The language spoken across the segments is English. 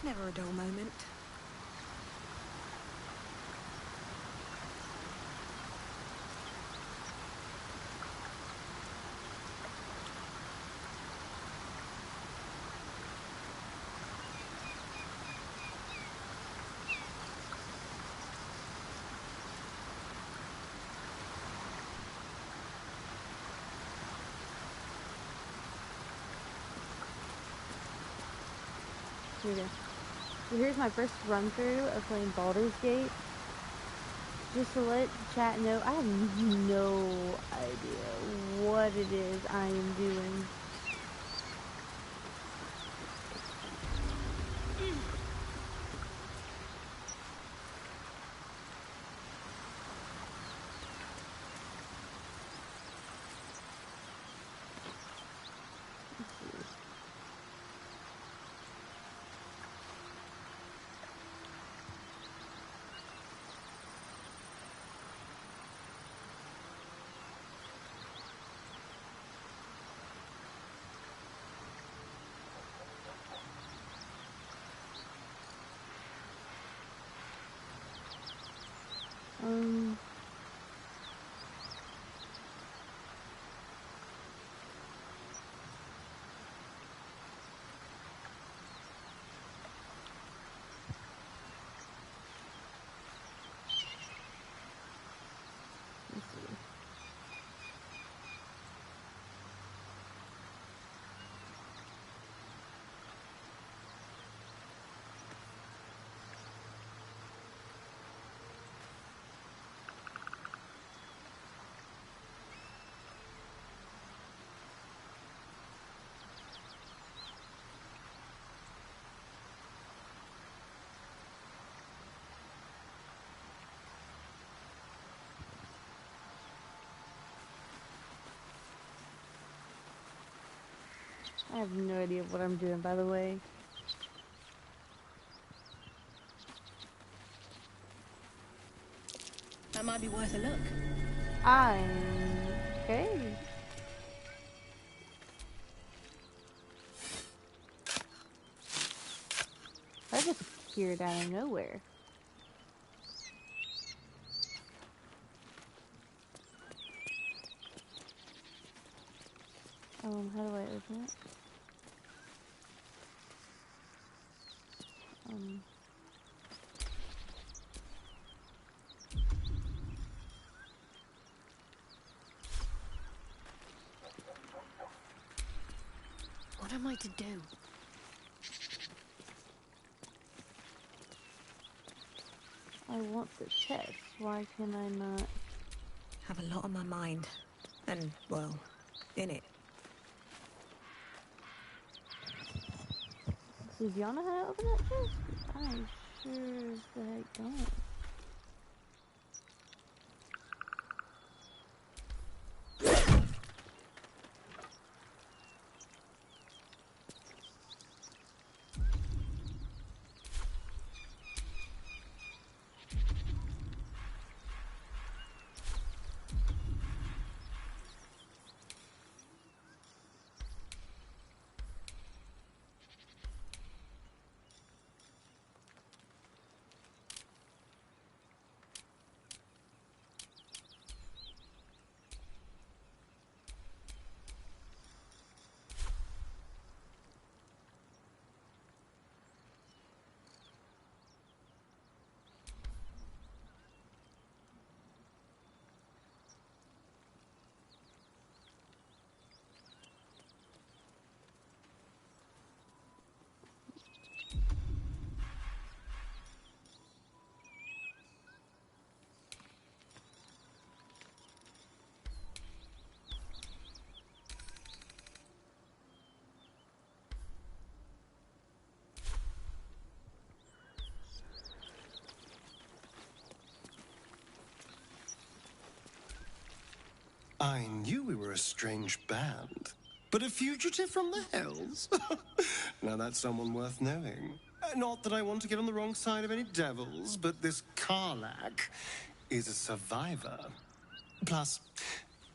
Never a dull moment. Here we go. So here's my first run through of playing Baldur's Gate. Just to let chat know, I have no idea what it is I am doing. Um, let's see. I have no idea what I'm doing, by the way. That might be worth a look. Okay. That just appeared out of nowhere. How do I open it? What am I to do? I want the chest. Why can I not? Have a lot on my mind. And, well, in it. So do y'all know how to open that chest? I sure as the heck don't. I knew we were a strange band. But a fugitive from the hells? Now that's someone worth knowing. Not that I want to get on the wrong side of any devils, but this Karlak is a survivor. Plus,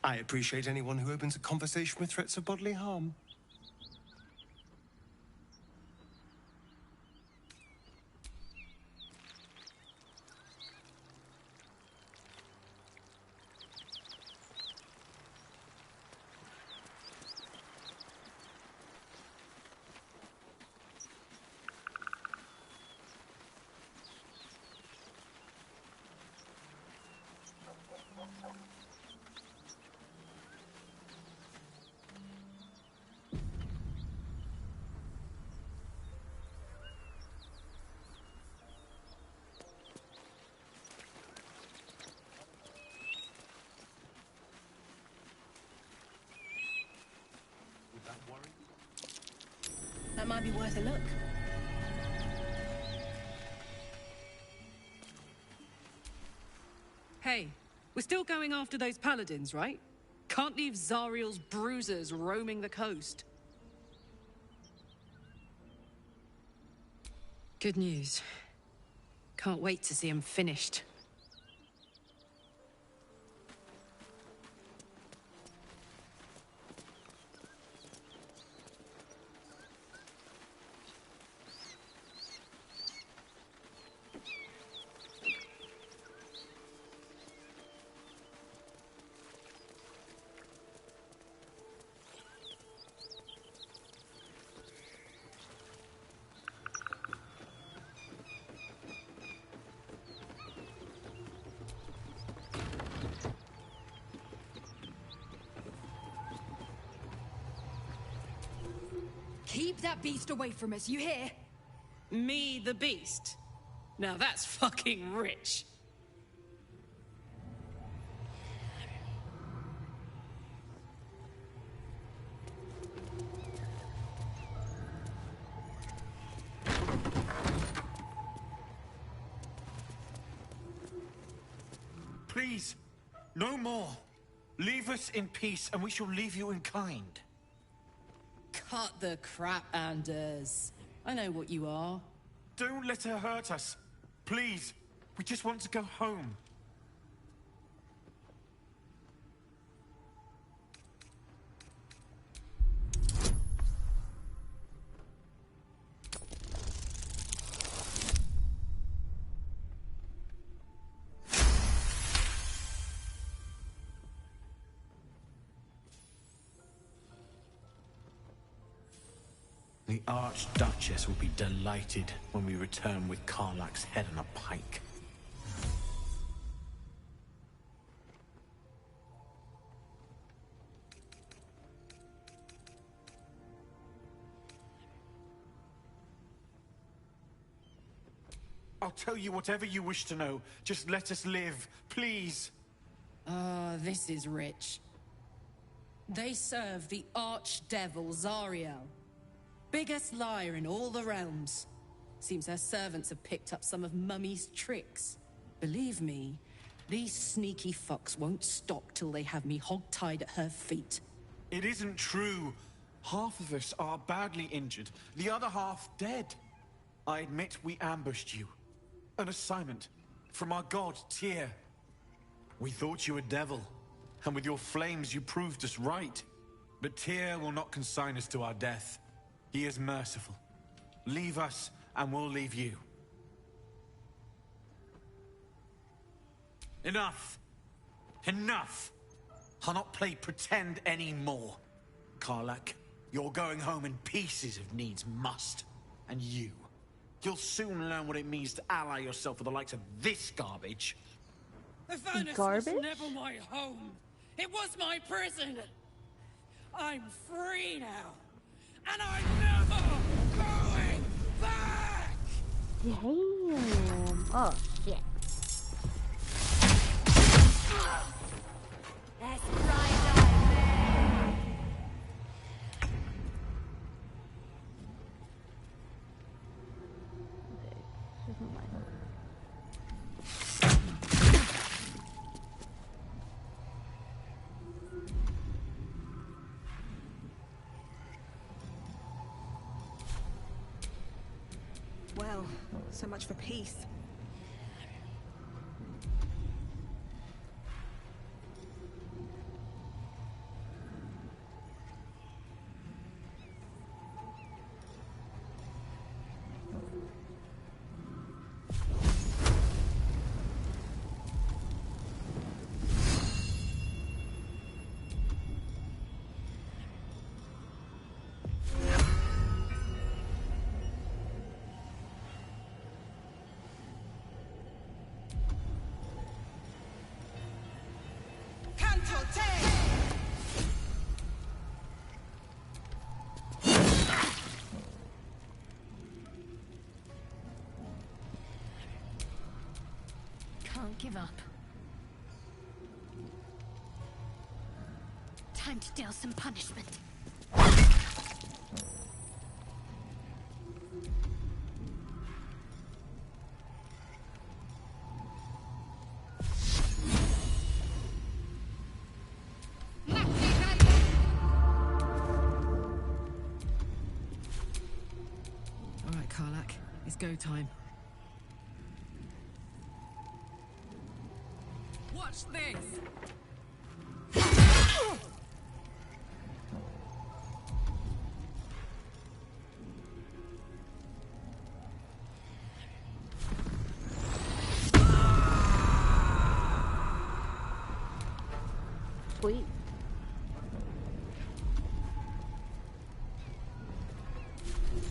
I appreciate anyone who opens a conversation with threats of bodily harm. That might be worth a look. Hey, we're still going after those paladins, right? Can't leave Zariel's bruisers roaming the coast. Good news. Can't wait to see him finished. Keep that beast away from us, you hear? Me, the beast? Now that's fucking rich. Please, no more. Leave us in peace, and we shall leave you in kind. Cut the crap, Anders. I know what you are. Don't let her hurt us. Please, we just want to go home. The Archduchess will be delighted when we return with Karlach's head on a pike. I'll tell you whatever you wish to know. Just let us live, please. Ah, this is rich. They serve the archdevil Zariel. Biggest liar in all the realms. Seems her servants have picked up some of Mummy's tricks. Believe me, these sneaky fucks won't stop till they have me hog-tied at her feet. It isn't true. Half of us are badly injured, the other half dead. I admit we ambushed you. An assignment from our god, Tyr. We thought you a devil, and with your flames you proved us right. But Tyr will not consign us to our death. He is merciful. Leave us, and we'll leave you. Enough! Enough! I'll not play pretend anymore. Karlach, you're going home in pieces if needs must. And you'll soon learn what it means to ally yourself with the likes of this garbage. The furnace Garbage? was never my home. It was my prison. I'm free now. And I'm never going back! Damn. Oh, shit. Let's ride Well, so much for peace. Can't give up. Time to deal some punishment. Karlak. It's go time. Watch this! Sweet.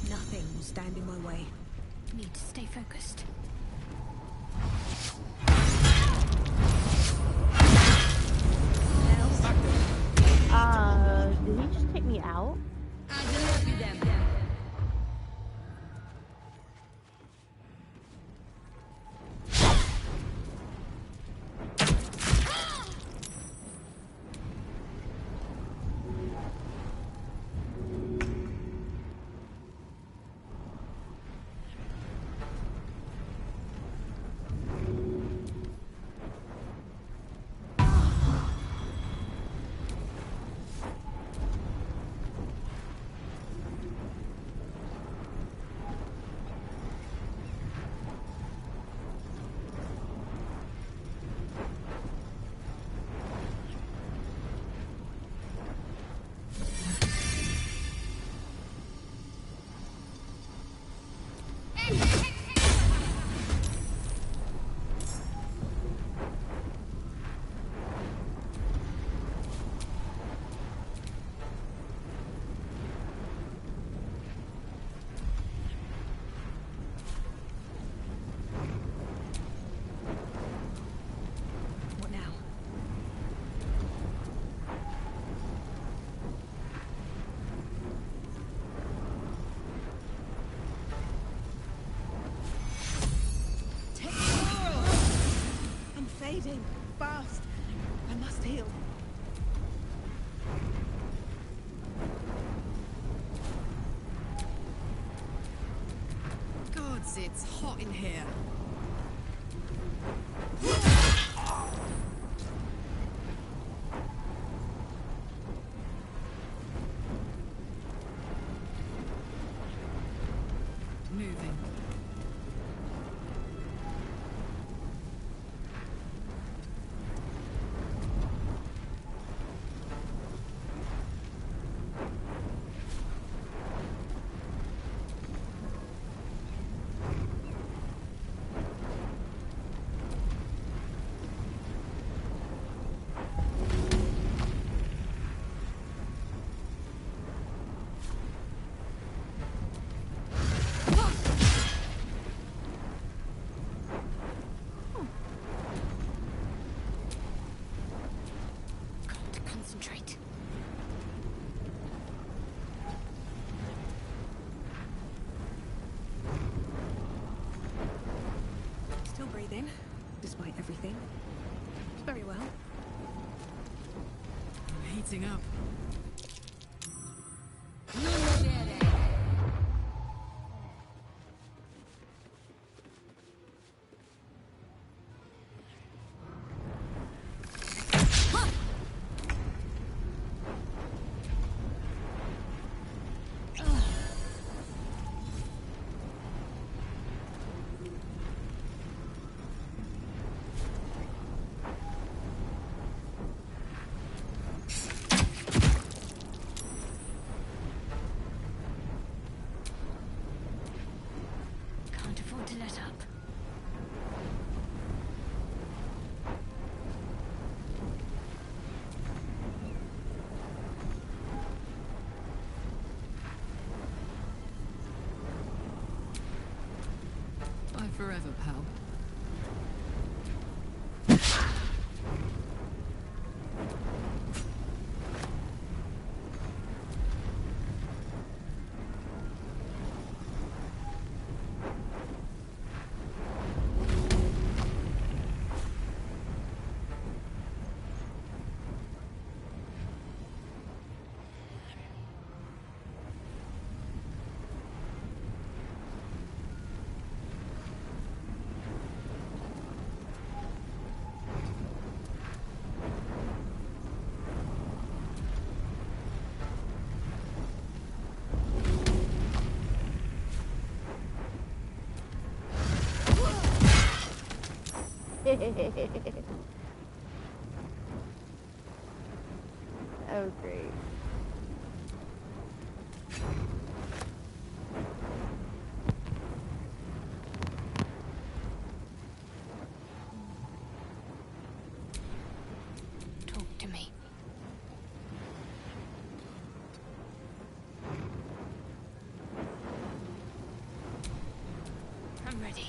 Nothing will stand in my way. Need to stay focused. Did he just take me out? I deliver you them. What now? I'm fading. Fast. I must heal. Gods, it's hot in here. Moving. Got to concentrate. Still breathing, despite everything. Very well. I'm heating up. Can't afford to let up. Bye forever, pal. Oh, great. Talk to me. I'm ready.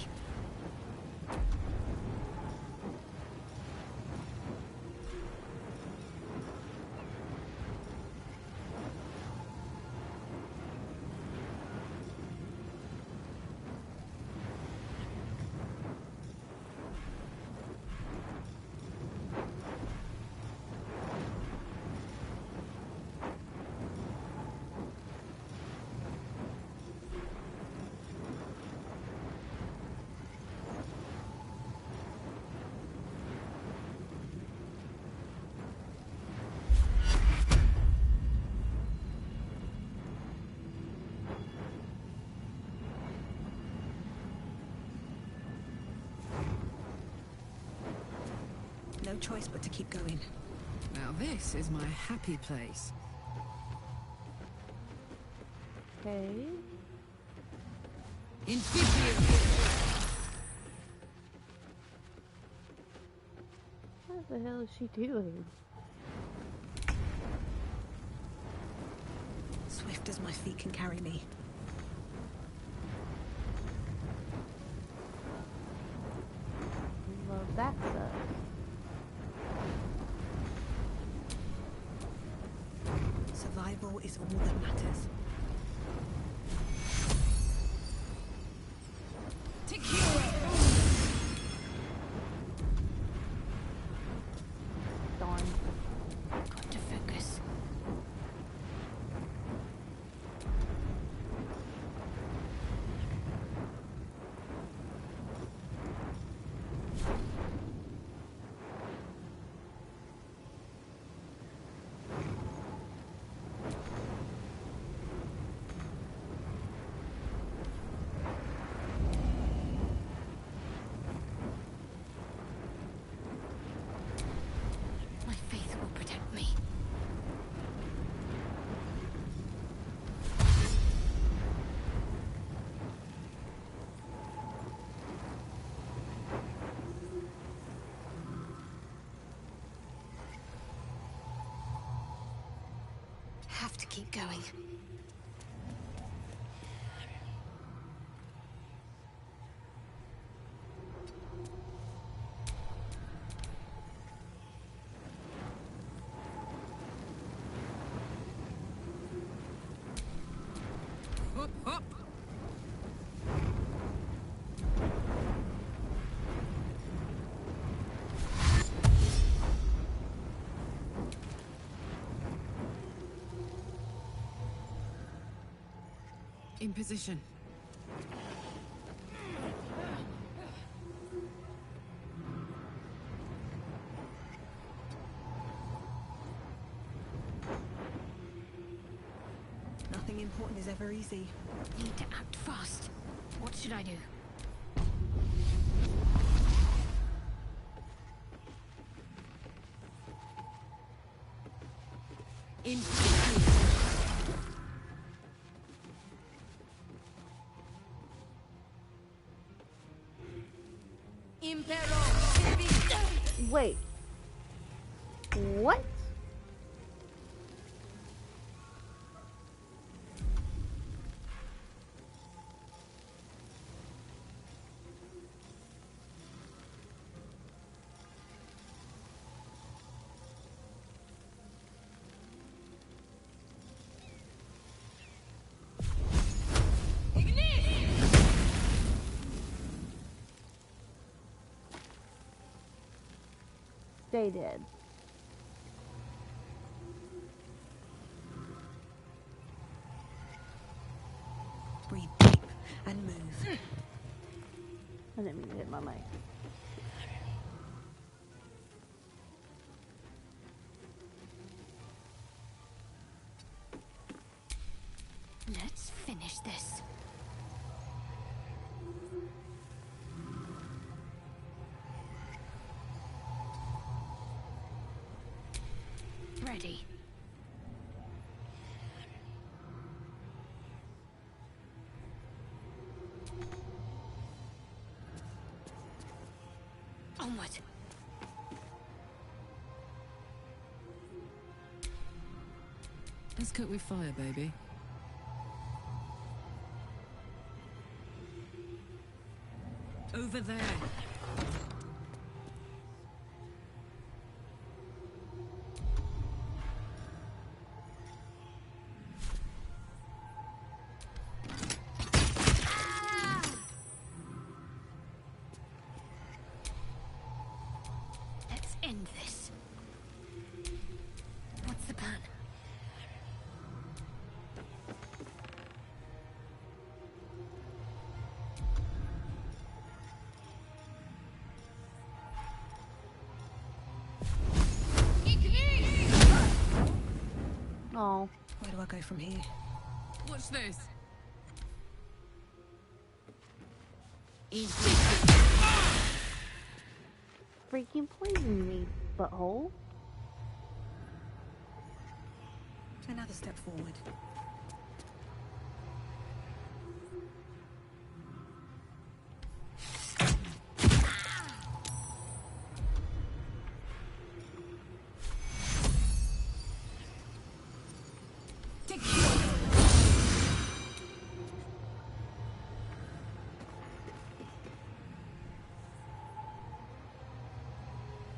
No choice but to keep going. Now this is my happy place. Okay. What the hell is she doing? Swift as my feet can carry me. Well, that sucks. Survival is all that matters. Darn. Got to focus. My faith will protect me. Have to keep going. In position. Nothing important is ever easy. Need to act fast. What should I do? In Wait. What? Stay dead. Breathe deep and move. I didn't mean to hit my mic. Let's finish this. ready. Onward. Let's cook with fire, baby. Over there. Let's end this. What's the plan? Oh, Where do I go from here? Watch this. freaking poisoned me, butthole. Another step forward.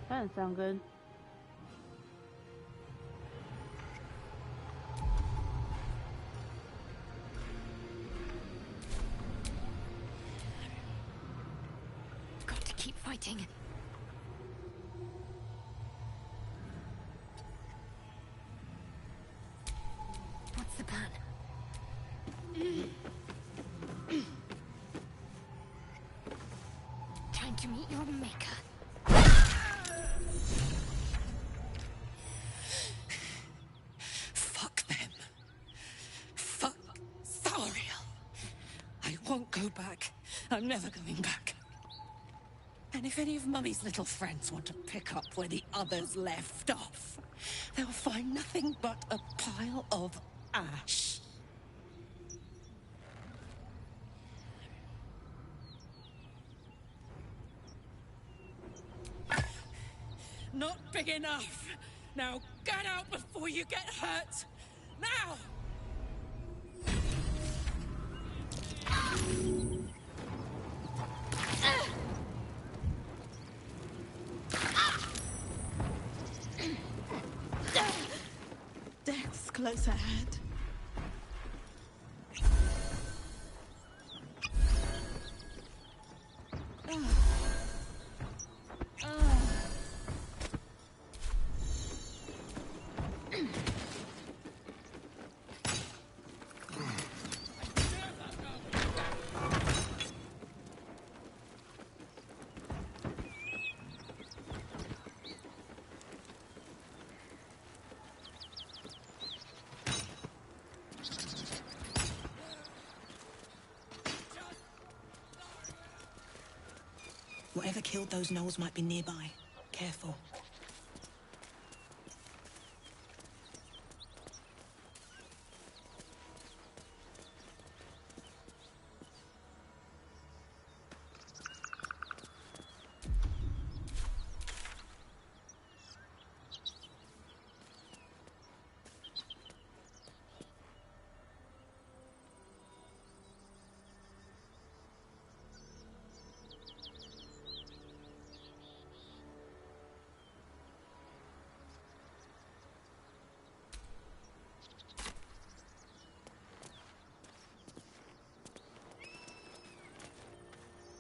That doesn't sound good. Got to keep fighting. What's the plan? Time to meet your maker. Fuck them. Fuck Zariel. I won't go back. I'm never going back. And if any of Mummy's little friends want to pick up where the others left off, they'll find nothing but a pile of ash. Not big enough. Now get out before you get hurt. Now! Death's close at hand. Whatever killed those gnolls might be nearby. Careful.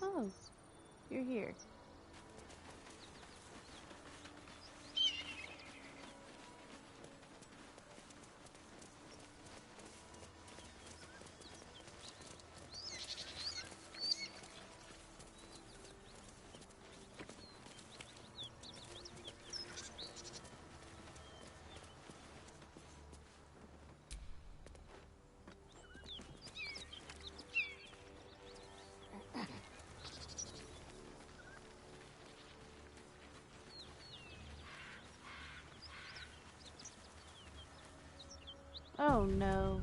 Oh, you're here. Oh no.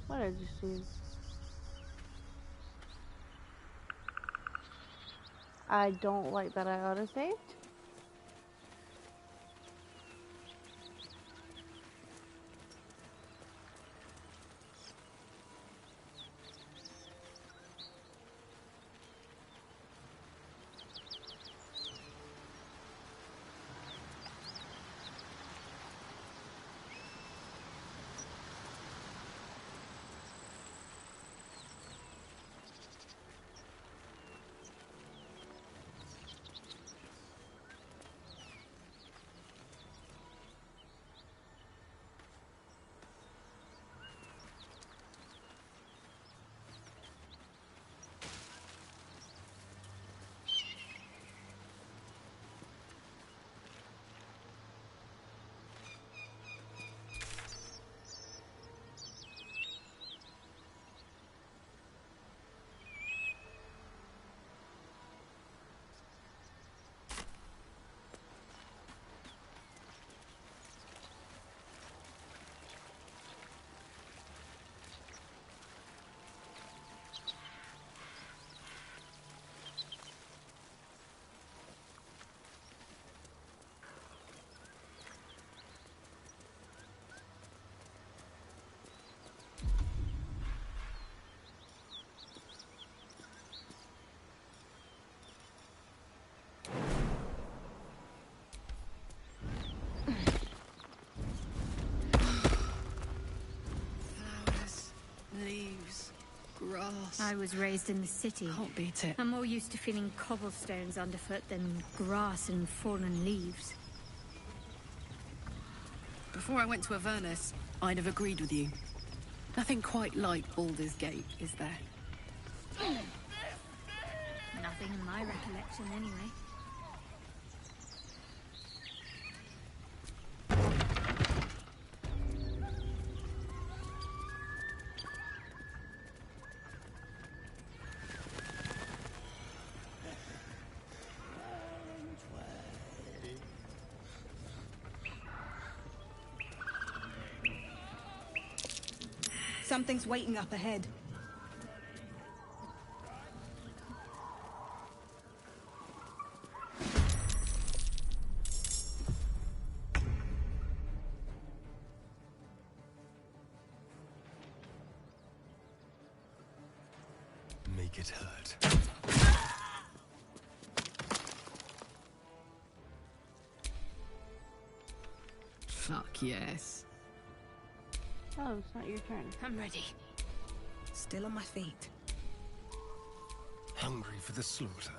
What did I just do? I don't like that I autosaved. Flowers, leaves, grass. I was raised in the city. Can't beat it. I'm more used to feeling cobblestones underfoot than grass and fallen leaves. Before I went to Avernus, I'd have agreed with you. Nothing quite like Baldur's Gate, is there? Nothing in my recollection, anyway. Something's waiting up ahead. Make it hurt. Fuck yes. Oh, it's not your turn. I'm ready. Still on my feet. Hungry for the slaughter.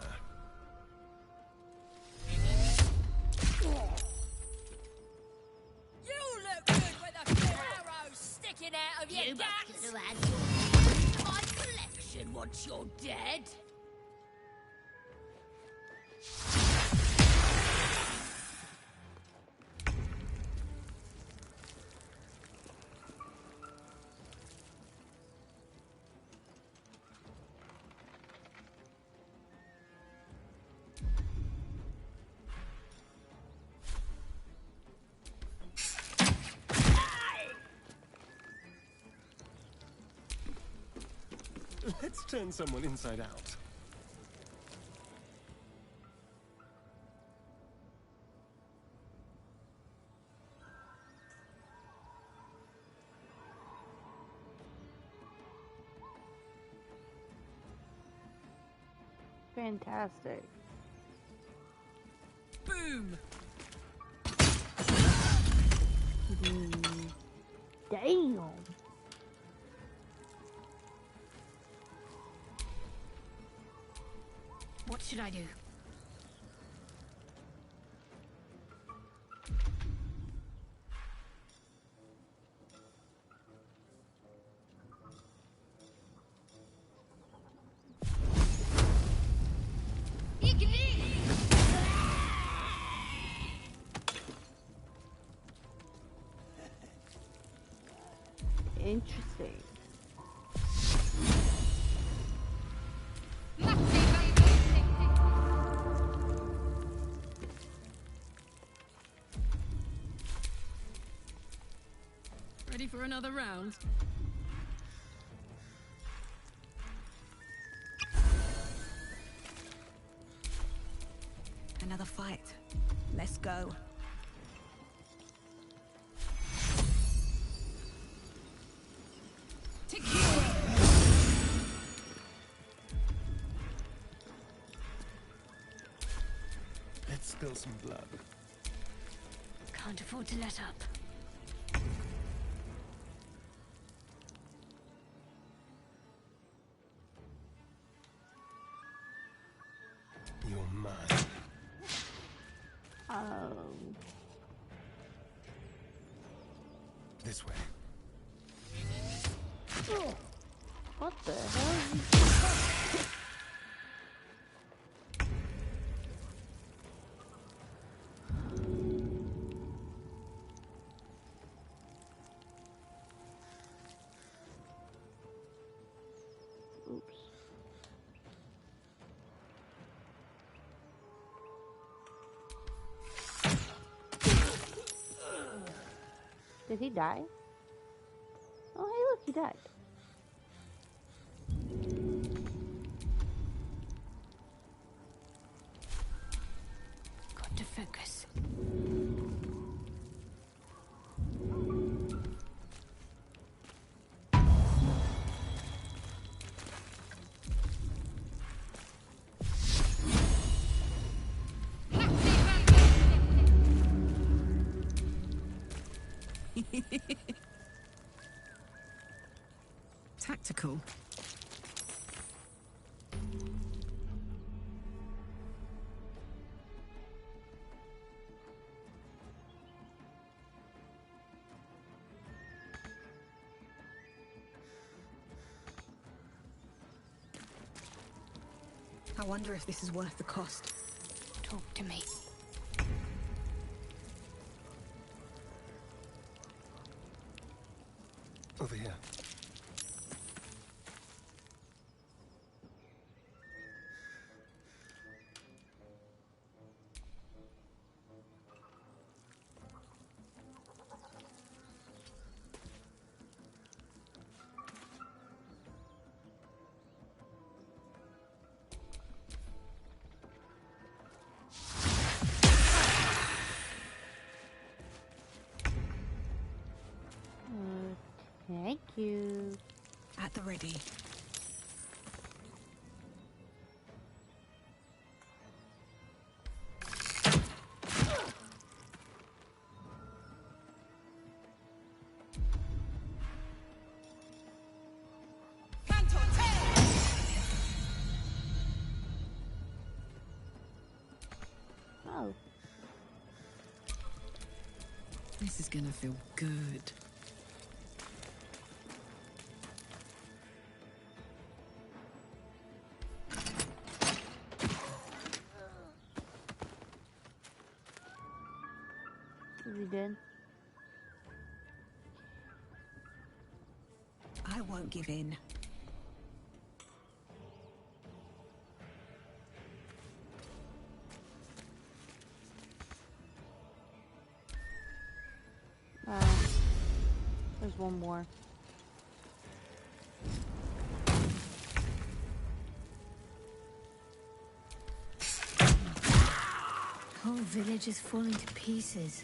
You look good with a few arrows sticking out of your You guts. must have had your My collection once you're dead. Let's turn someone inside out. Fantastic. Boom! Damn. What should I do? Interesting. Ready for another round? Another fight. Let's go. Let's spill some blood. Can't afford to let up. You're mine. This way. Oh, what the hell? Oops. Did he die? Oh, hey, look, he died. Got to focus. Tactical. I wonder if this is worth the cost. Talk to me. Over here. Thank you. At the ready. Oh, This is gonna feel good. is he dead? I won't give in. There's one more. Whole village is falling to pieces.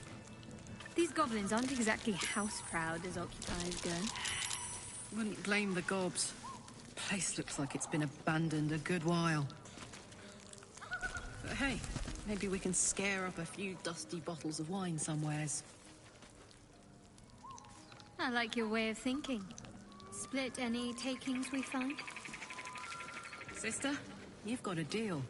These goblins aren't exactly house-proud as occupiers go. Wouldn't blame the gobs. Place looks like it's been abandoned a good while. But hey, maybe we can scare up a few dusty bottles of wine somewheres. I like your way of thinking. Split any takings we find? Sister, you've got a deal.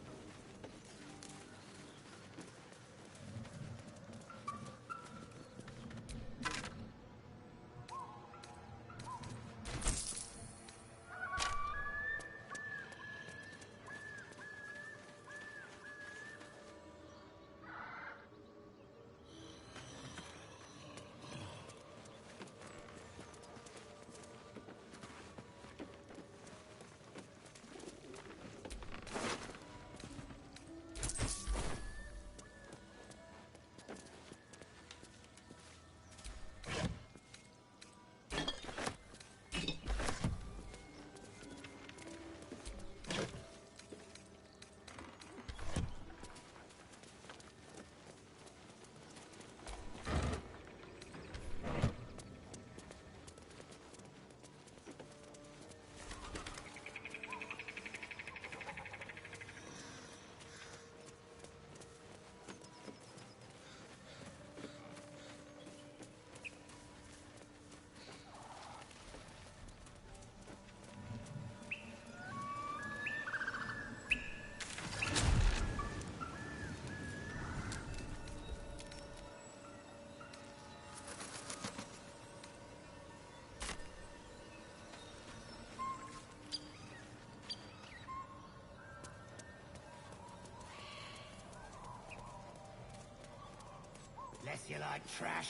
you like trash?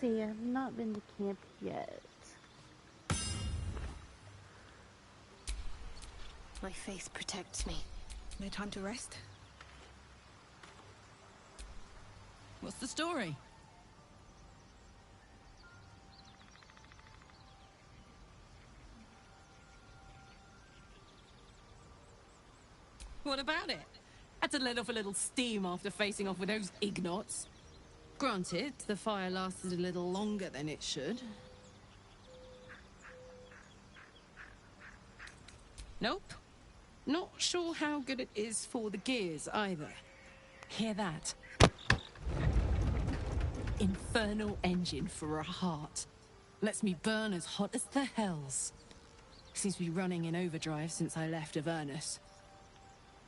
See, I've not been to camp yet. My faith protects me. No time to rest? What's the story? What about it? Had to let off a little steam after facing off with those ignots. Granted, the fire lasted a little longer than it should. Nope. Not sure how good it is for the gears either. Hear that? Infernal engine for a heart. Lets me burn as hot as the hells. Seems to be running in overdrive since I left Avernus.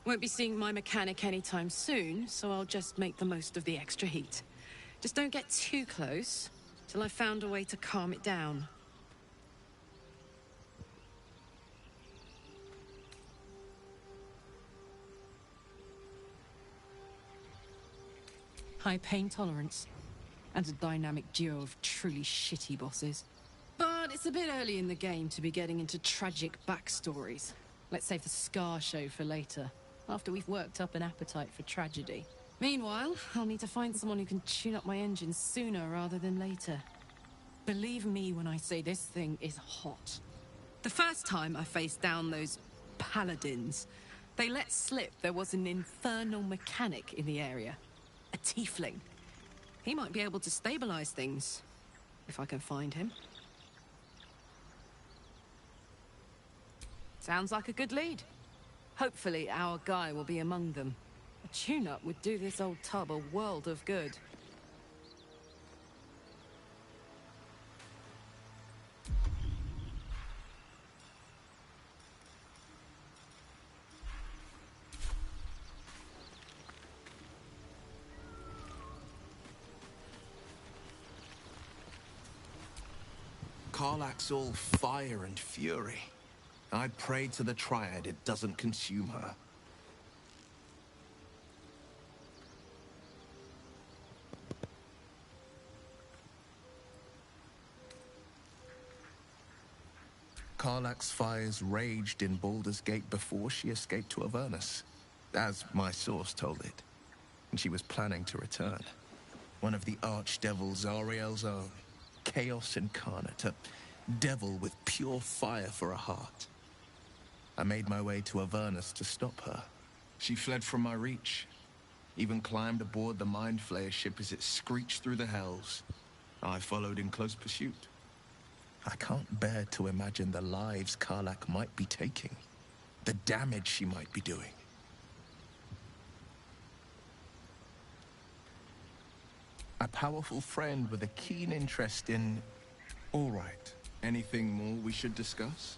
Won't be seeing my mechanic anytime soon, so I'll just make the most of the extra heat. Just don't get too close, till I've found a way to calm it down. High pain tolerance, and a dynamic duo of truly shitty bosses. But it's a bit early in the game to be getting into tragic backstories. Let's save the Scar show for later, after we've worked up an appetite for tragedy. Meanwhile, I'll need to find someone who can tune up my engine sooner rather than later. Believe me when I say this thing is hot. The first time I faced down those paladins, they let slip there was an infernal mechanic in the area. A tiefling. He might be able to stabilize things, if I can find him. Sounds like a good lead. Hopefully our guy will be among them. A tune-up would do this old tub a world of good. Karlach's all fire and fury. I pray to the Triad it doesn't consume her. Karlach's fires raged in Baldur's Gate before she escaped to Avernus, as my source told it. And she was planning to return. One of the archdevil Zariel's own. Chaos incarnate, a devil with pure fire for a heart. I made my way to Avernus to stop her. She fled from my reach, even climbed aboard the Mind Flayer ship as it screeched through the hells. I followed in close pursuit. I can't bear to imagine the lives Karlach might be taking, the damage she might be doing. A powerful friend with a keen interest in... All right. Anything more we should discuss?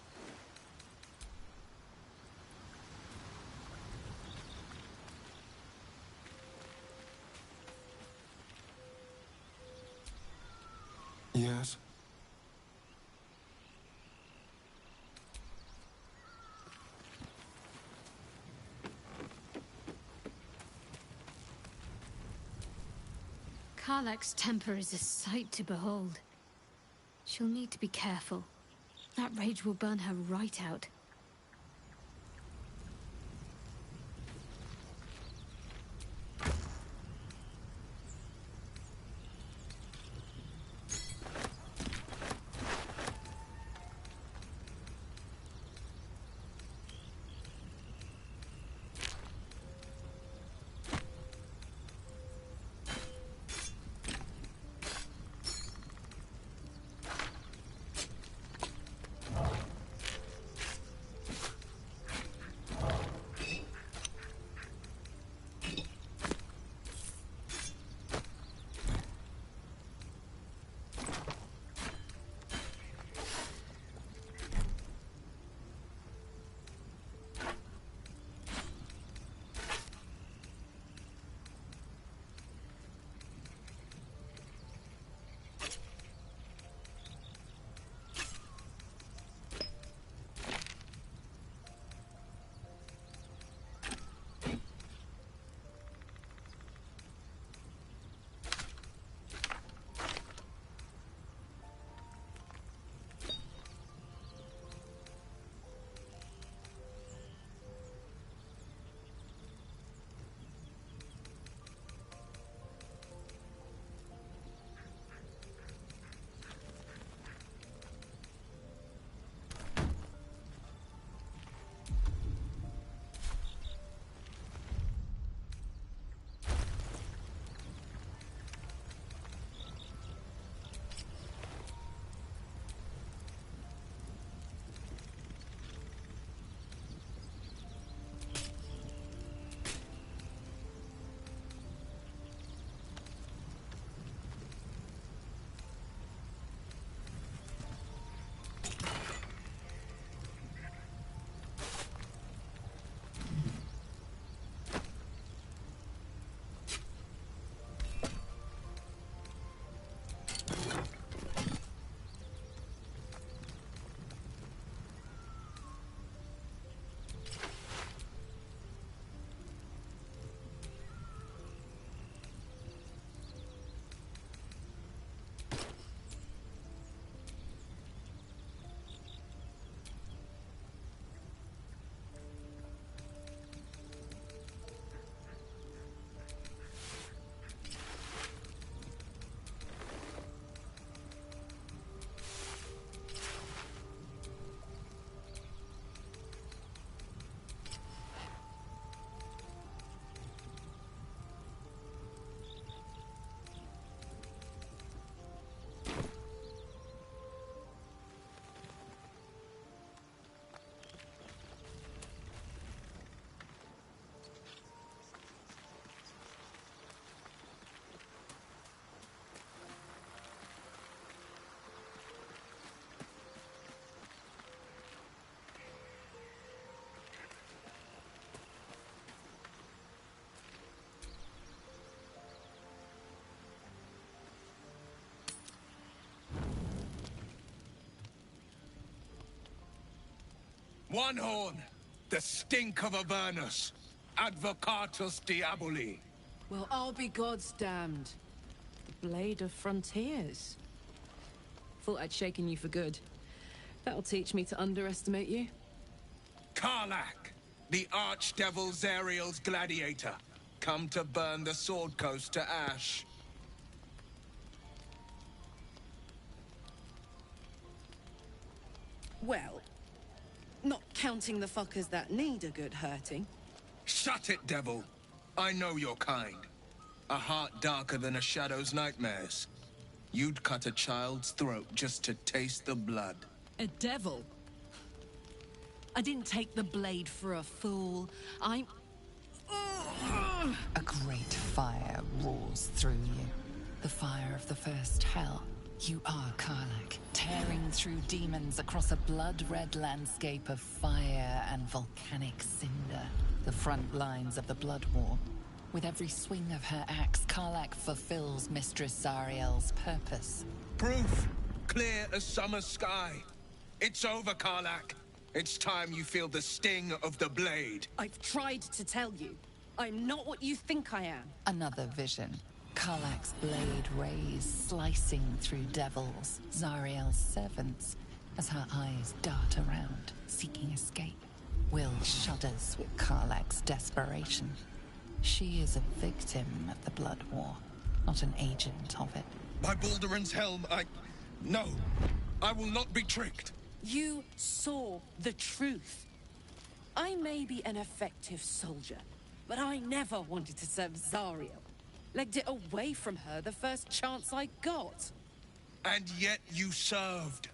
Yes? Karlach's temper is a sight to behold. She'll need to be careful. That rage will burn her right out. One horn, the stink of Avernus, advocatus diaboli. Well, I'll be God's damned. The Blade of Frontiers. Thought I'd shaken you for good. That'll teach me to underestimate you. Karlach, the archdevil Zariel's gladiator, come to burn the Sword Coast to ash. Well, not counting the fuckers that need a good hurting. Shut it, devil. I know your kind. A heart darker than a shadow's nightmares. You'd cut a child's throat just to taste the blood. A devil? I didn't take the blade for a fool. I'm... A great fire roars through you. The fire of the first hell. You are Karlach, tearing through demons across a blood-red landscape of fire and volcanic cinder. The front lines of the Blood War. With every swing of her axe, Karlach fulfills Mistress Zariel's purpose. Proof! Clear as summer sky. It's over, Karlach. It's time you feel the sting of the blade. I've tried to tell you. I'm not what you think I am. Another vision. Karlach's blade rays slicing through devils, Zariel's servants, as her eyes dart around, seeking escape. Will shudders with Karlach's desperation. She is a victim of the Blood War, not an agent of it. By Balduran's helm, No! I will not be tricked! You saw the truth. I may be an effective soldier, but I never wanted to serve Zariel. Legged it away from her the first chance I got. And yet you served.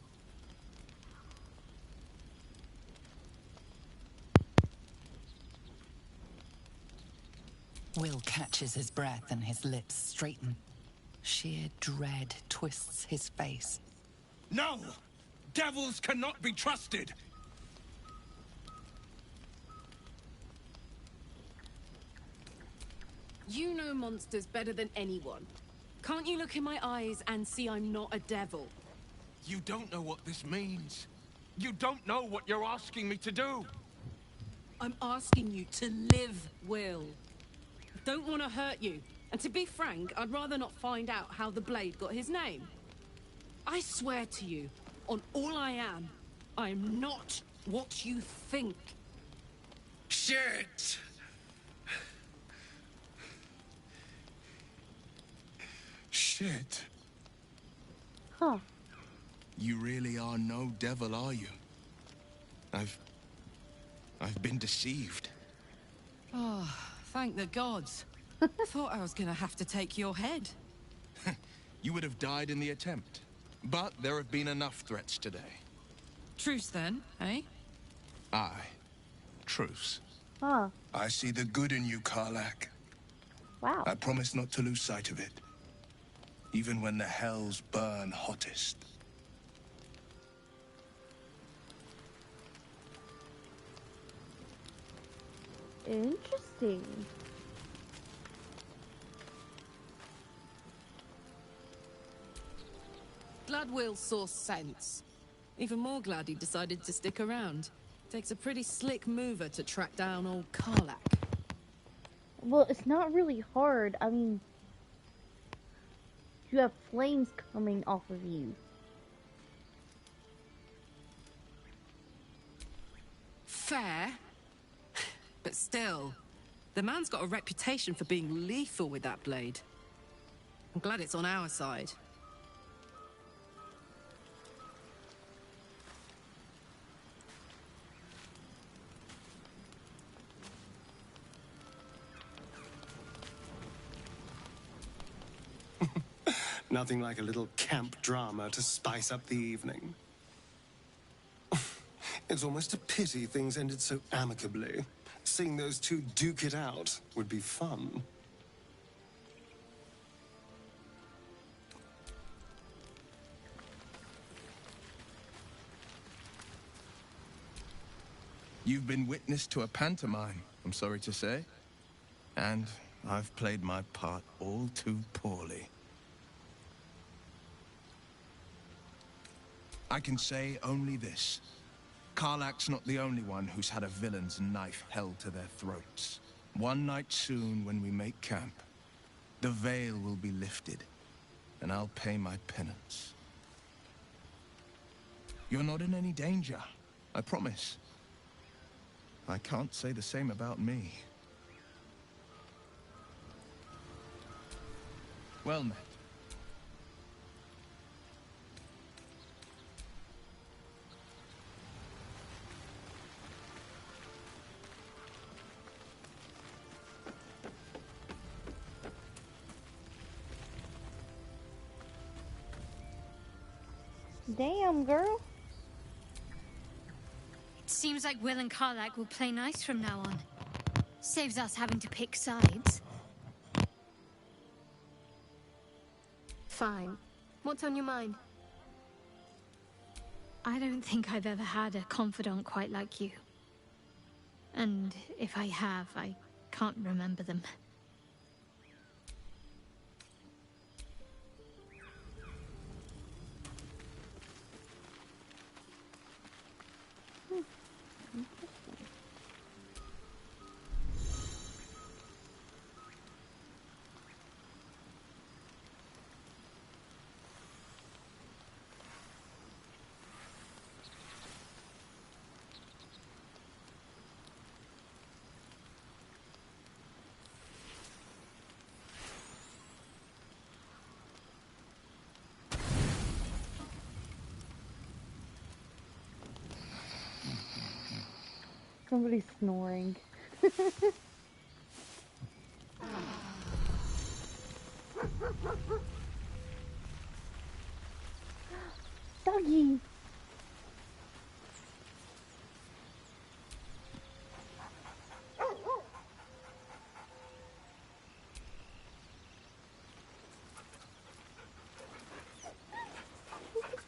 Will catches his breath and his lips straighten. Sheer dread twists his face. No! Devils cannot be trusted! You know monsters better than anyone. Can't you look in my eyes and see I'm not a devil? You don't know what this means. You don't know what you're asking me to do. I'm asking you to live, Will. I don't want to hurt you. And to be frank, I'd rather not find out how the Blade got his name. I swear to you, on all I am not what you think. Shit! Shit. Huh. You really are no devil, are you? I've been deceived. Oh, thank the gods. Thought I was gonna have to take your head. You would have died in the attempt. But there have been enough threats today. Truce then, eh? Aye. Truce. Huh. I see the good in you, Karlach. Wow. I promise not to lose sight of it. Even when the hells burn hottest. Interesting. Glad Will saw sense. Even more glad he decided to stick around. Takes a pretty slick mover to track down old Karlach. Well, it's not really hard. I mean, you have flames coming off of you. Fair. But still, the man's got a reputation for being lethal with that blade. I'm glad it's on our side. Nothing like a little camp drama to spice up the evening. It's almost a pity things ended so amicably. Seeing those two duke it out would be fun. You've been witness to a pantomime, I'm sorry to say. And I've played my part all too poorly. I can say only this. Karlach's not the only one who's had a villain's knife held to their throats. One night soon, when we make camp, the veil will be lifted, and I'll pay my penance. You're not in any danger, I promise. I can't say the same about me. Well met. Damn, girl. It seems like Will and Karlach will play nice from now on. Saves us having to pick sides. Fine. What's on your mind? I don't think I've ever had a confidant quite like you. And if I have, I can't remember them. Somebody's snoring. Doggy!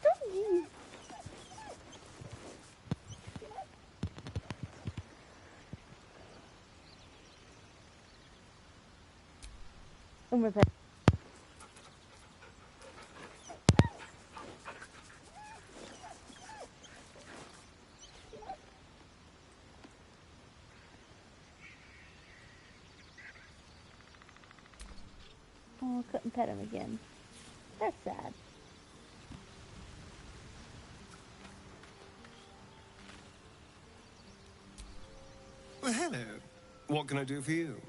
Doggy! Oh my god. Oh, I couldn't pet him again. That's sad. Well, hello. What can I do for you?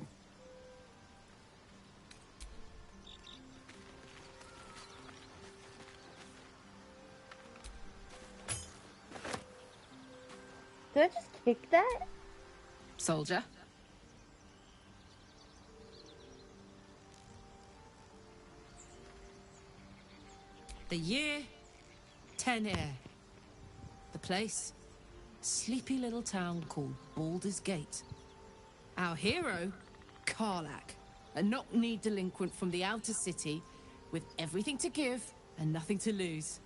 Did I just kick that? Soldier. The year, 10 air. The place, sleepy little town called Baldur's Gate. Our hero, Karlach, a knock-kneed delinquent from the outer city with everything to give and nothing to lose.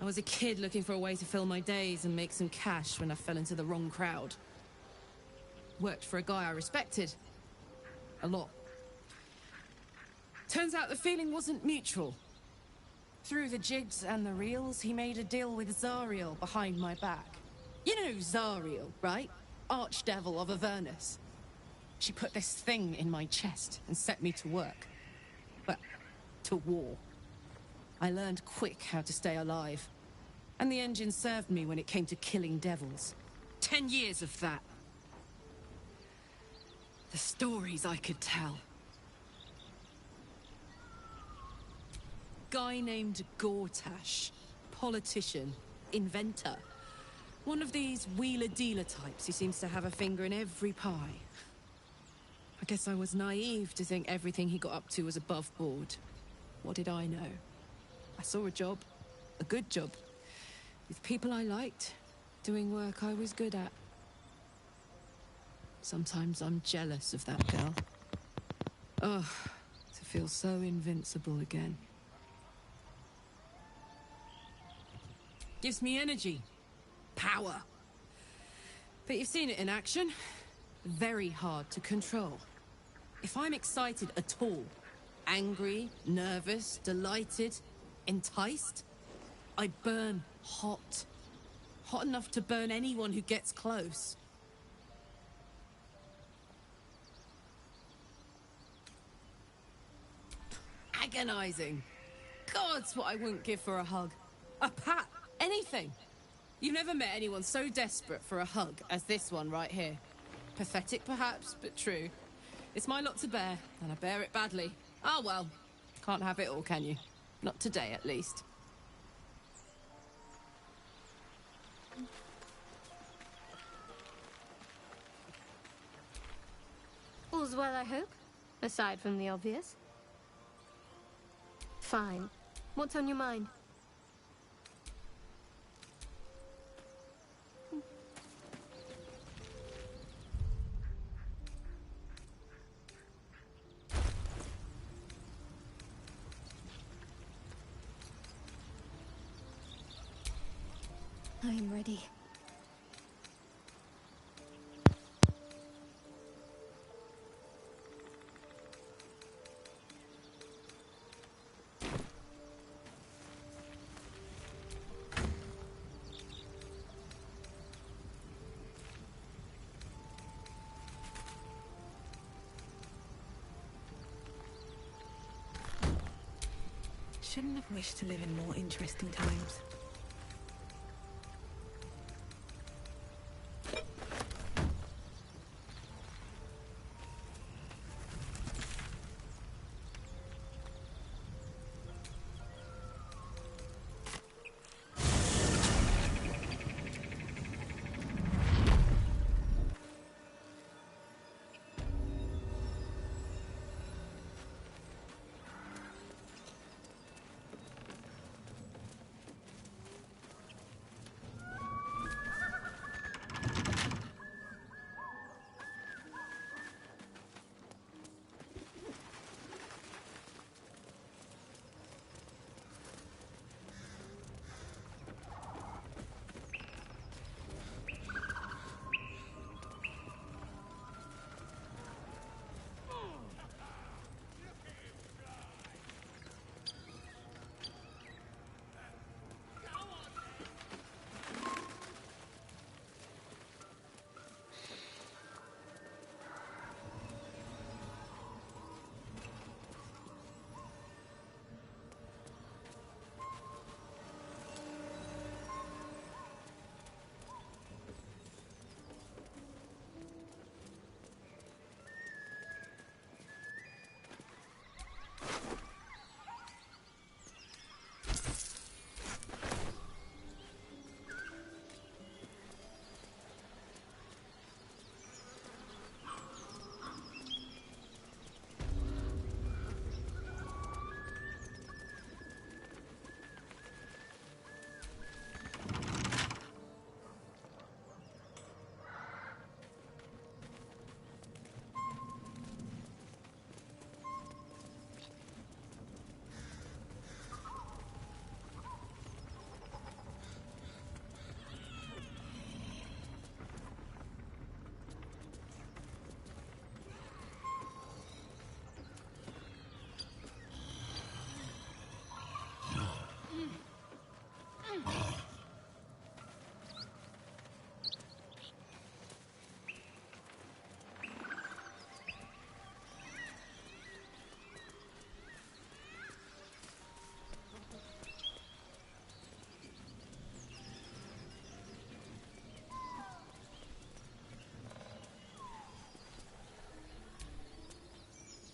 I was a kid looking for a way to fill my days and make some cash when I fell into the wrong crowd. Worked for a guy I respected. A lot. Turns out the feeling wasn't mutual. Through the jigs and the reels, he made a deal with Zariel behind my back. You know Zariel, right? Archdevil of Avernus. She put this thing in my chest and set me to work. Well, to war. I learned quick how to stay alive. And the engine served me when it came to killing devils. 10 years of that. The stories I could tell. Guy named Gortash. Politician. Inventor. One of these wheeler-dealer types who seems to have a finger in every pie. I guess I was naive to think everything he got up to was above board. What did I know? I saw a job. A good job. With people I liked. Doing work I was good at. Sometimes I'm jealous of that girl. Ugh, to feel so invincible again. Gives me energy. Power. But you've seen it in action. Very hard to control. If I'm excited at all, angry, nervous, delighted, enticed, I burn hot. Hot enough to burn anyone who gets close. Agonizing. God's what I wouldn't give for a hug. A pat. Anything. You've never met anyone so desperate for a hug as this one right here. Pathetic perhaps, but true. It's my lot to bear, and I bear it badly. Ah well, can't have it all, can you? Not today, at least. All's well, I hope? Aside from the obvious. Fine. What's on your mind? I am ready. Shouldn't have wished to live in more interesting times.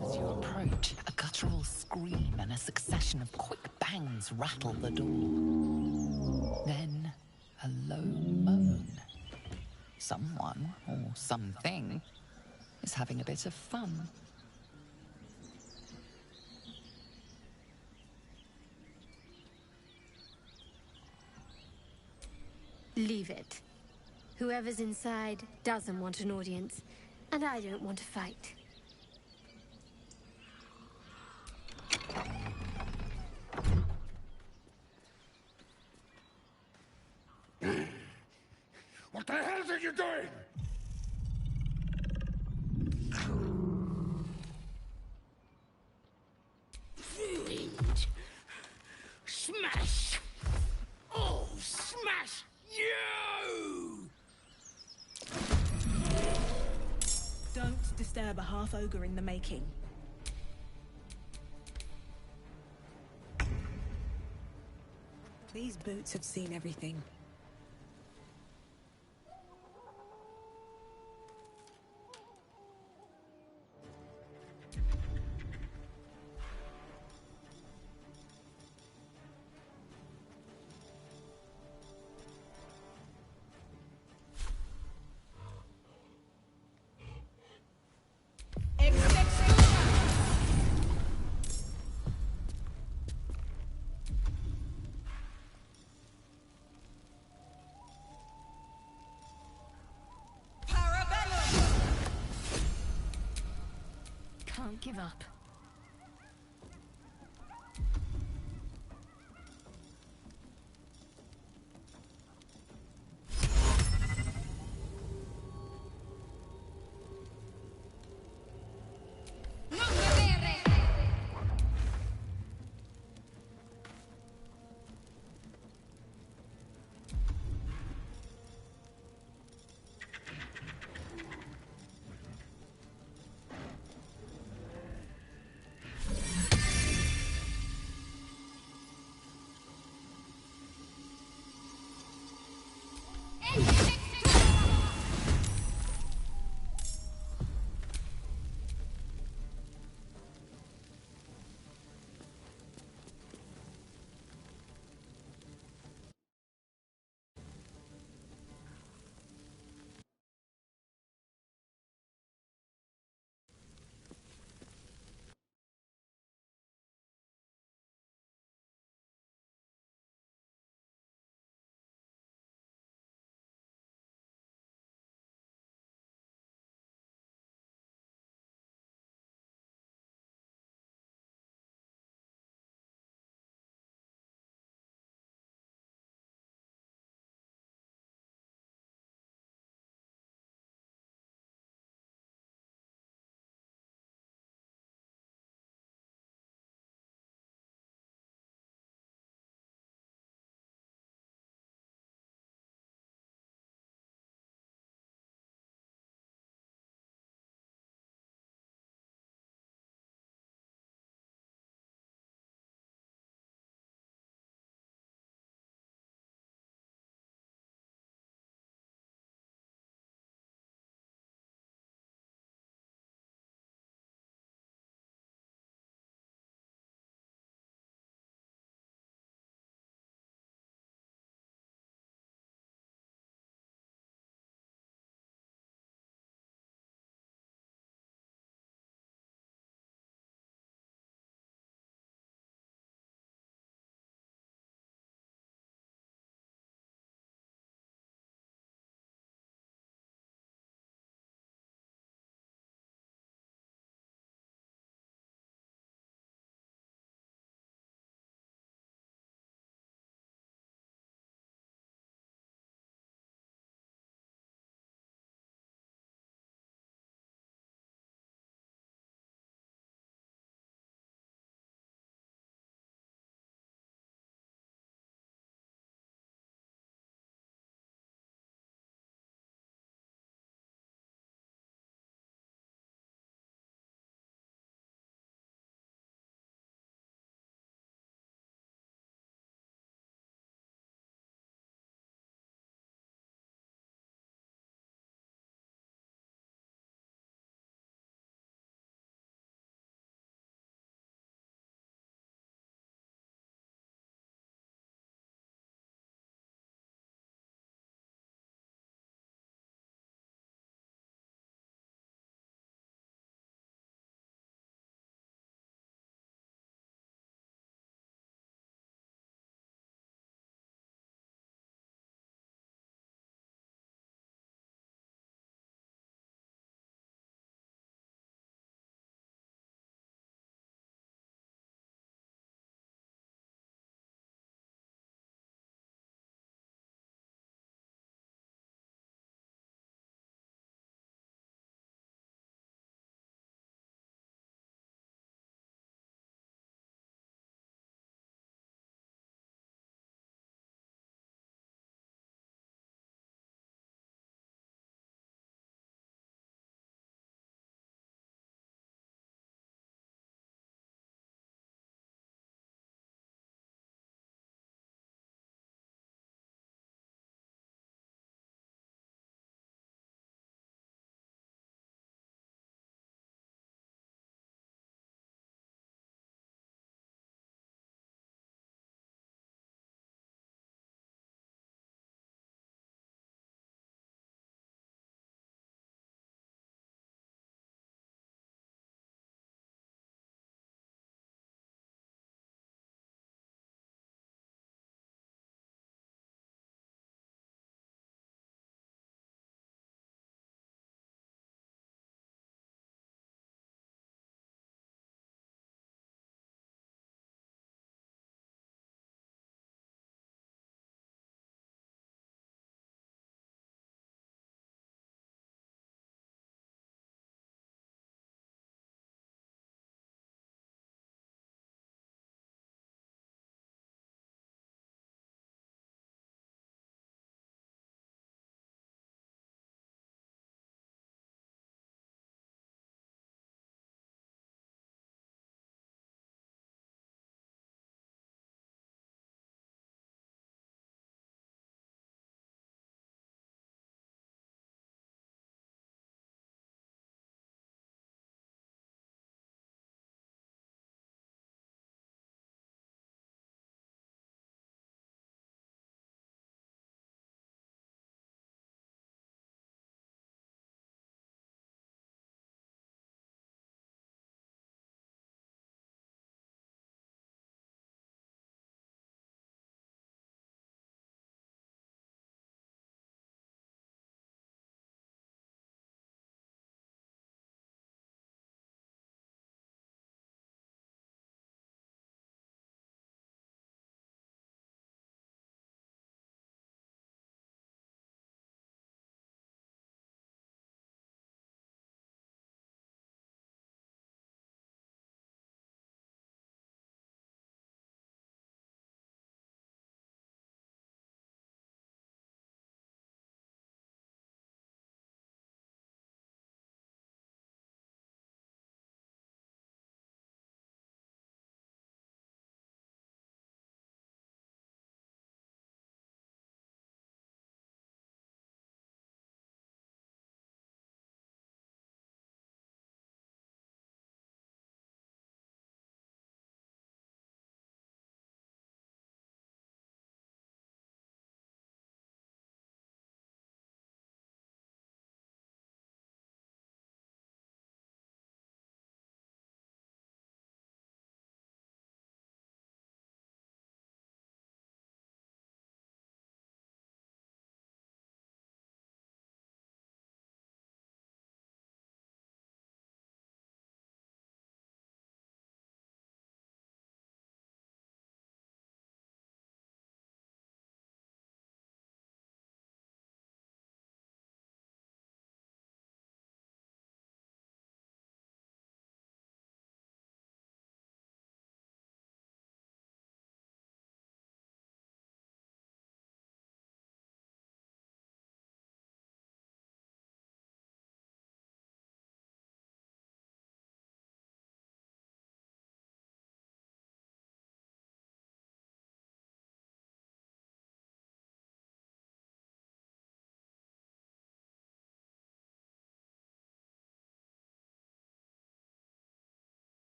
As you approach, a guttural scream and a succession of quick bangs rattle the door. Then, a low moan. Someone, or something, is having a bit of fun. Leave it. Whoever's inside doesn't want an audience, and I don't want to fight. What the hell are you doing? Fiend! Smash! Oh, smash! Yeah! disturb a half-ogre in the making. These boots have seen everything. Can't give up.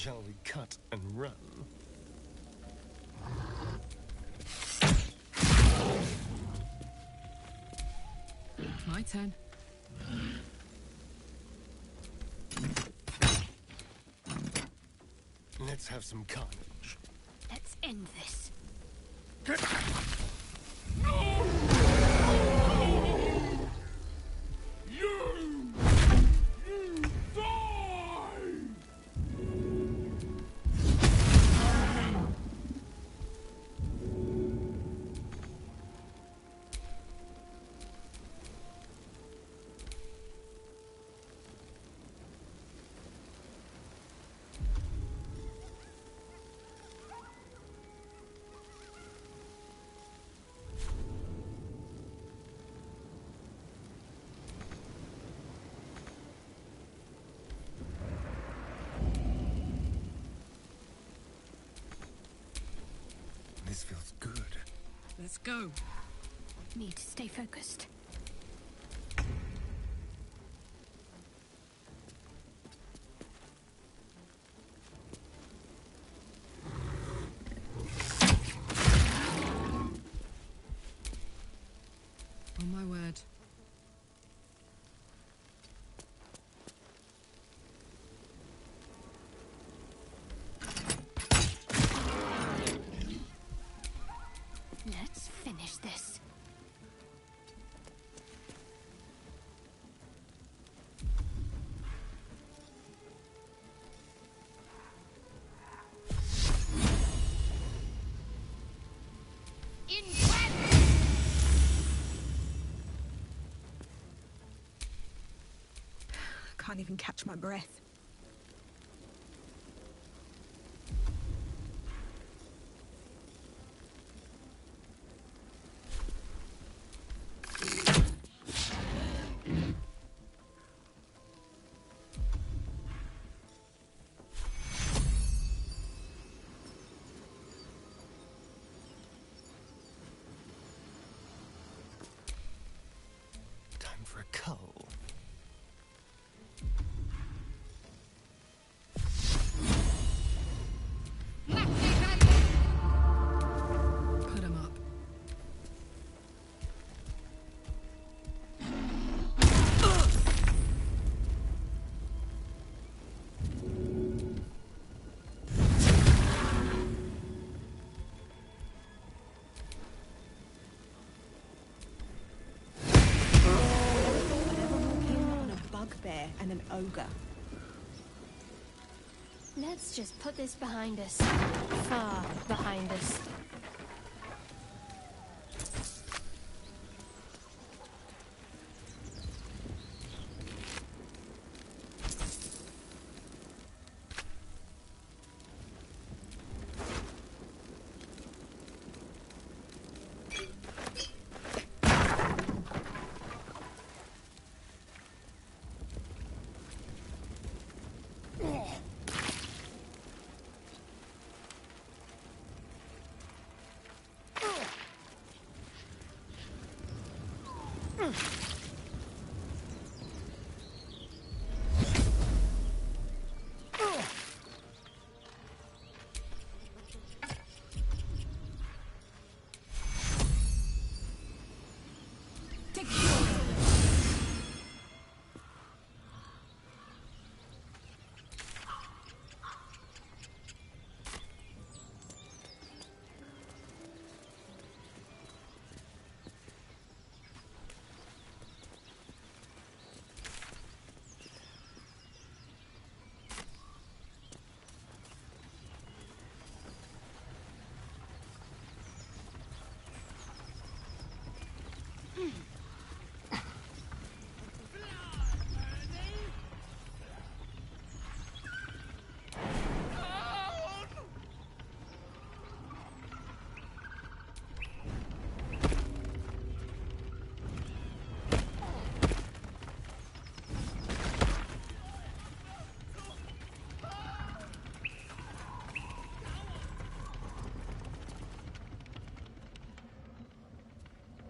Shall we cut and run? My turn. Let's have some carnage. Let's end this. You die! This feels good. Let's go. Need to stay focused. On my word. Let's finish this. Can't even catch my breath. Time for a cull. Put him up. On a bugbear and an ogre. Let's just put this behind us. Far behind us.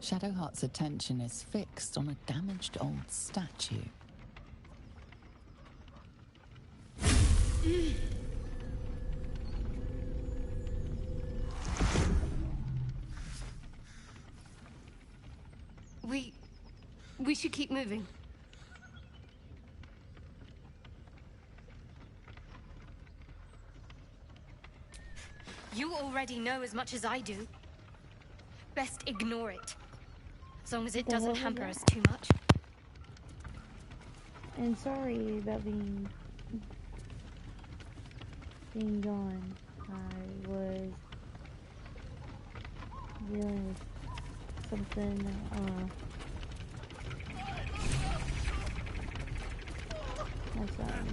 Shadowheart's attention is fixed on a damaged old statue. We should keep moving. You already know as much as I do. Best ignore it. As long as it doesn't hamper us too much. And sorry about being gone. I was dealing with something, my son.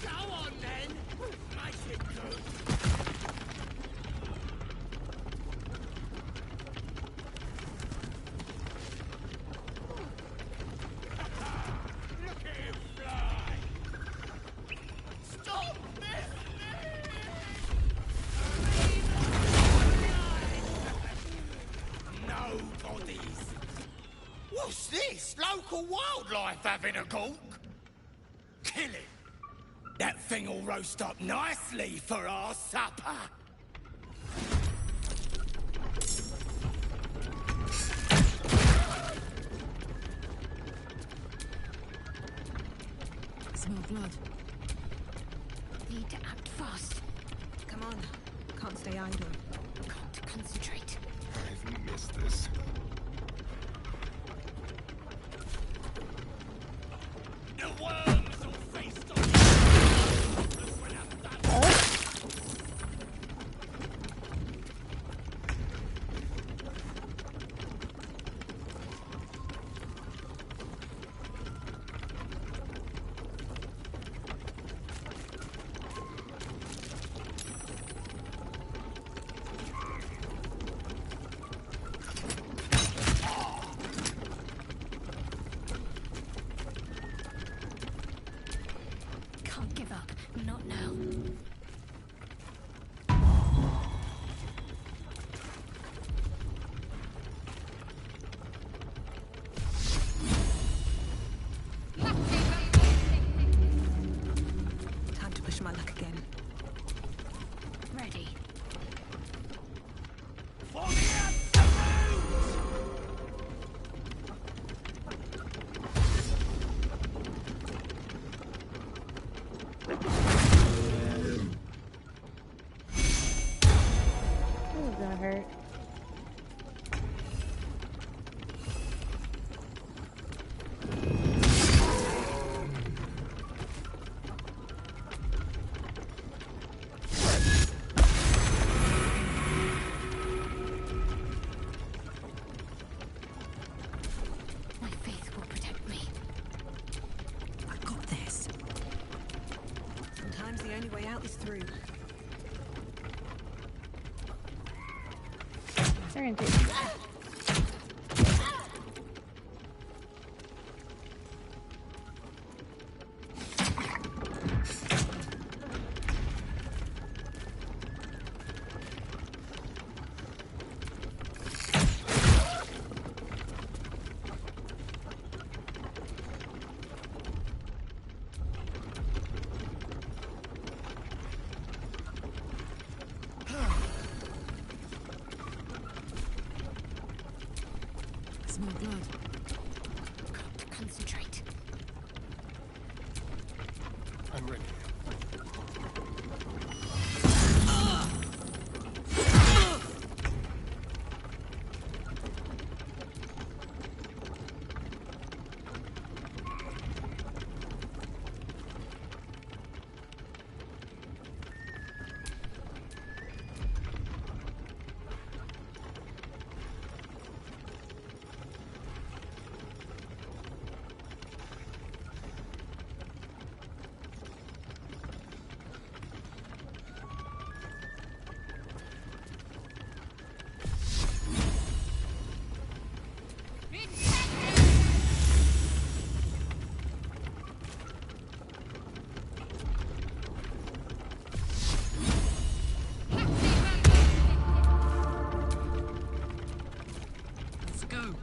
Go on then! Make it good! Look at him fly! Stop this! No bodies! What's this? Local wildlife having a gawk? Kill it! That thing will roast up nicely for our supper! Smell blood. Need to act fast. Come on. Can't stay idle. Can't concentrate. I've missed this. The worms will feast on Can't give up. Not now. Time to push my luck again. Ready. for the absolute! This is gonna hurt. My faith will protect me. I've got this. Sometimes the only way out is through. They're gonna take Smell blood. Can't concentrate. I'm ready. Let's go.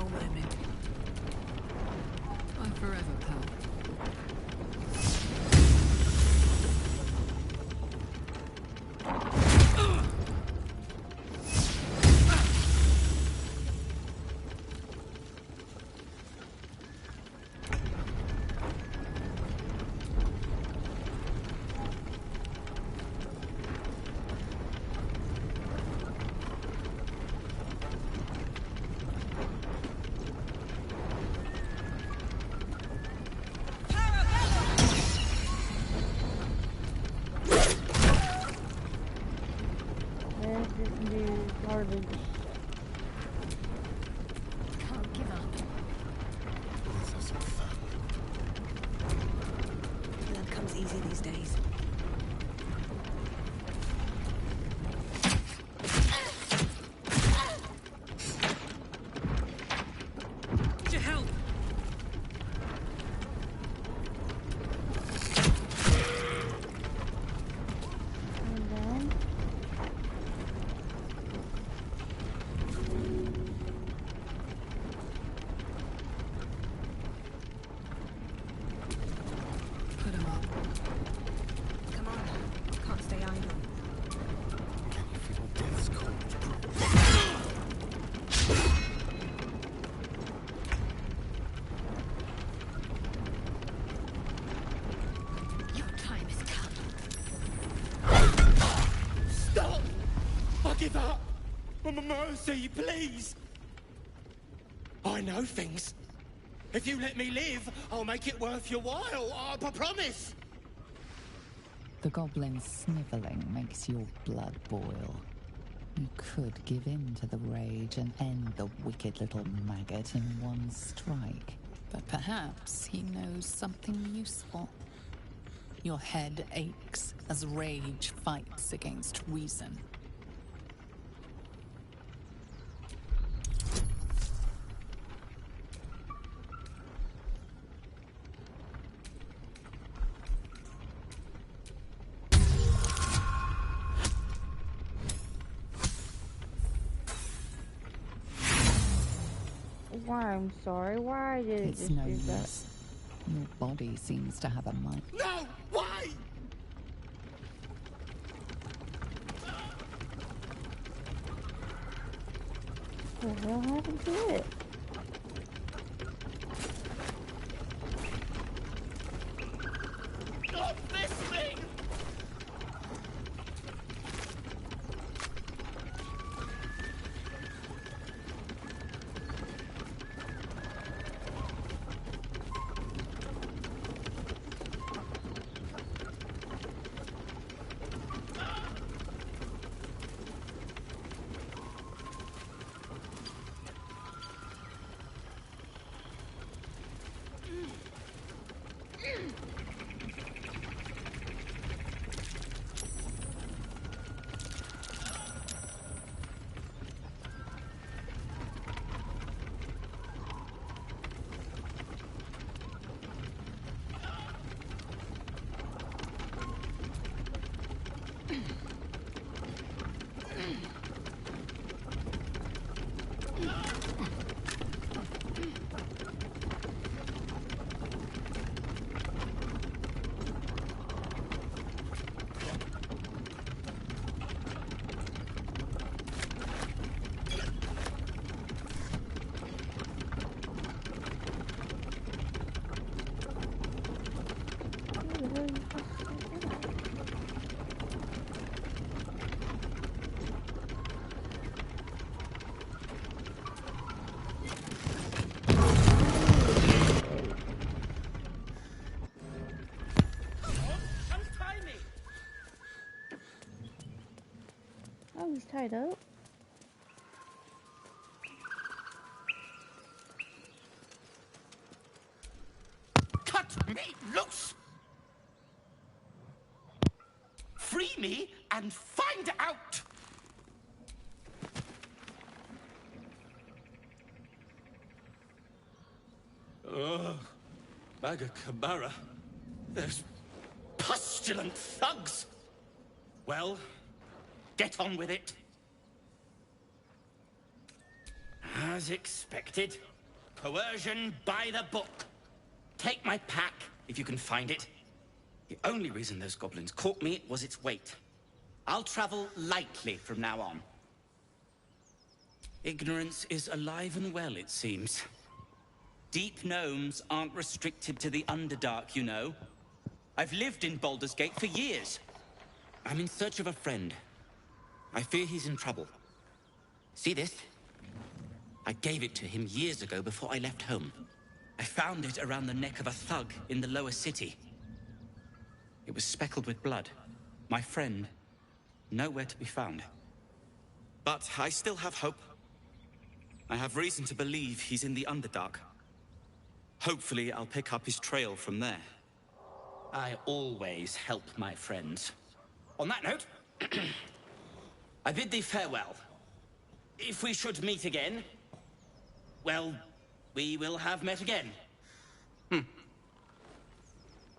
dull moment. I forever, pal. This dude's garbage. Can't give up. Let's have some fun. Blood comes easy these days. To help. And then Put him up. Come on. Can't stay idle. Can you feel death's cold? Your time has come. Stop! I give up! Mercy, please! I know things. If you let me live, I'll make it worth your while. I promise! The goblin's sniveling makes your blood boil. You could give in to the rage and end the wicked little maggot in one strike. But perhaps he knows something useful. Your head aches as rage fights against reason. why? I'm sorry. Why did it It's just no do that? use. Your body seems to have a mind. No! Why? What the hell happened to it? Stop this thing! Oh, he's tied up. Cut me loose! Free me and find out! Ugh. Magakabara. Those pustulant thugs! Well, get on with it. As expected, Coercion by the book. Take my pack, if you can find it. The only reason those goblins caught me was its weight. I'll travel lightly from now on. Ignorance is alive and well, it seems. Deep gnomes aren't restricted to the Underdark, you know. I've lived in Baldur's Gate for years. I'm in search of a friend. I fear he's in trouble. See this? I gave it to him years ago before I left home. I found it around the neck of a thug in the lower city. It was speckled with blood. My friend, nowhere to be found. But I still have hope. I have reason to believe he's in the Underdark. Hopefully, I'll pick up his trail from there. I always help my friends. On that note, I bid thee farewell. If we should meet again, well, we will have met again. The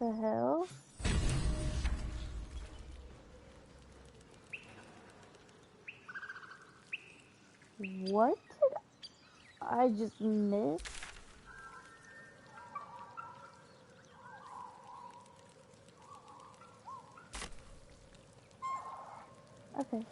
hell? What did I just miss? Okay.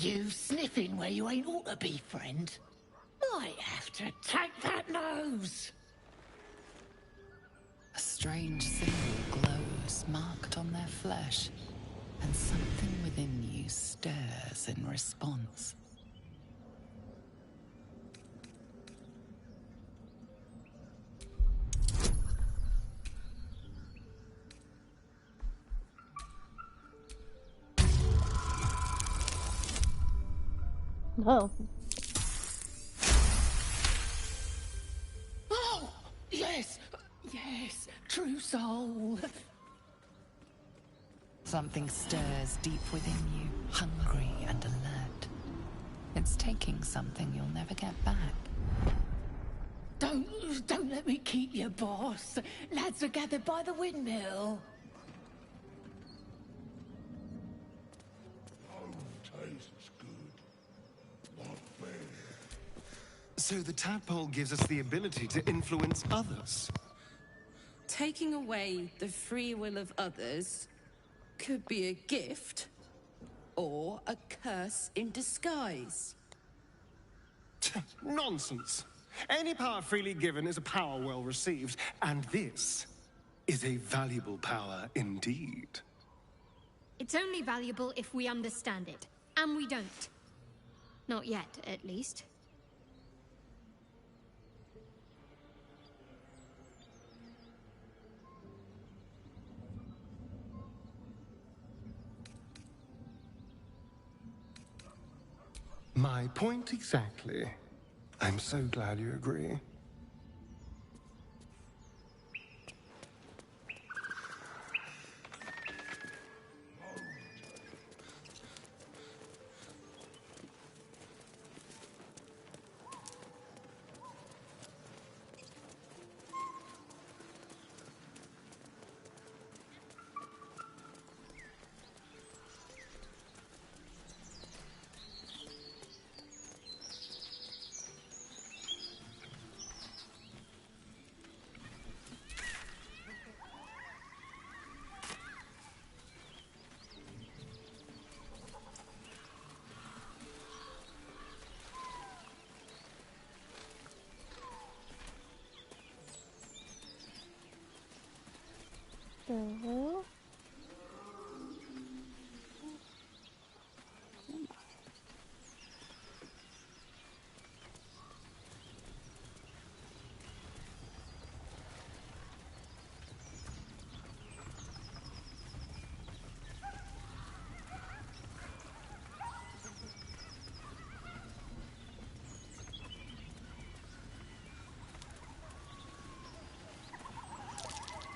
You sniffing where you ain't ought to be, friend. Might have to take that nose. A strange symbol glows, marked on their flesh, and something within you stirs in response. Oh. Oh, yes, yes, true soul. Something stirs deep within you, hungry and alert. It's taking something you'll never get back. Don't let me keep you, boss. Lads are gathered by the windmill. So the tadpole gives us the ability to influence others. Taking away the free will of others could be a gift or a curse in disguise. Nonsense. Any power freely given is a power well received, and this is a valuable power indeed. It's only valuable if we understand it, and we don't. Not yet, at least. My point exactly. I'm so glad you agree. The hell?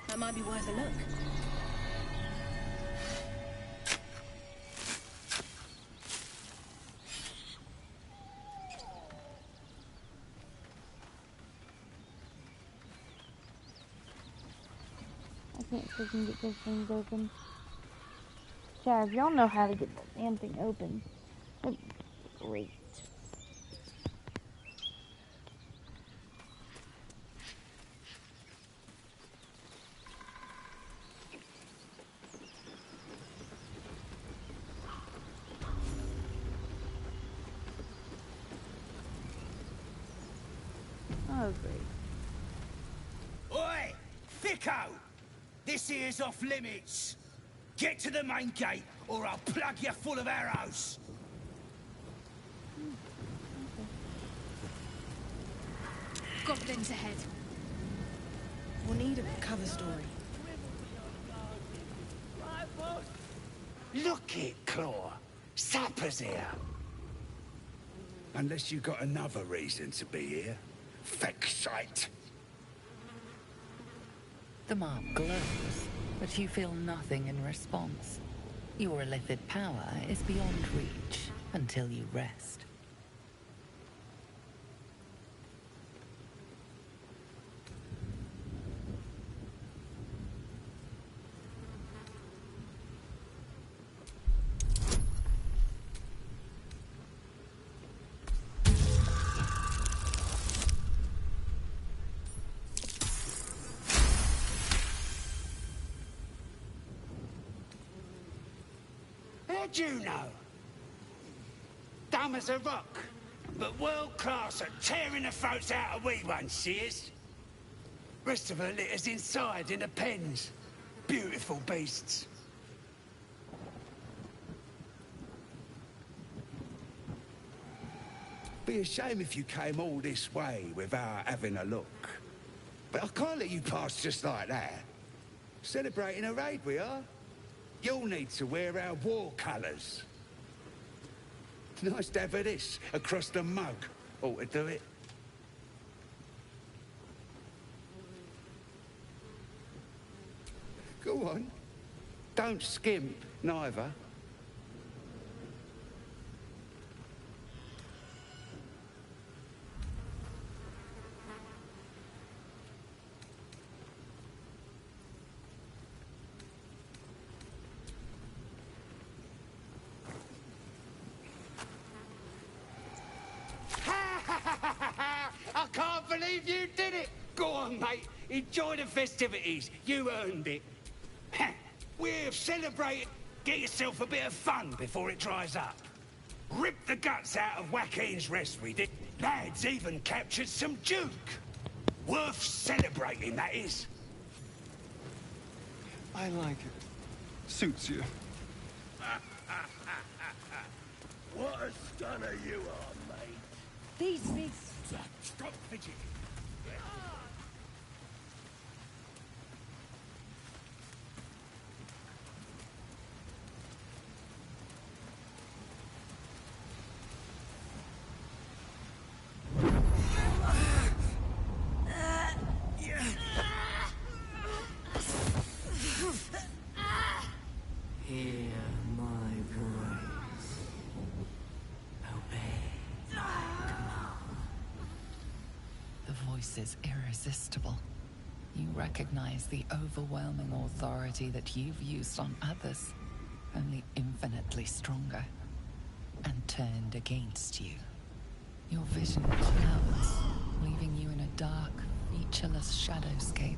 That might be worth a look. can't freaking get those things open. Chat, if y'all know how to get that damn thing open, that'd be great. Oh, great. Oi! Thicko! This here's off limits. Get to the main gate, or I'll plug you full of arrows. Goblins ahead. We'll need a cover story. Look it, Claw. Sapper's here. Unless you got another reason to be here. Fexite. The mark glows, but you feel nothing in response. Your illithid power is beyond reach until you rest. How'd you know? Dumb as a rock, but world class at tearing the throats out of wee ones, she is. Rest of her litter's inside in the pens. Beautiful beasts. Be a shame if you came all this way without having a look. But I can't let you pass just like that. Celebrating a raid we are. You'll need to wear our war colours. Nice to have this across the mug. Ought to do it. Go on. Don't skimp, neither. I can't believe you did it! Go on, mate. Enjoy the festivities. You earned it. We've celebrated. Get yourself a bit of fun before it dries up. Rip the guts out of Joaquin's rest we did. Lads even captured some Duke. Worth celebrating, that is. I like it. Suits you. What a stunner you are, mate. These things. Stop fidgeting. Hear my voice. Obey my command. The voice is irresistible. You recognize the overwhelming authority that you've used on others, only infinitely stronger, and turned against you. Your vision clouds, leaving you in a dark, featureless shadowscape.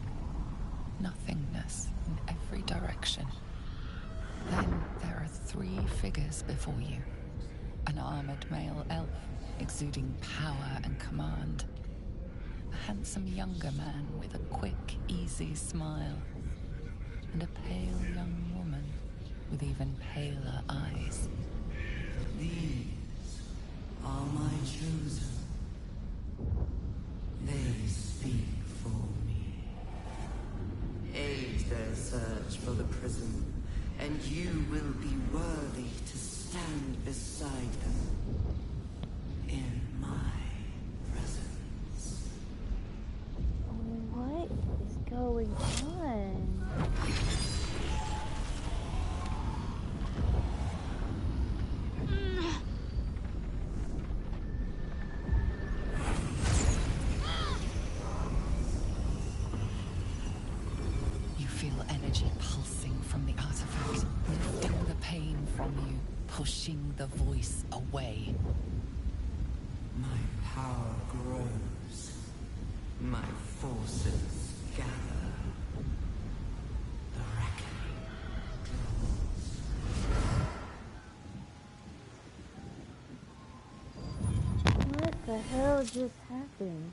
Nothingness in every direction. Then there are three figures before you. An armored male elf, exuding power and command. A handsome younger man with a quick, easy smile. And a pale young woman with even paler eyes. These are my chosen. They speak for me. Aid their search for the prison, and you will be worthy to stand beside them in my presence. What is going on? You feel energy voice away. My power grows. My forces gather. The reckoning draws. What the hell just happened?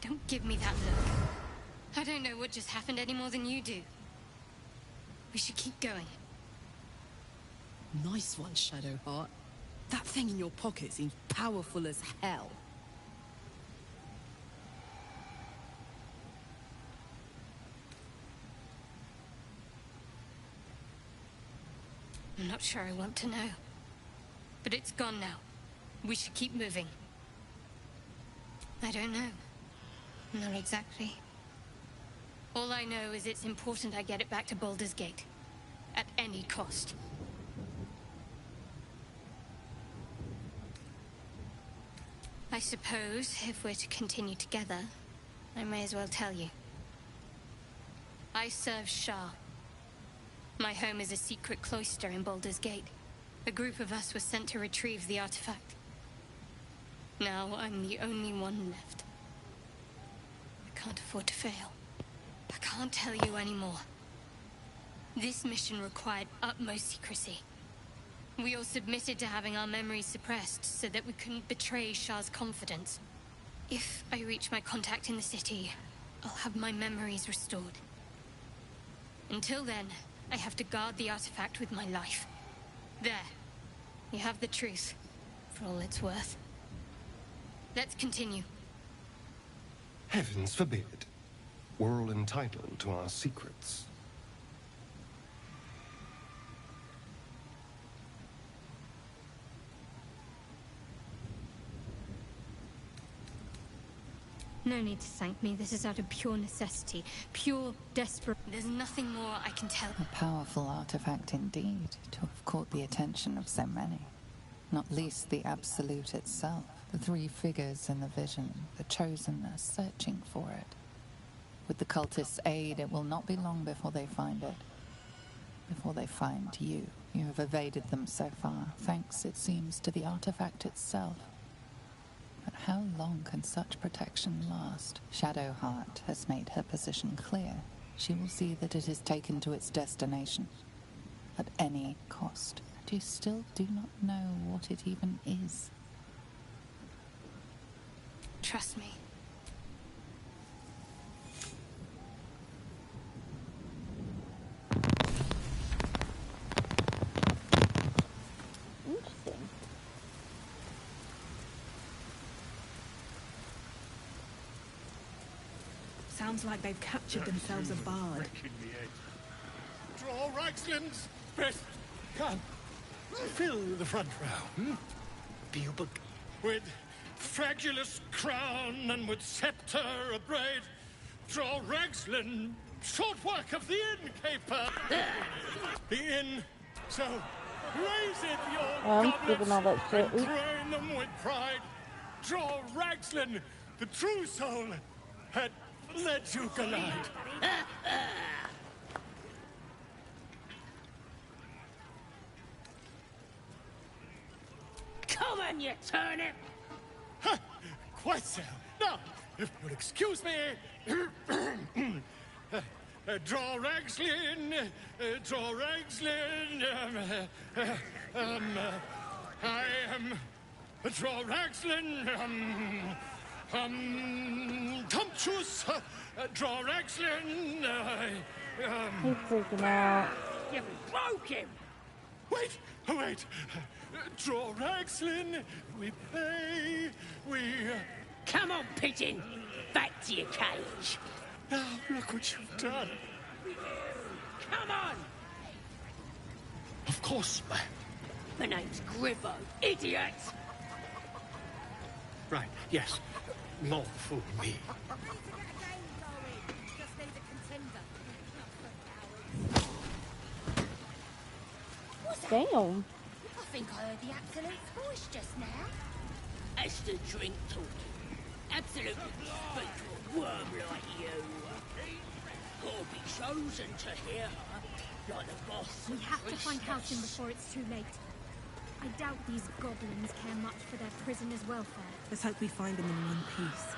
Don't give me that look. I don't know what just happened any more than you do. We should keep going. Nice one, Shadowheart. That thing in your pocket seems powerful as hell. I'm not sure I want to know. But it's gone now. We should keep moving. I don't know. Not exactly. All I know is it's important I get it back to Baldur's Gate. At any cost. I suppose, if we're to continue together, I may as well tell you. I serve Shah. My home is a secret cloister in Baldur's Gate. A group of us was sent to retrieve the artifact. Now I'm the only one left. I can't afford to fail. I can't tell you anymore. This mission required utmost secrecy. We all submitted to having our memories suppressed so that we couldn't betray Shah's confidence. If I reach my contact in the city, I'll have my memories restored. Until then, I have to guard the artifact with my life. There. You have the truth, for all it's worth. Let's continue. Heavens forbid. We're all entitled to our secrets. No need to thank me. This is out of pure necessity. Pure desperate. There's nothing more I can tell. A powerful artifact indeed, to have caught the attention of so many. Not least the Absolute itself. The three figures in the vision, the Chosen, are searching for it. With the cultists' aid, it will not be long before they find it. Before they find you. You have evaded them so far, thanks, it seems, to the artifact itself. But how long can such protection last? Shadowheart has made her position clear. She will see that it is taken to its destination. At any cost. And you still do not know what it even is. Trust me. Interesting. Sounds like they've captured themselves a bard. Draw Raglan's best. Come. Fill the front row. Bubuk. With fragulous crown and with scepter abraid. Draw Ragsland, short work of the innkeeper. The inn, so raise it your I'm skipping all that shit. and drain them with pride. Draw Ragsland, the true soul, had led you collide. Come on, you turnip! Quite so. Now, if you'll excuse me, draw Ragslin, draw Ragslin, I am draw Ragslin, Tumptuous, draw Ragslin, He's freaking out. You broke him! Wait, wait. Draw Ragslin, we pay, we... Come on, pigeon! Back to your cage! Now, look what you've done. Come on! Of course, ma'am. My name's Gribbo, idiot! Right, yes. More fool me. Damn. I think I heard the Absolute's voice just now. That's the drink talking. Absolutely speak to a worm like you. Or be chosen to hear her. like the boss. We have to find Halcyon before it's too late. I doubt these goblins care much for their prisoner's welfare. Let's hope we find them in one piece.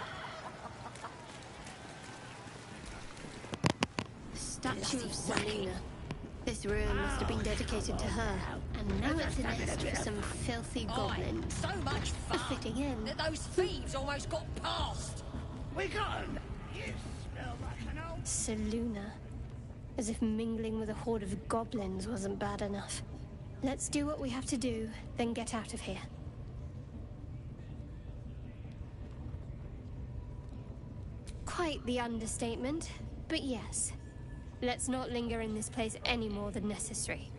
Statue of Selena. This ruin must have been dedicated to her, and now it's a nest for some filthy goblins. So much A fun fitting end. that those thieves almost got past. We got 'em. You smell like an old... Seluna. As if mingling with a horde of goblins wasn't bad enough. Let's do what we have to do, then get out of here. Quite the understatement, but yes. Let's not linger in this place any more than necessary.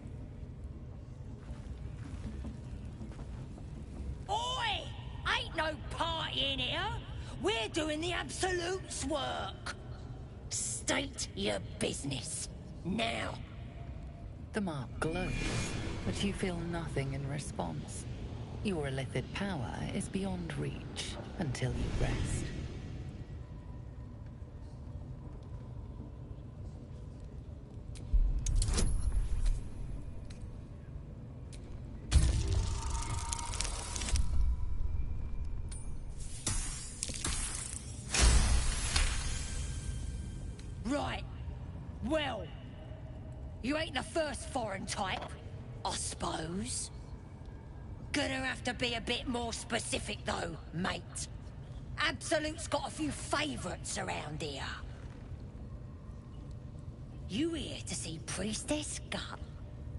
Oi! Ain't no party in here. We're doing the Absolute's work. State your business. Now. The mark glows, but you feel nothing in response. Your illithid power is beyond reach until you rest. Right. Well, you ain't the first foreign type, I suppose. Gonna have to be a bit more specific though, mate. Absolute's got a few favourites around here. You here to see Priestess Gut,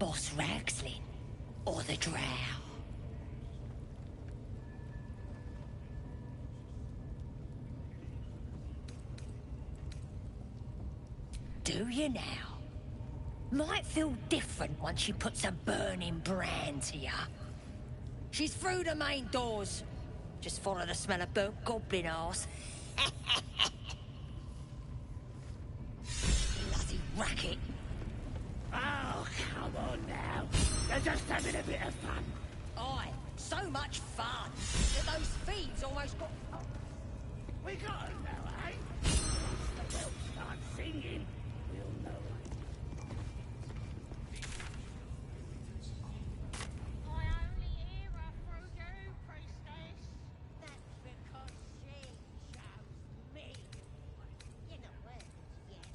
Boss Ragslin, or the Drow? Do you now? Might feel different once she puts a burning brand to ya. She's through the main doors. Just follow the smell of burnt goblin arse. Bloody racket. Oh, come on now. They're just having a bit of fun. Aye, so much fun that those thieves almost got... We got 'em now, eh? Once the bells start singing, we'll know it. I only hear her through you, priestess. That's because she chose me. You're not worth it yet.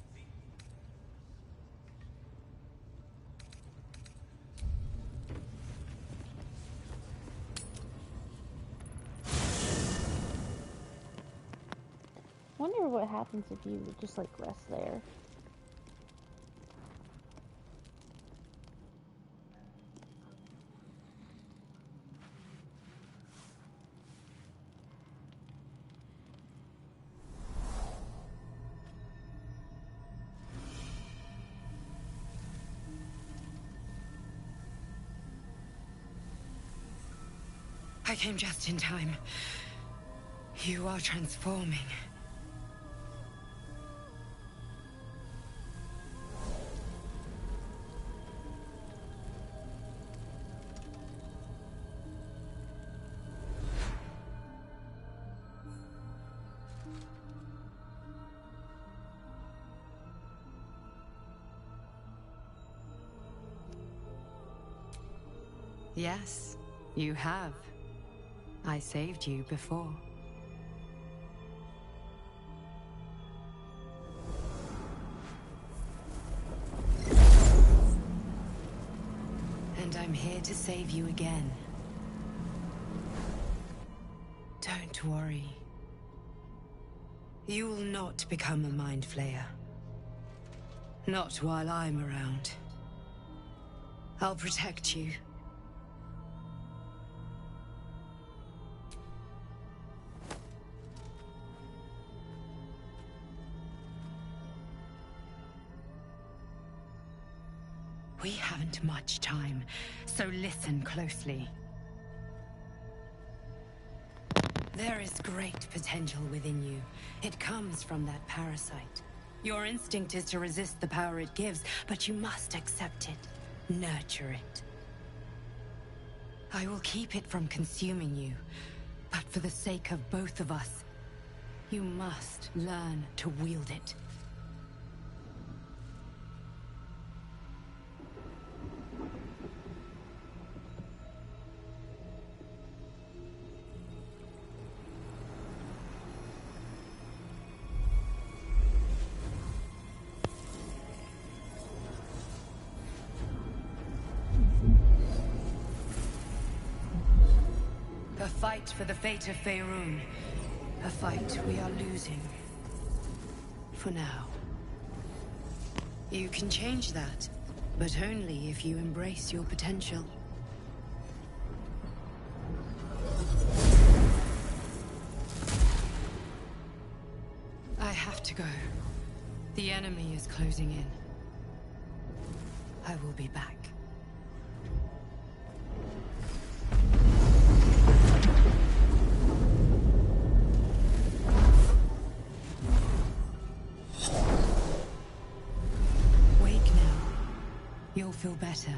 Wonder what happens if you just like rest there. I came just in time. You are transforming. Yes, you have. I saved you before. And I'm here to save you again. Don't worry. You will not become a Mind Flayer. Not while I'm around. I'll protect you. We haven't much time, so listen closely. There is great potential within you. It comes from that parasite. Your instinct is to resist the power it gives, but you must accept it, nurture it. I will keep it from consuming you, but for the sake of both of us, you must learn to wield it. fight for the fate of Faerun. A fight we are losing. For now. You can change that, but only if you embrace your potential. I have to go. The enemy is closing in. I will be back. Wake now. You'll feel better.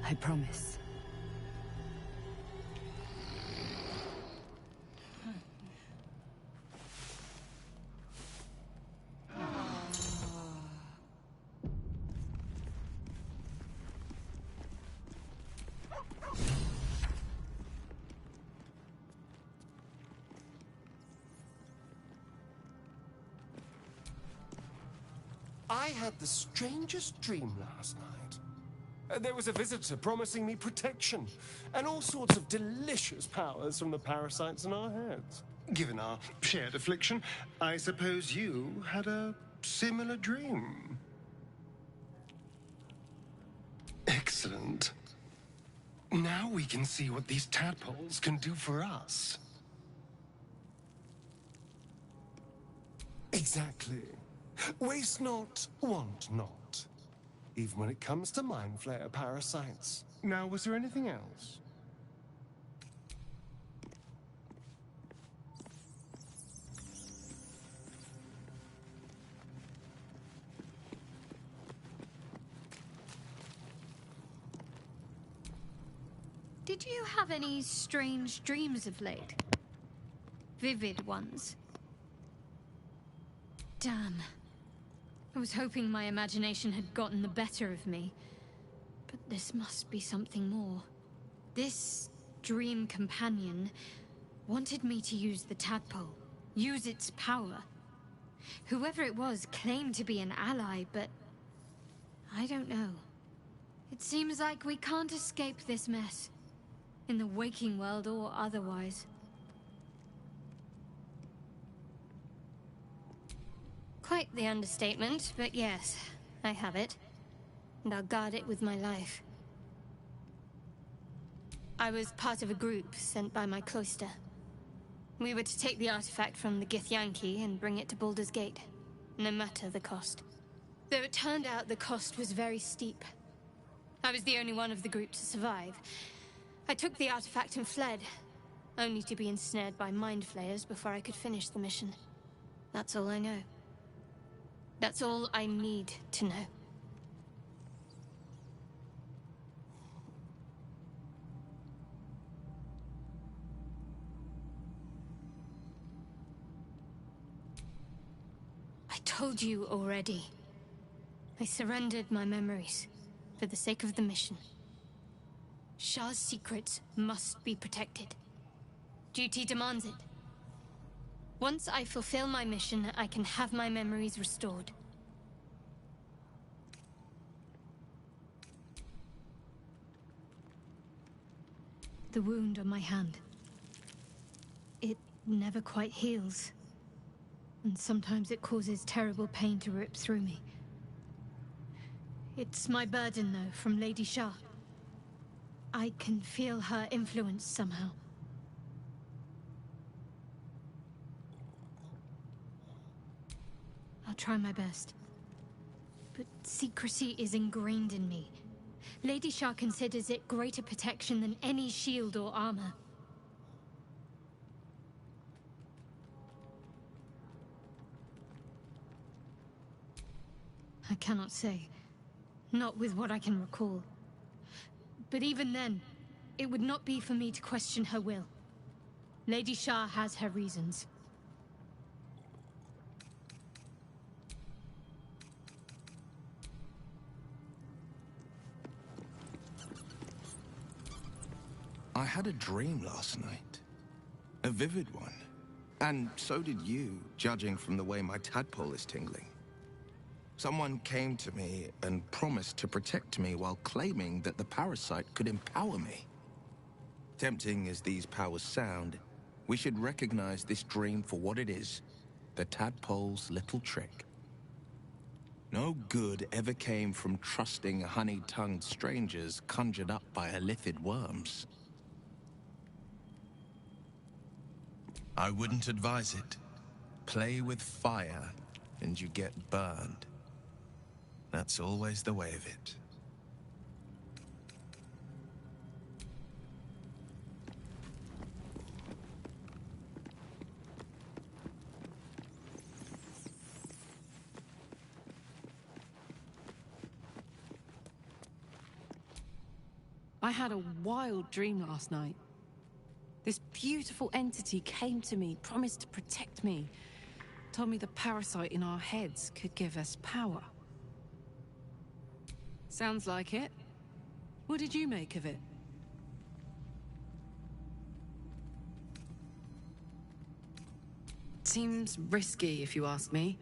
I promise. I had the strangest dream last night. There was a visitor promising me protection and all sorts of delicious powers from the parasites in our heads. Given our shared affliction, I suppose you had a similar dream. Excellent. Now we can see what these tadpoles can do for us. Exactly. Waste not, want not. Even when it comes to mind flayer parasites. Now, was there anything else? Did you have any strange dreams of late? Vivid ones? Damn. I was hoping my imagination had gotten the better of me. But this must be something more. This dream companion wanted me to use the tadpole, use its power. Whoever it was claimed to be an ally, but I don't know. It seems like we can't escape this mess, in the waking world or otherwise. Quite the understatement, but yes, I have it. And I'll guard it with my life. I was part of a group sent by my cloister. We were to take the artifact from the Githyanki and bring it to Baldur's Gate, no matter the cost. Though it turned out the cost was very steep. I was the only one of the group to survive. I took the artifact and fled, only to be ensnared by mind flayers before I could finish the mission. That's all I know. That's all I need to know. I told you already. I surrendered my memories for the sake of the mission. Shah's secrets must be protected. Duty demands it. Once I fulfill my mission, I can have my memories restored. The wound on my hand. It never quite heals. And sometimes it causes terrible pain to rip through me. It's my burden, though, from Lady Shah. I can feel her influence somehow. I'll try my best. But secrecy is ingrained in me. Lady Shah considers it greater protection than any shield or armor. I cannot say. Not with what I can recall. But even then, it would not be for me to question her will. Lady Shah has her reasons. I had a dream last night. A vivid one. And so did you, judging from the way my tadpole is tingling. Someone came to me and promised to protect me while claiming that the parasite could empower me. Tempting as these powers sound, we should recognize this dream for what it is, the tadpole's little trick. No good ever came from trusting honey-tongued strangers conjured up by illithid worms. I wouldn't advise it. Play with fire, and you get burned. That's always the way of it. I had a wild dream last night. This beautiful entity came to me, promised to protect me, told me the parasite in our heads could give us power. Sounds like it. What did you make of it? Seems risky, if you ask me.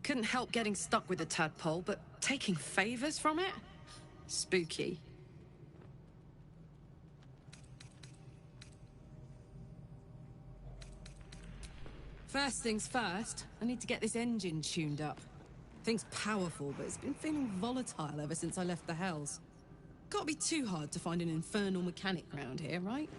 Couldn't help getting stuck with the tadpole, but taking favors from it? Spooky. First things first, I need to get this engine tuned up. Thing's powerful, but it's been feeling volatile ever since I left the Hells. Can't be too hard to find an infernal mechanic round here, right?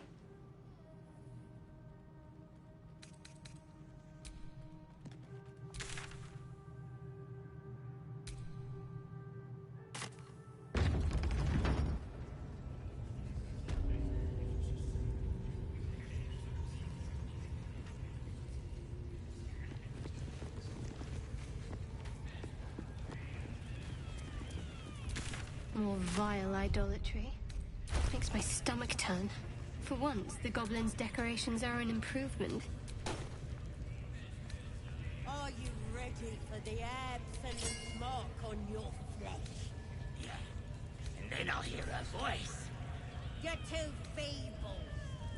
More vile idolatry. Makes my stomach turn. For once, the goblins' decorations are an improvement. Are you ready for the absolute mark on your flesh? Yeah. And then I'll hear her voice. You're too feeble.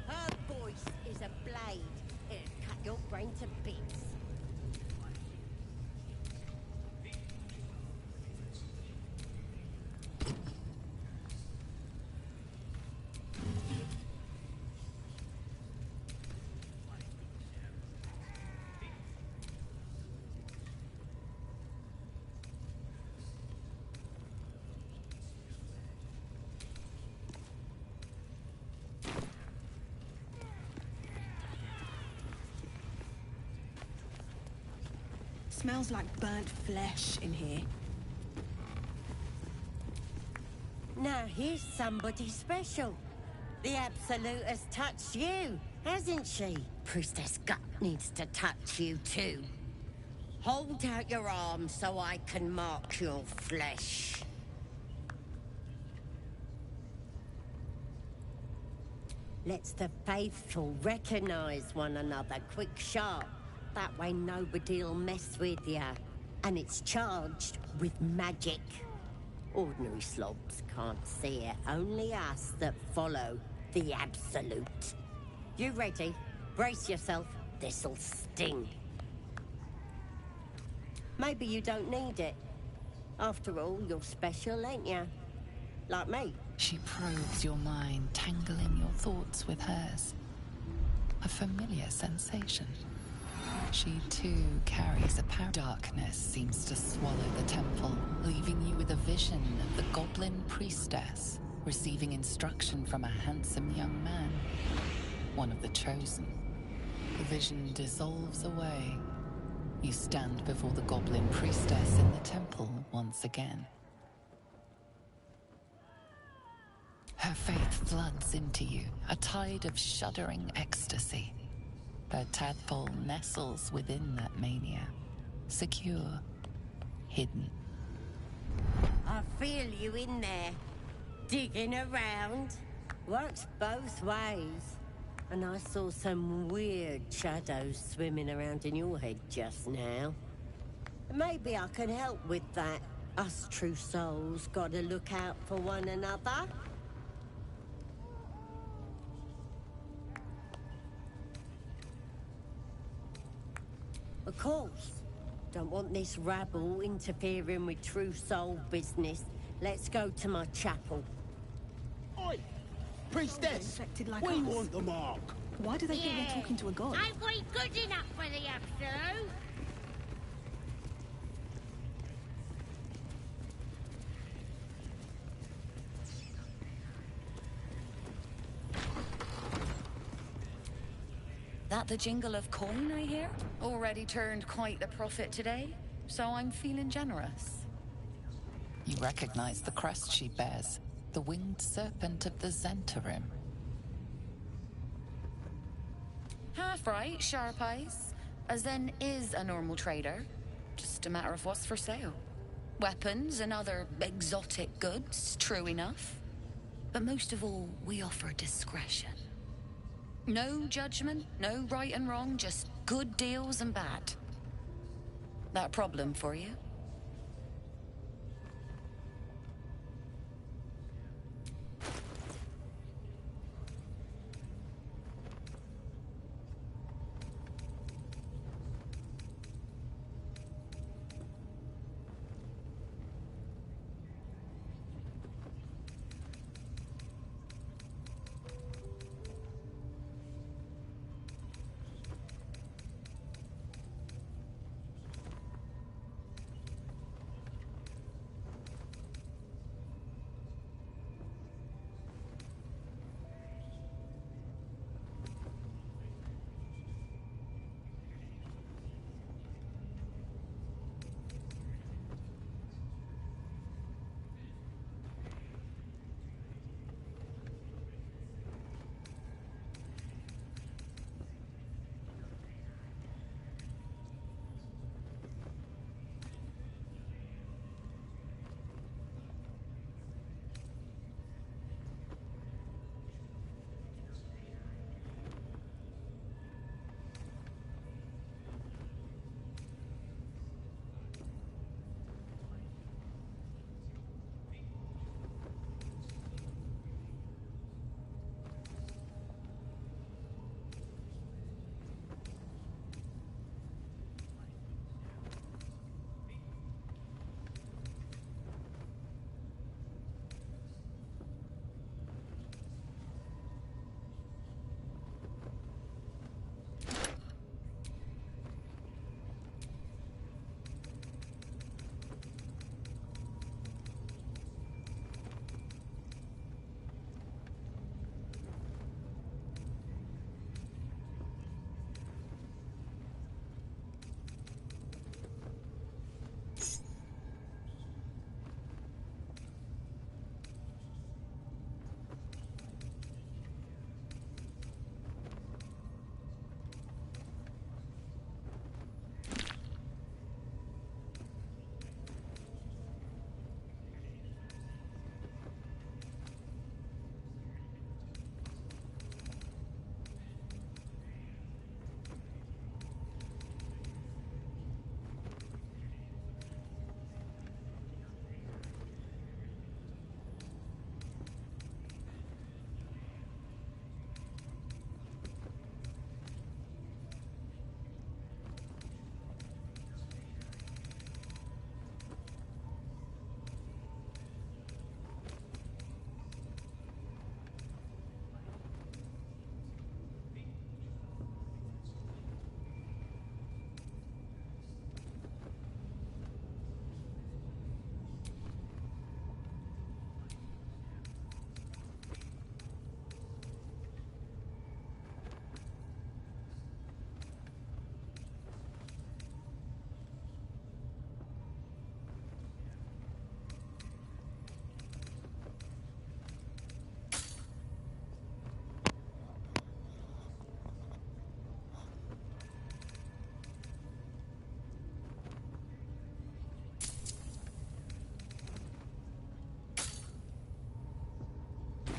Her voice is a blade. It'll cut your brain to bits. Smells like burnt flesh in here. Now here's somebody special. The Absolute has touched you, hasn't she? Priestess Gut needs to touch you too. Hold out your arm so I can mark your flesh. Let's the faithful recognize one another quick sharp. That way nobody'll mess with ya. And it's charged with magic. Ordinary slobs can't see it. Only us that follow the Absolute. You ready? Brace yourself. This'll sting. Maybe you don't need it. After all, you're special, ain't ya? Like me. She probes your mind, tangling your thoughts with hers. A familiar sensation. She too carries a power. Darkness seems to swallow the temple, leaving you with a vision of the goblin priestess receiving instruction from a handsome young man, one of the chosen. The vision dissolves away. You stand before the goblin priestess in the temple once again. Her faith floods into you, a tide of shuddering ecstasy. The tadpole nestles within that mania, secure, hidden. I feel you in there, digging around. Works both ways. And I saw some weird shadows swimming around in your head just now. Maybe I can help with that. Us true souls gotta look out for one another. Of course. Don't want this rabble interfering with true soul business. Let's go to my chapel. Oi! Priestess, Infected like we us. want the mark. Why do they think they're talking to a god? Ain't we good enough for the Absolute? That the jingle of coin I hear? Already turned quite the profit today, so I'm feeling generous. You recognize the crest she bears, the winged serpent of the Zentarim. Half right, sharp eyes. A Zen is a normal trader. Just a matter of what's for sale. Weapons and other exotic goods, true enough. But most of all, we offer discretion. No judgment, no right and wrong, just good deals and bad. That a problem for you?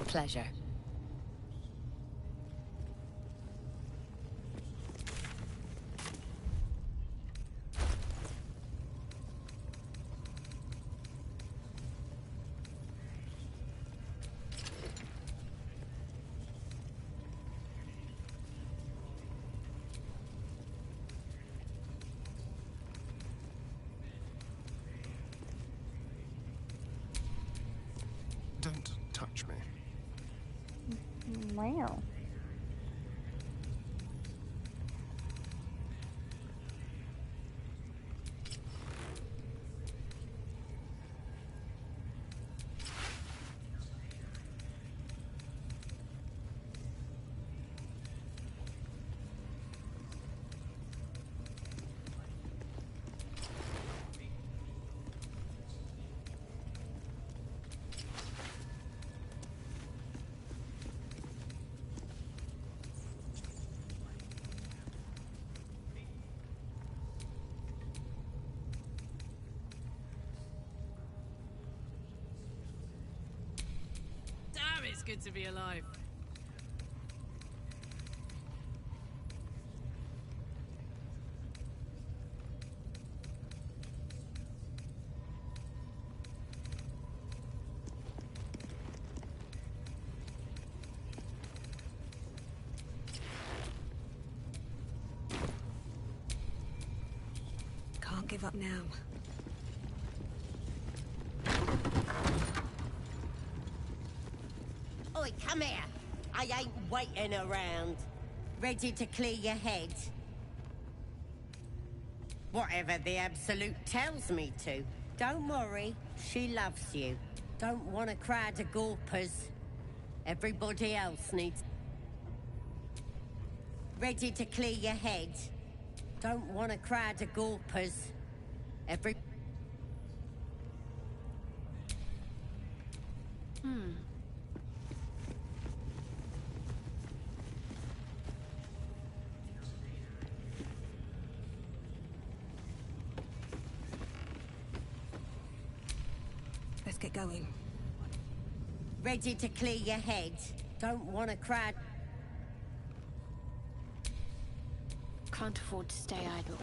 Pleasure. Don't touch me. Wow. Damn, it's good to be alive. Can't give up now. Oi, come here. I ain't waiting around. Ready to clear your head? Whatever the Absolute tells me to. Don't worry, she loves you. Don't want a crowd of gawpers. Everybody else needs... Ready to clear your head? Don't want a crowd of gawpers. Every... Let's get going. Ready to clear your head? Don't want a crowd... Can't afford to stay idle.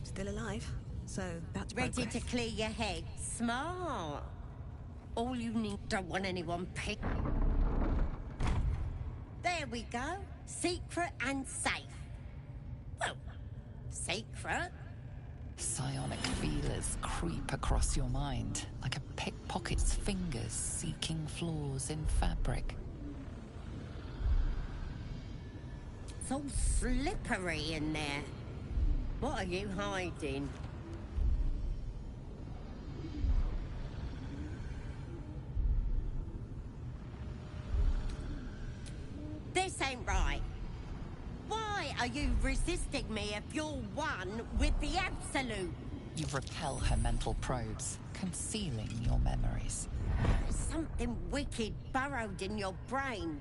Still alive, so that's Ready progress. to clear your head? Smart. All you need... Don't want anyone pick... There we go. Secret and safe. Well, secret. Psionic feelers creep across your mind, like a pickpocket's fingers seeking flaws in fabric. It's all slippery in there. What are you hiding? This ain't right. Why are you resisting me if you're one with the Absolute? You repel her mental probes, concealing your memories. There's something wicked burrowed in your brain.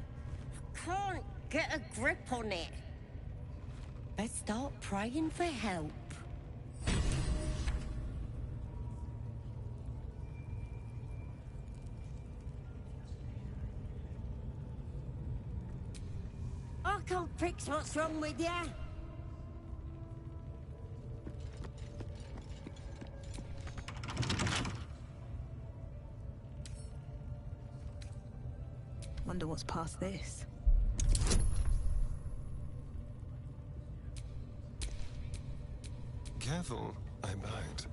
I can't get a grip on it. Let's start praying for help. I can't fix what's wrong with you. Wonder what's past this. Careful, I might.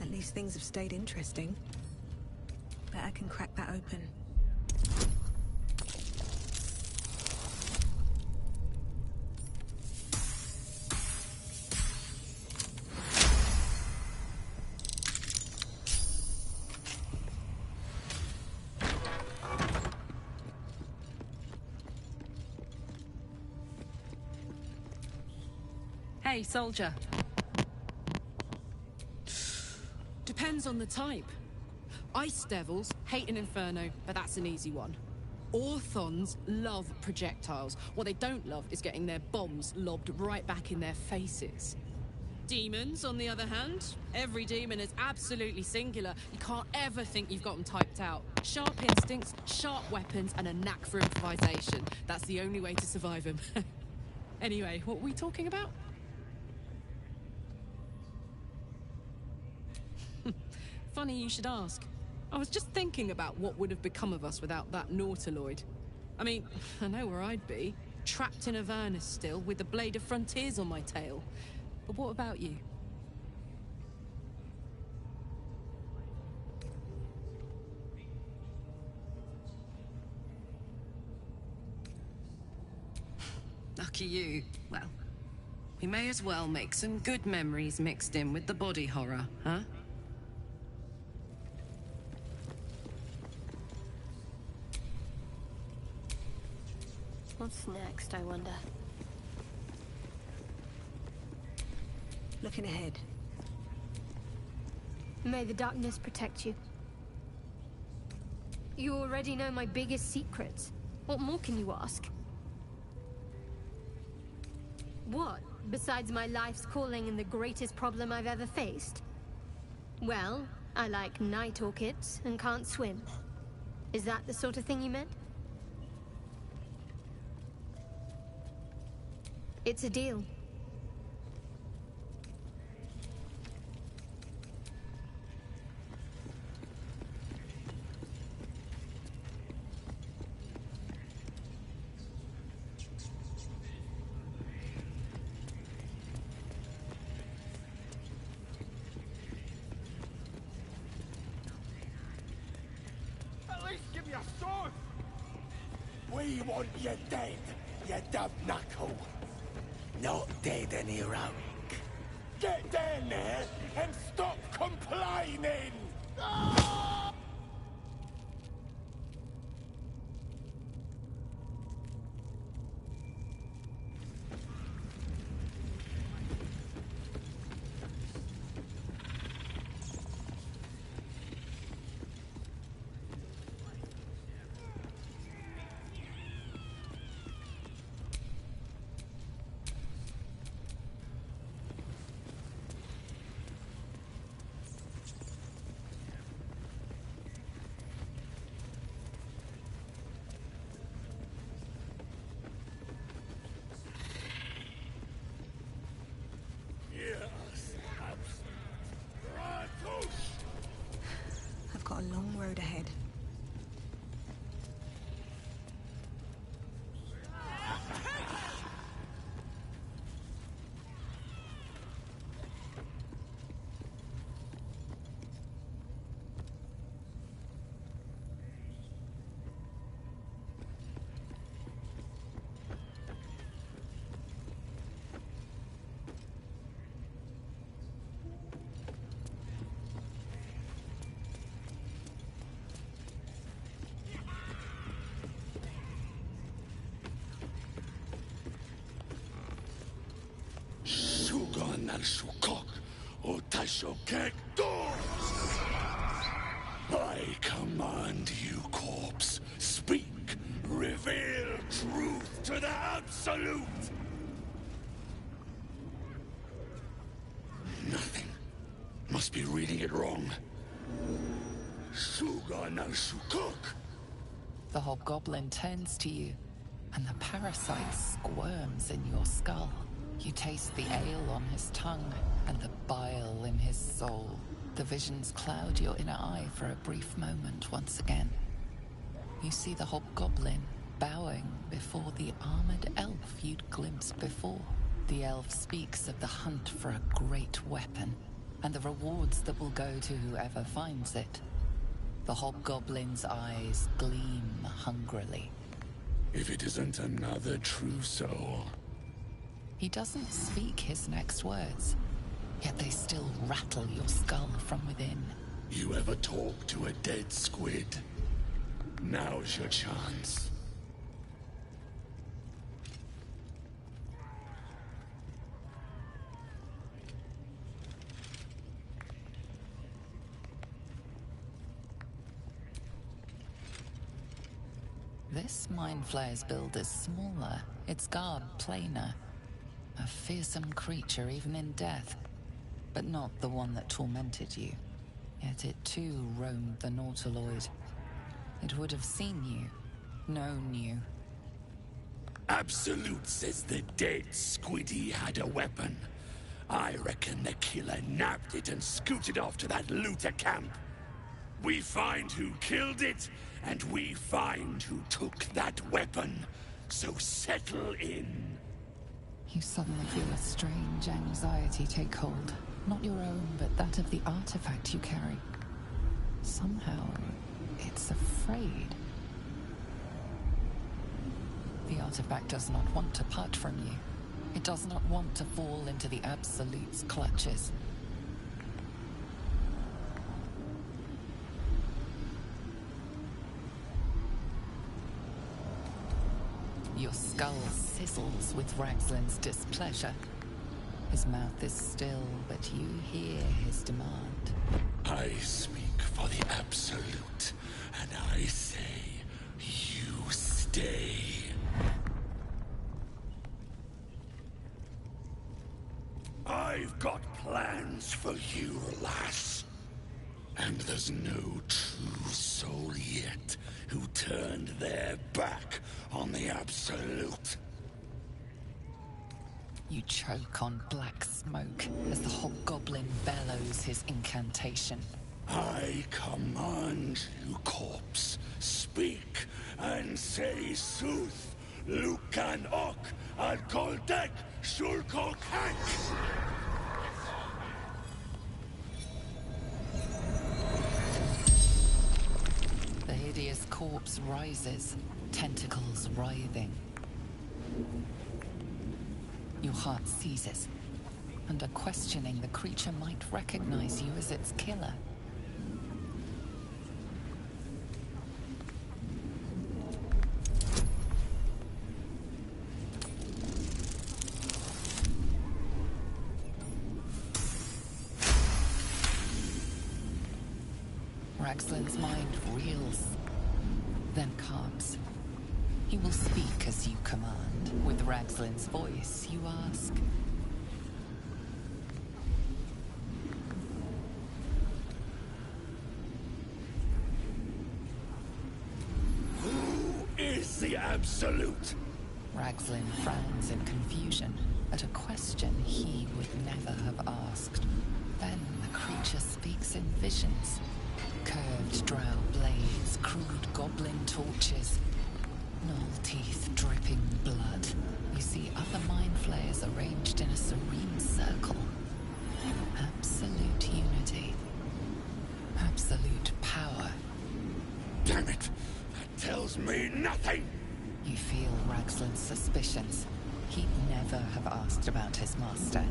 At least things have stayed interesting. Bet I can crack that open. Hey, soldier. Depends on the type. Ice devils hate an inferno, but that's an easy one. Orthons love projectiles. What they don't love is getting their bombs lobbed right back in their faces. Demons, on the other hand, every demon is absolutely singular. You can't ever think you've got them typed out. Sharp instincts, sharp weapons, and a knack for improvisation. That's the only way to survive them. Anyway, what were we talking about? Funny you should ask. I was just thinking about what would have become of us without that Nautiloid. I mean, I know where I'd be. Trapped in Avernus still, with the Blade of Frontiers on my tail. But what about you? Lucky you. Well, we may as well make some good memories mixed in with the body horror, huh? What's next, I wonder? Looking ahead. May the darkness protect you. You already know my biggest secrets. What more can you ask? What, besides my life's calling and the greatest problem I've ever faced? Well, I like night orchids and can't swim. Is that the sort of thing you meant? It's a deal. At least give me a sword! We want you dead, you dumb knuckle. Not dead and heroic. Get down there and stop complaining! Ah! I've got a long road ahead. I command you, corpse. Speak. Reveal truth to the absolute. Nothing. Must be reading it wrong. Suga no Sukuk. The hobgoblin turns to you, and the parasite squirms in your skull. You taste the ale on his tongue, and the bile in his soul. The visions cloud your inner eye for a brief moment once again. You see the hobgoblin bowing before the armored elf you'd glimpsed before. The elf speaks of the hunt for a great weapon, and the rewards that will go to whoever finds it. The hobgoblin's eyes gleam hungrily. If it isn't another true soul. He doesn't speak his next words, yet they still rattle your skull from within. You ever talk to a dead squid? Now's your chance. This mind flayer's build is smaller, its garb plainer. A fearsome creature even in death, but not the one that tormented you. Yet it too roamed the Nautiloid. It would have seen you, known you. Absolute says the dead squiddy had a weapon. I reckon the killer nabbed it and scooted off to that looter camp. We find who killed it, and we find who took that weapon. So settle in. You suddenly feel a strange anxiety take hold. Not your own, but that of the artifact you carry. Somehow, it's afraid. The artifact does not want to part from you. It does not want to fall into the Absolute's clutches. Your skull sizzles with Ragslin's displeasure. His mouth is still, but you hear his demand. I speak for the Absolute, and I say, you stay. I've got plans for you, lass. And there's no true soul yet who turned their back on the Absolute. You choke on black smoke as the hobgoblin bellows his incantation. I command you, corpse. Speak and say sooth. Lucan ok al koldek shulkok hank. The hideous corpse rises, tentacles writhing. Your heart seizes. Under questioning, the creature might recognize you as its killer. Ragslin's mind reels, then calms. He will speak as you command. With Ragslin's voice, you ask. Who is the Absolute? Ragslin frowns in confusion at a question he would never have asked. Then the creature speaks in visions. Curved drow blades, crude goblin torches, gnoll teeth dripping blood. You see other mind flayers arranged in a serene circle. Absolute unity. Absolute power. Damn it! That tells me nothing! You feel Ragslin's suspicions. He'd never have asked about his master.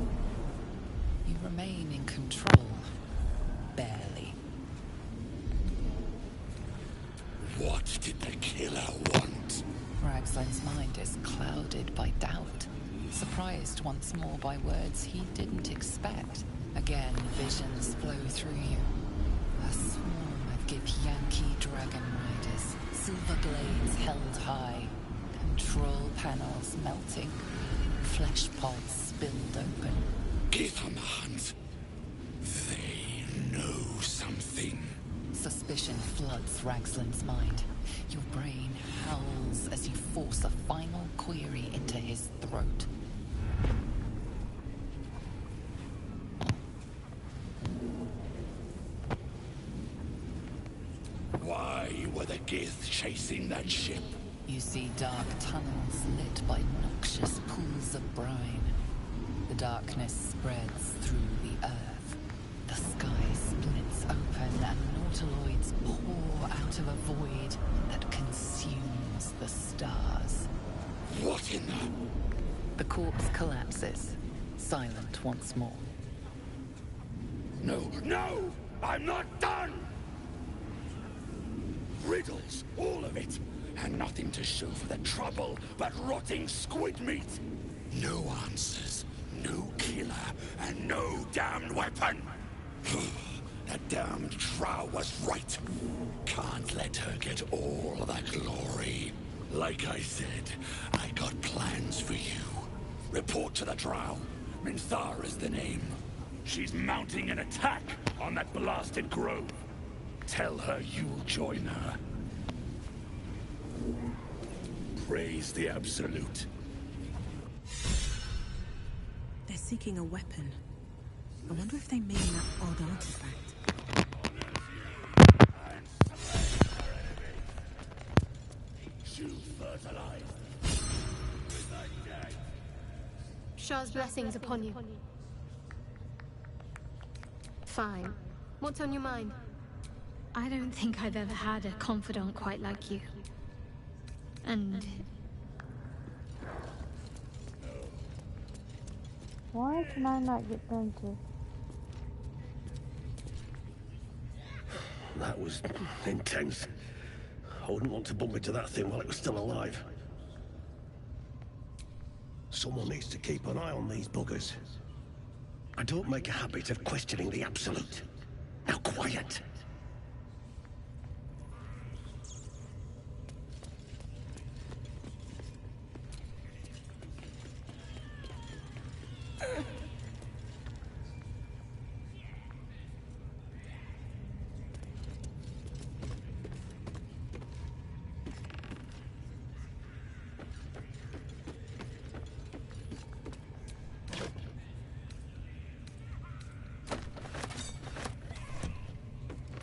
You remain in control. Barely. What did the killer want? Ragslin's mind is clouded by doubt. Surprised once more by words he didn't expect. Again, visions flow through you. A swarm of Githyanki dragon riders. Silver blades held high. Control panels melting. Flesh pods spilled open. Give them a hunt. They know something. Suspicion floods Ragslin's mind. Your brain howls as you force a final query into his throat. Why were the Gith chasing that ship? You see dark tunnels lit by noxious pools of brine. The darkness spreads through the earth. The sky splits open and nautiloids pour out of a void that consumes the stars. What in the... The corpse collapses, silent once more. No, no! I'm not done! Riddles, all of it. And nothing to show for the trouble but rotting squid meat. No answers, no killer, and no damned weapon. That damned drow was right. Can't let her get all of that glory. Like I said, I got plans for you. Report to the drow. Minthara's the name. She's mounting an attack on that blasted grove. Tell her you'll join her. Praise the Absolute. They're seeking a weapon. I wonder if they mean that odd artifact. fertilized. Shah's blessings upon you. Fine. What's on your mind? I don't think I've ever had a confidant quite like you. And... Why can I not get them to? That was intense. I wouldn't want to bump into that thing while it was still alive. Someone needs to keep an eye on these buggers. I don't make a habit of questioning the absolute. Now quiet!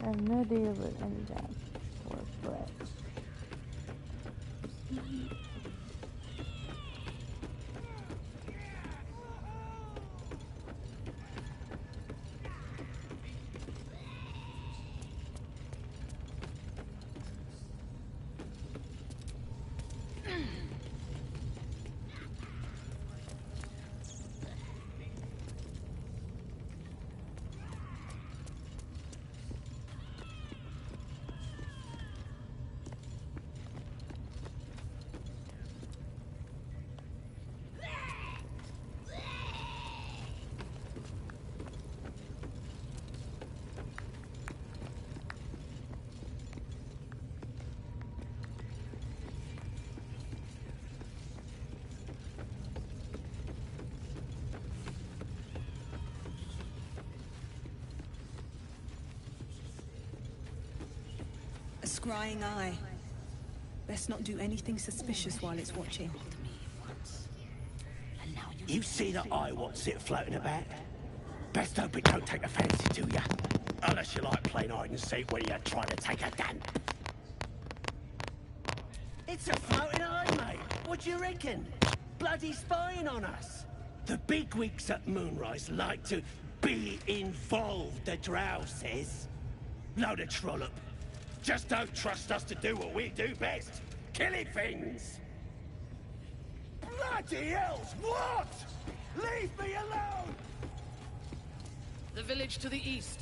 I have no idea what any job for, but A scrying eye. Best not do anything suspicious while it's watching. You see that eye what's it floating about? Best hope it don't take a fancy to ya. Unless you like playing hide and seek when you're trying to take a dump. It's a floating eye, mate. What do you reckon? Bloody spying on us. The bigwigs at Moonrise like to be involved, the drow says. Load of trollop. Just don't trust us to do what we do best. Killing things. Bloody hells, what? Leave me alone! The village to the east.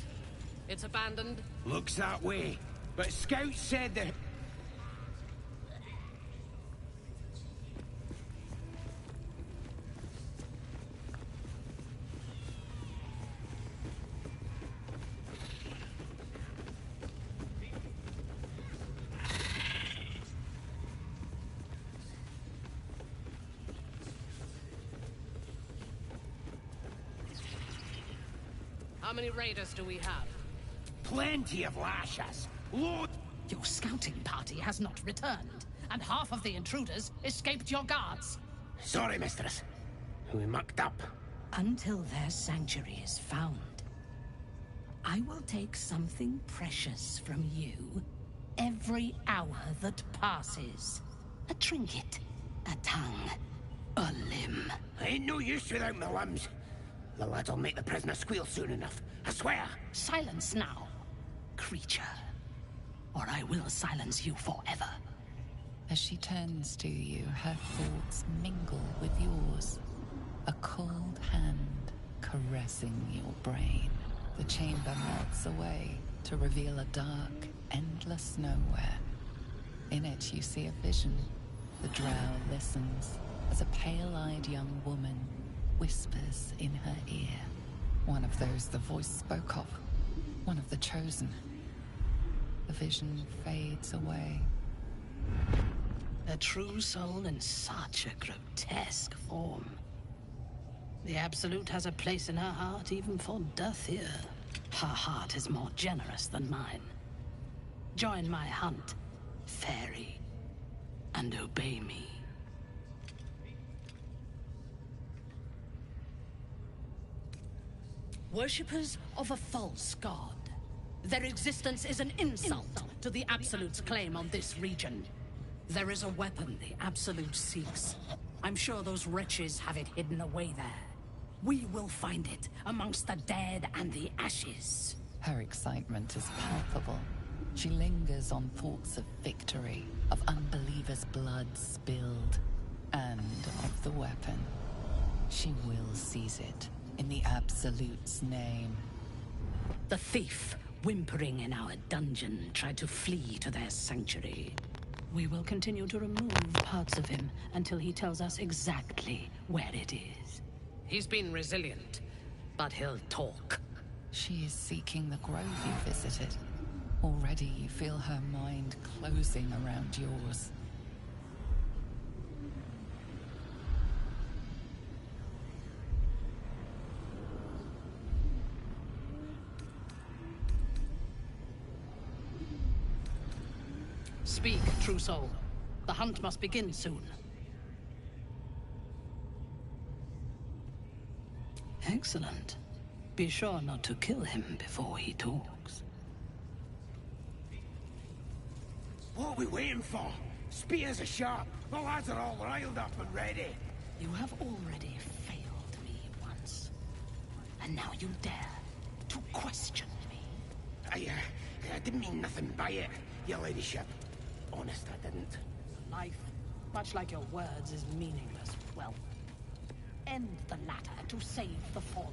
It's abandoned. Looks that way. But Scout said that... How many raiders do we have? Plenty of lashes. Lord... Your scouting party has not returned, and half of the intruders escaped your guards. Sorry, mistress. We mucked up. Until their sanctuary is found, I will take something precious from you every hour that passes. A trinket, a tongue, a limb. Ain't no use without my limbs. The lad'll make the prisoner squeal soon enough. I swear. Silence now, creature, or I will silence you forever. As she turns to you, her thoughts mingle with yours. A cold hand caressing your brain. The chamber melts away to reveal a dark, endless nowhere. In it you see a vision. The drow listens as a pale-eyed young woman whispers in her ear. One of those the voice spoke of. One of the chosen. The vision fades away. A true soul in such a grotesque form. The Absolute has a place in her heart even for Dathir. Her heart is more generous than mine. Join my hunt, fairy, and obey me. Worshippers of a false god. Their existence is an insult to the Absolute's claim on this region. There is a weapon the Absolute seeks. I'm sure those wretches have it hidden away there. We will find it amongst the dead and the ashes. Her excitement is palpable. She lingers on thoughts of victory, of unbelievers' blood spilled, and of the weapon. She will seize it, in the Absolute's name. The thief, whimpering in our dungeon, tried to flee to their sanctuary. We will continue to remove parts of him until he tells us exactly where it is. He's been resilient, but he'll talk. She is seeking the grove you visited. Already you feel her mind closing around yours. Speak, true soul. The hunt must begin soon. Excellent. Be sure not to kill him before he talks. What are we waiting for? Spears are sharp. The lads are all riled up and ready. You have already failed me once. And now you dare to question me. I didn't mean nothing by it, your ladyship. Honest, I didn't. Life, much like your words, is meaningless. Well, end the latter to save the former.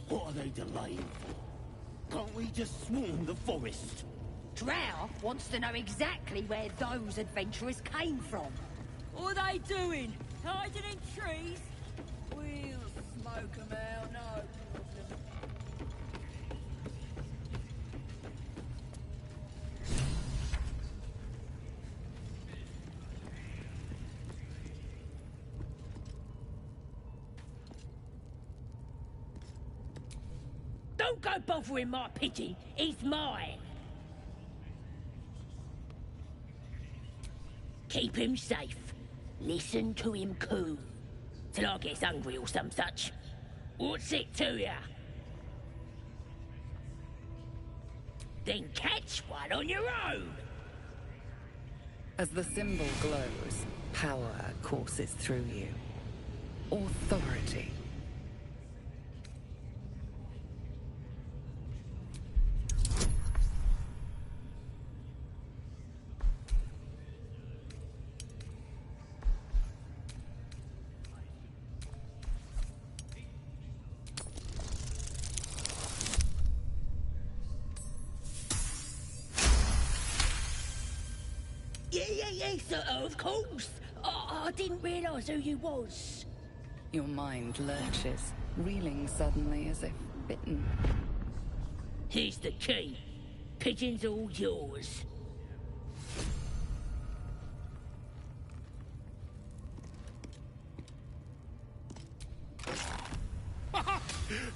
What are they delaying for? Can't we just swarm the forest? Drow wants to know exactly where those adventurers came from. What are they doing? Hiding in trees? We'll smoke 'em out, no problem. Don't go bothering my pigeon. He's mine. Keep him safe. Listen to him coo. Till I gets hungry or some such. What's it to ya? Then catch one on your own. As the symbol glows, power courses through you. Authority. Yes, of course. I didn't realise who you was. Your mind lurches, reeling suddenly as if bitten. Here's the key. Pigeon's all yours.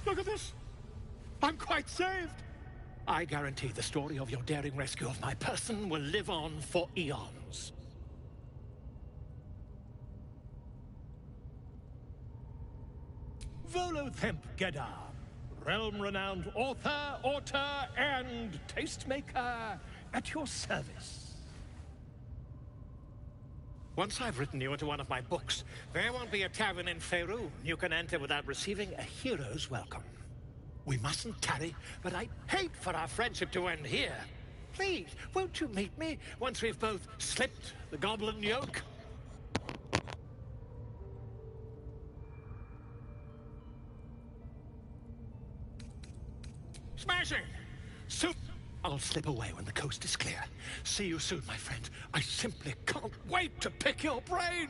Look at this! I'm quite saved! I guarantee the story of your daring rescue of my person will live on for eons. Volothemp Gedar, realm-renowned author, and tastemaker at your service. Once I've written you into one of my books, there won't be a tavern in Faerun you can enter without receiving a hero's welcome. We mustn't tarry, but I'd hate for our friendship to end here. Please, won't you meet me once we've both slipped the goblin yoke? Smashing! Soon I'll slip away when the coast is clear. See you soon, my friend. I simply can't wait to pick your brain!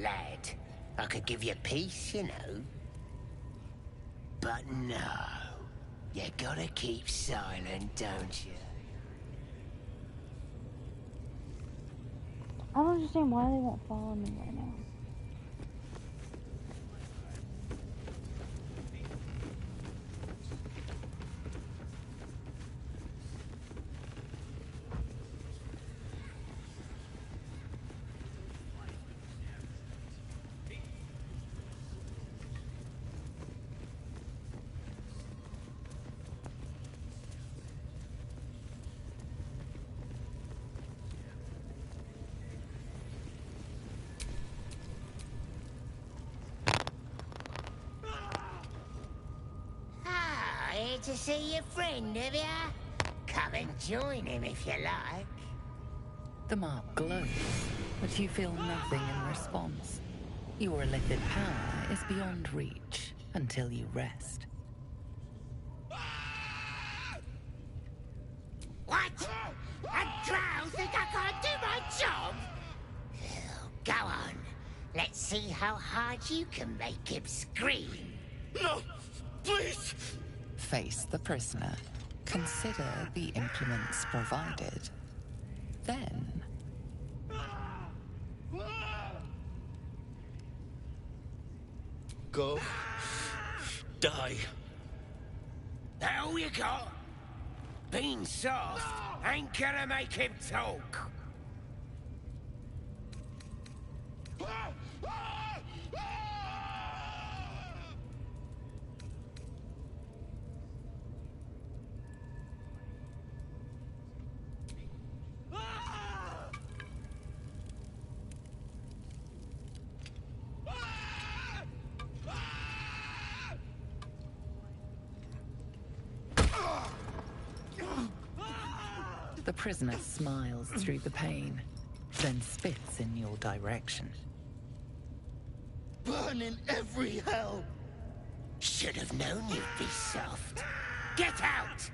lad. I could give you peace, you know. But no. You gotta keep silent, don't you? I don't understand why they won't follow me right now. Here to see your friend, have ya? Come and join him if you like. The mark glows, but you feel nothing in response. Your illicit power is beyond reach until you rest. What? A drow think I can't do my job? Go on. Let's see how hard you can make him scream. No! Please! Face the prisoner. Consider the implements provided. Then... Go. Die. That all you got? Being soft ain't gonna make him talk. The prisoner smiles through the pain, then spits in your direction. Burn in every hell! Should have known you'd be soft. Get out!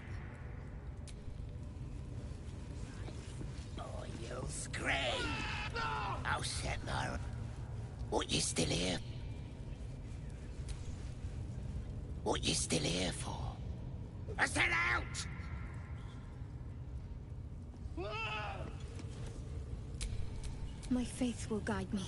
Or you'll scream. I'll set my... What you still here? What you still here for? I said out! My faith will guide me.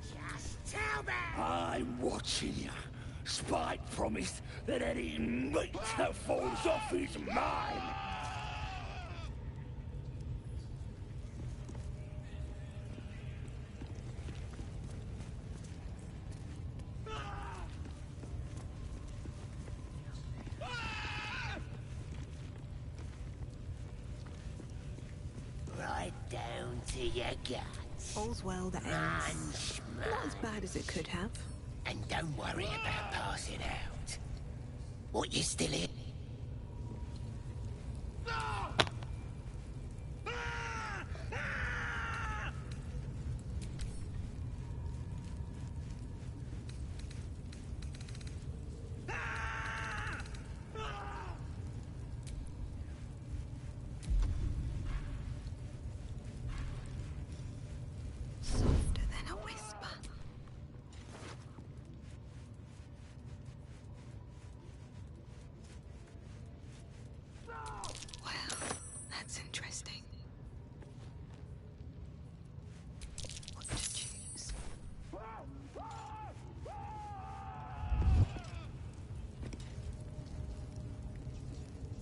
Just tell me! I'm watching you. Spike promised that any meat that falls off is mine. Right down to your guts. All's well that ends. Not as bad as it could have. And don't worry about passing out. What you still here? Softer than a whisper. Well, that's interesting. What to choose?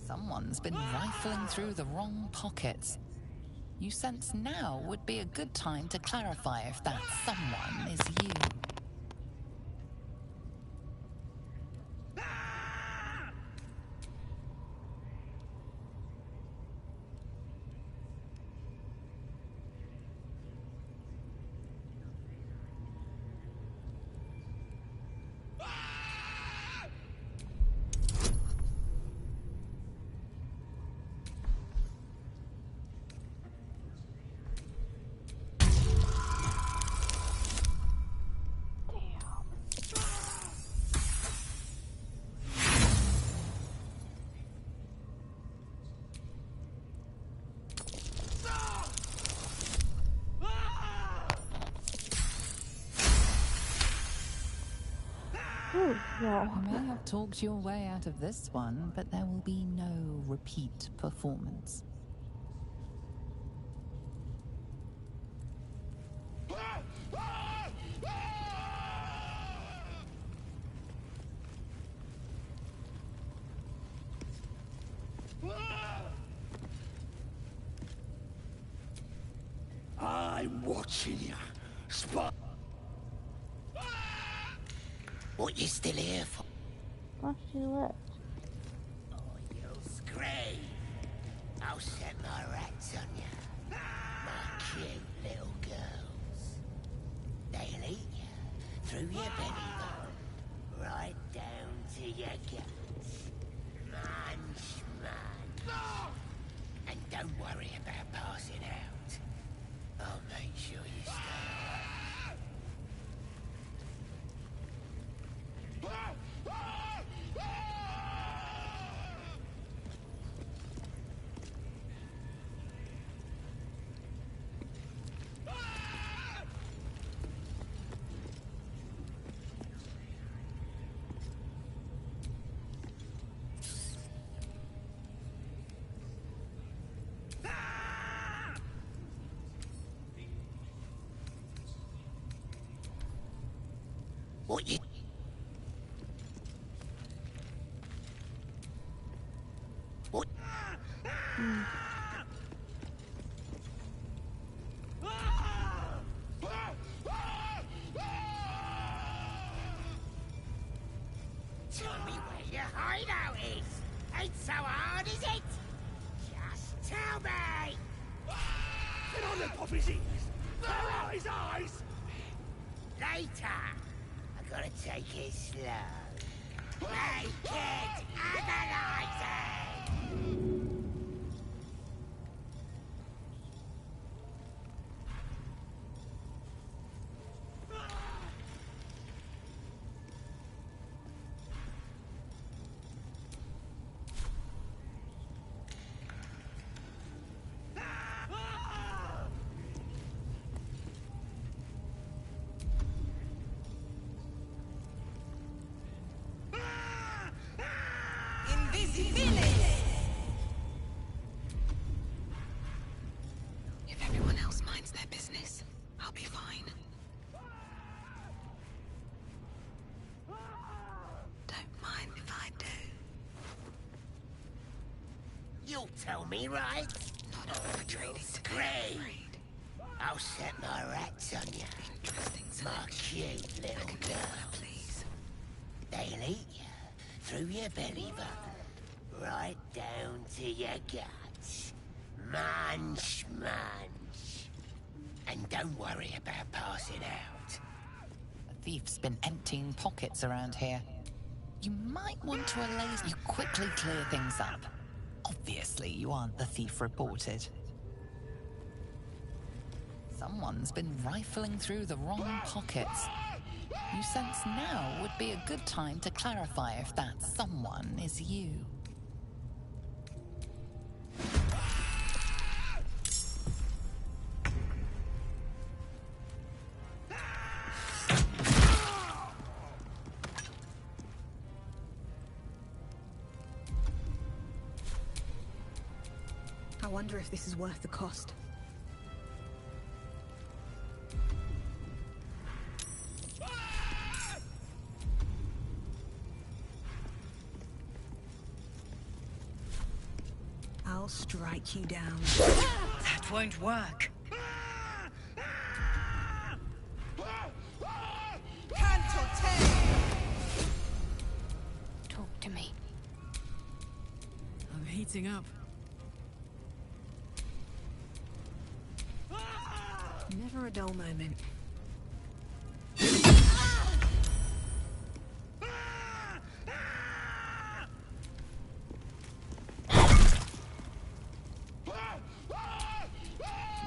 Someone's been rifling through the wrong pockets. You sense now would be a good time to clarify if that someone is you. You may have talked your way out of this one, but there will be no repeat performance. I'm watching you. Spot. What you still here for? Oh, she left. Oh, you'll scream. I'll set my rats on you. My cute little girls. They'll eat you through your belly button, right down to your guts. Munch, munch. And don't worry about passing out. I'll make sure you stay alive. What you... What? Tell me where your hideout is. Ain't so hard, is it? Just tell me. Get on the Poppy's ears. Where are his eyes? Later. I gotta take it slow. Make it agonizing! If everyone else minds their business, I'll be fine. Don't mind if I do. You'll tell me, right? Not overtraining to be afraid. I'll set my rats on you. Interesting My cute little girls. Please. They'll eat you through your belly button, right down to your guts. Munch, munch. And don't worry about passing out. The thief's been emptying pockets around here. You might want to allay... You quickly clear things up. Obviously, you aren't the thief reported. Someone's been rifling through the wrong pockets. You sense now would be a good time to clarify if that someone is you. I wonder if this is worth the cost. I'll strike you down. That won't work. Talk to me. I'm heating up. Never a dull moment.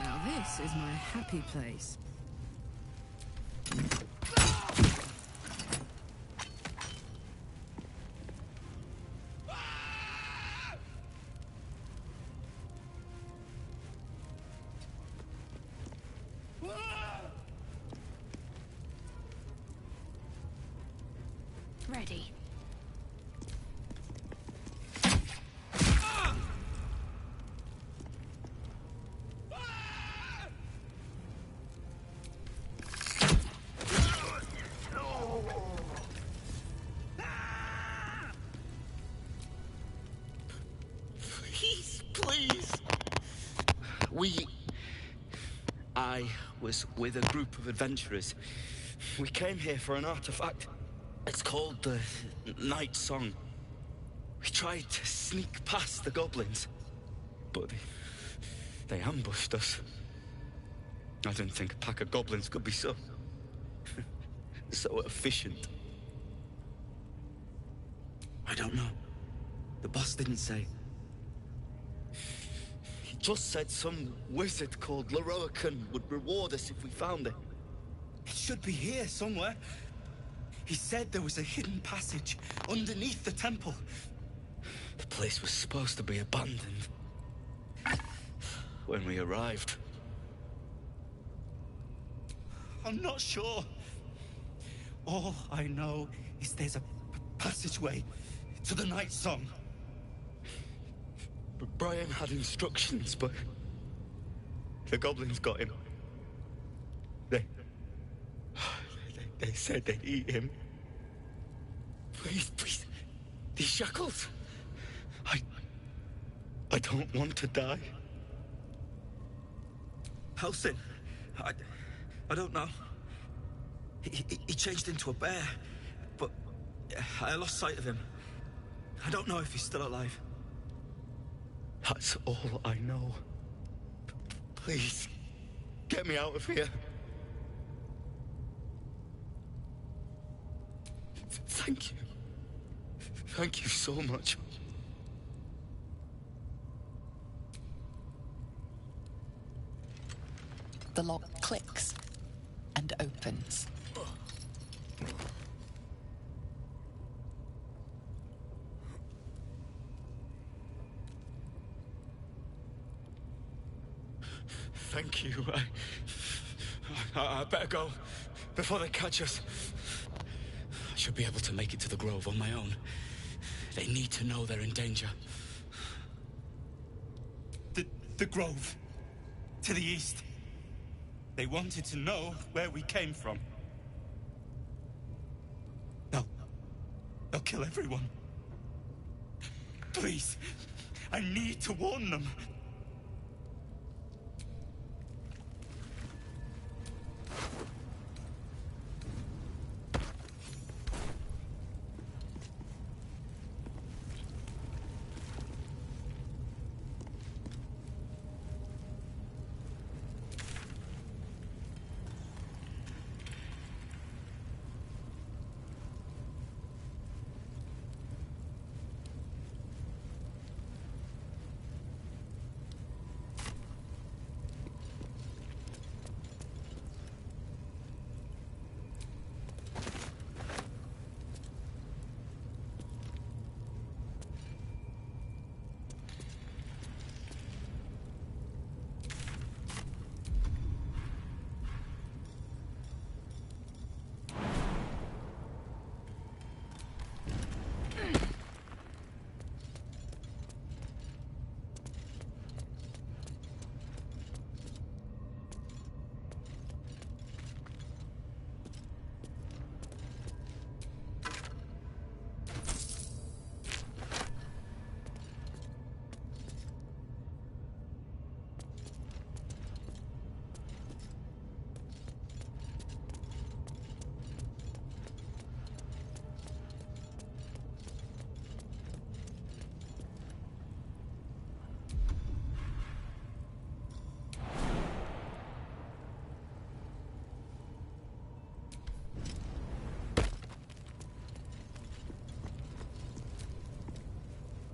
Now this is my happy place. ready. Please. I was with a group of adventurers. We came here for an artifact. It's called the Night Song. We tried to sneak past the goblins, but they ambushed us. I didn't think a pack of goblins could be so efficient. I don't know. The boss didn't say. He just said some wizard called Leroican would reward us if we found it. It should be here somewhere. He said there was a hidden passage underneath the temple. The place was supposed to be abandoned when we arrived. I'm not sure. All I know is there's a passageway to the Night Song. Brian had instructions, but the goblins got him. They said they'd eat him. Please, these shackles. I don't want to die. Halsin, I don't know. He changed into a bear, but I lost sight of him. I don't know if he's still alive. That's all I know. Please, get me out of here. Thank you. Thank you so much. The lock clicks and opens. Thank you. I better go before they catch us. I should be able to make it to the Grove on my own. They need to know they're in danger. The Grove. To the east. They wanted to know where we came from. They'll kill everyone. Please, I need to warn them.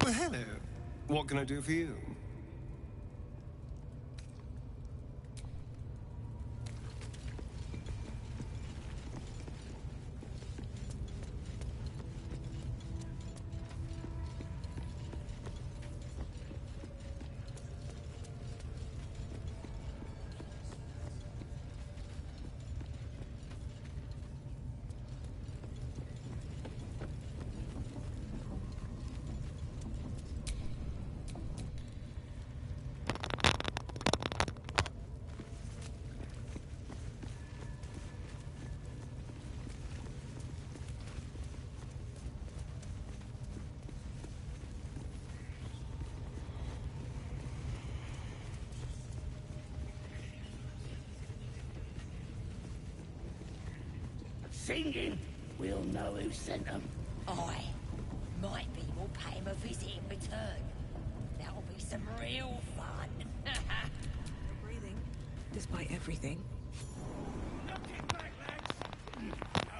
Well, hello. What can I do for you? singing, we'll know who sent them. Aye. Might be we'll pay him a visit in return. That'll be some real fun. Breathing, despite everything. Knock it back, lads. No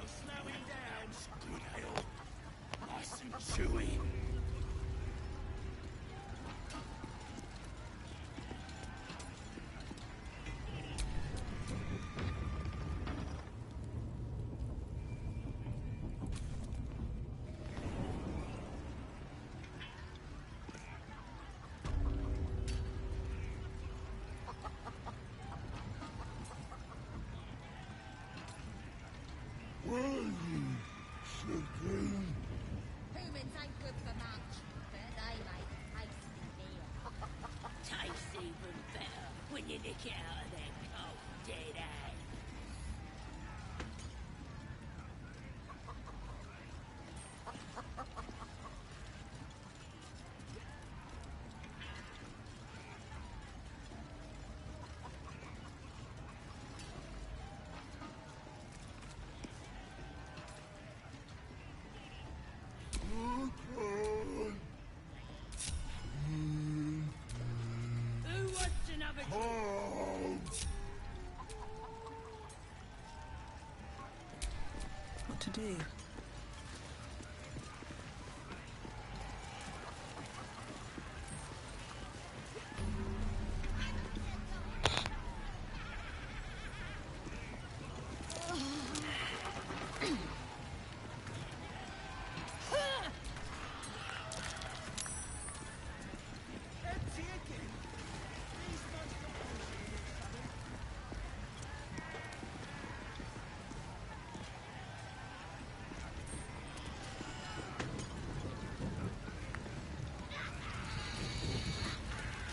slowing down. Good ale. Nice and chewy. Humans ain't good for much, but they make tasty beer. Tastes even better when you nick it out of their cold, dead hands. Who wants another drink? What to do?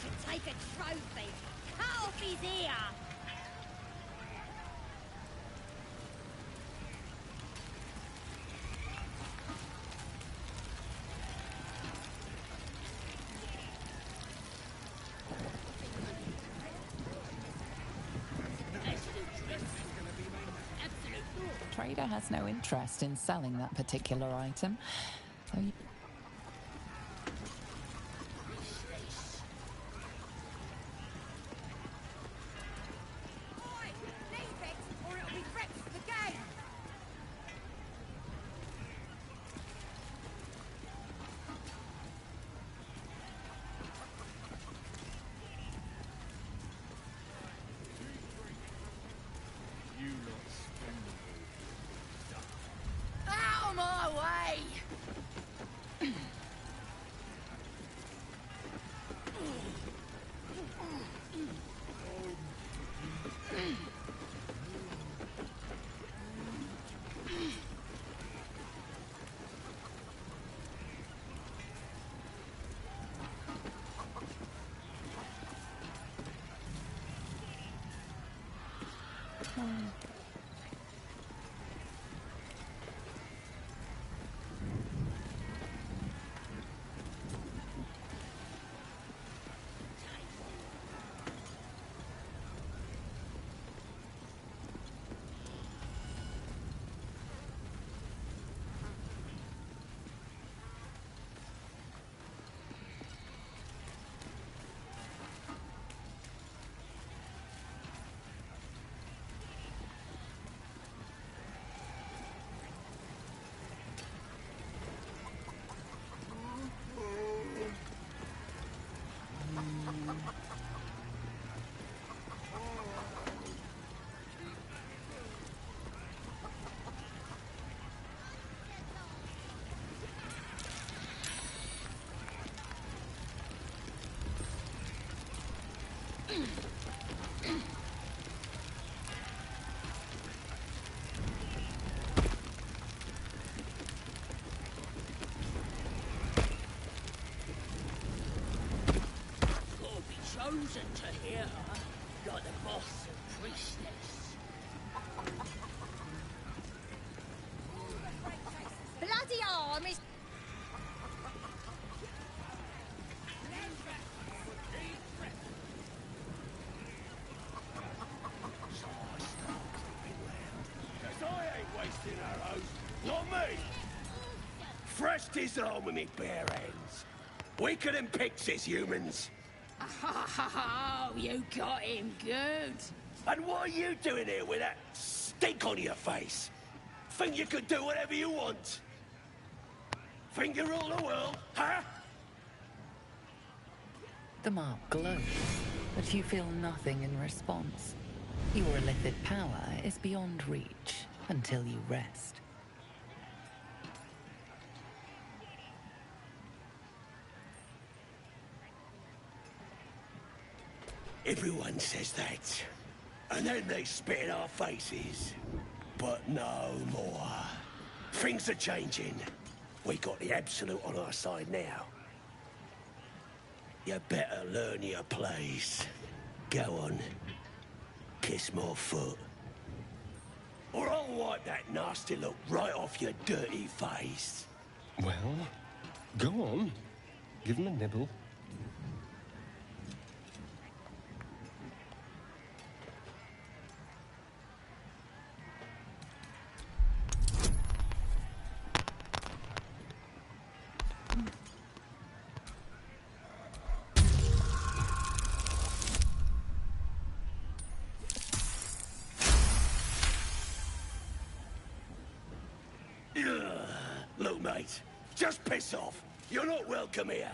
Should take a trophy. Cut off his ear. Trader has no interest in selling that particular item. So Or it'll be wrecked for the game. You lot spend Out of my way! Gotta be chosen to hear her, like the boss and priestess. Bloody arm is... Cause I ain't wasting disarm with me bare hands. Weaker than pixies, humans. Oh, you got him good. And what are you doing here with that stink on your face? Think you could do whatever you want? Think you rule the world, huh? The mark glows, but you feel nothing in response. Your illithid power is beyond reach until you rest. Everyone says that. And then they spit in our faces. But no more. Things are changing. We got the Absolute on our side now. You better learn your place. Go on. Kiss my foot. Or I'll wipe that nasty look right off your dirty face. Well, go on. Give him a nibble. Look, mate, just piss off. You're not welcome here.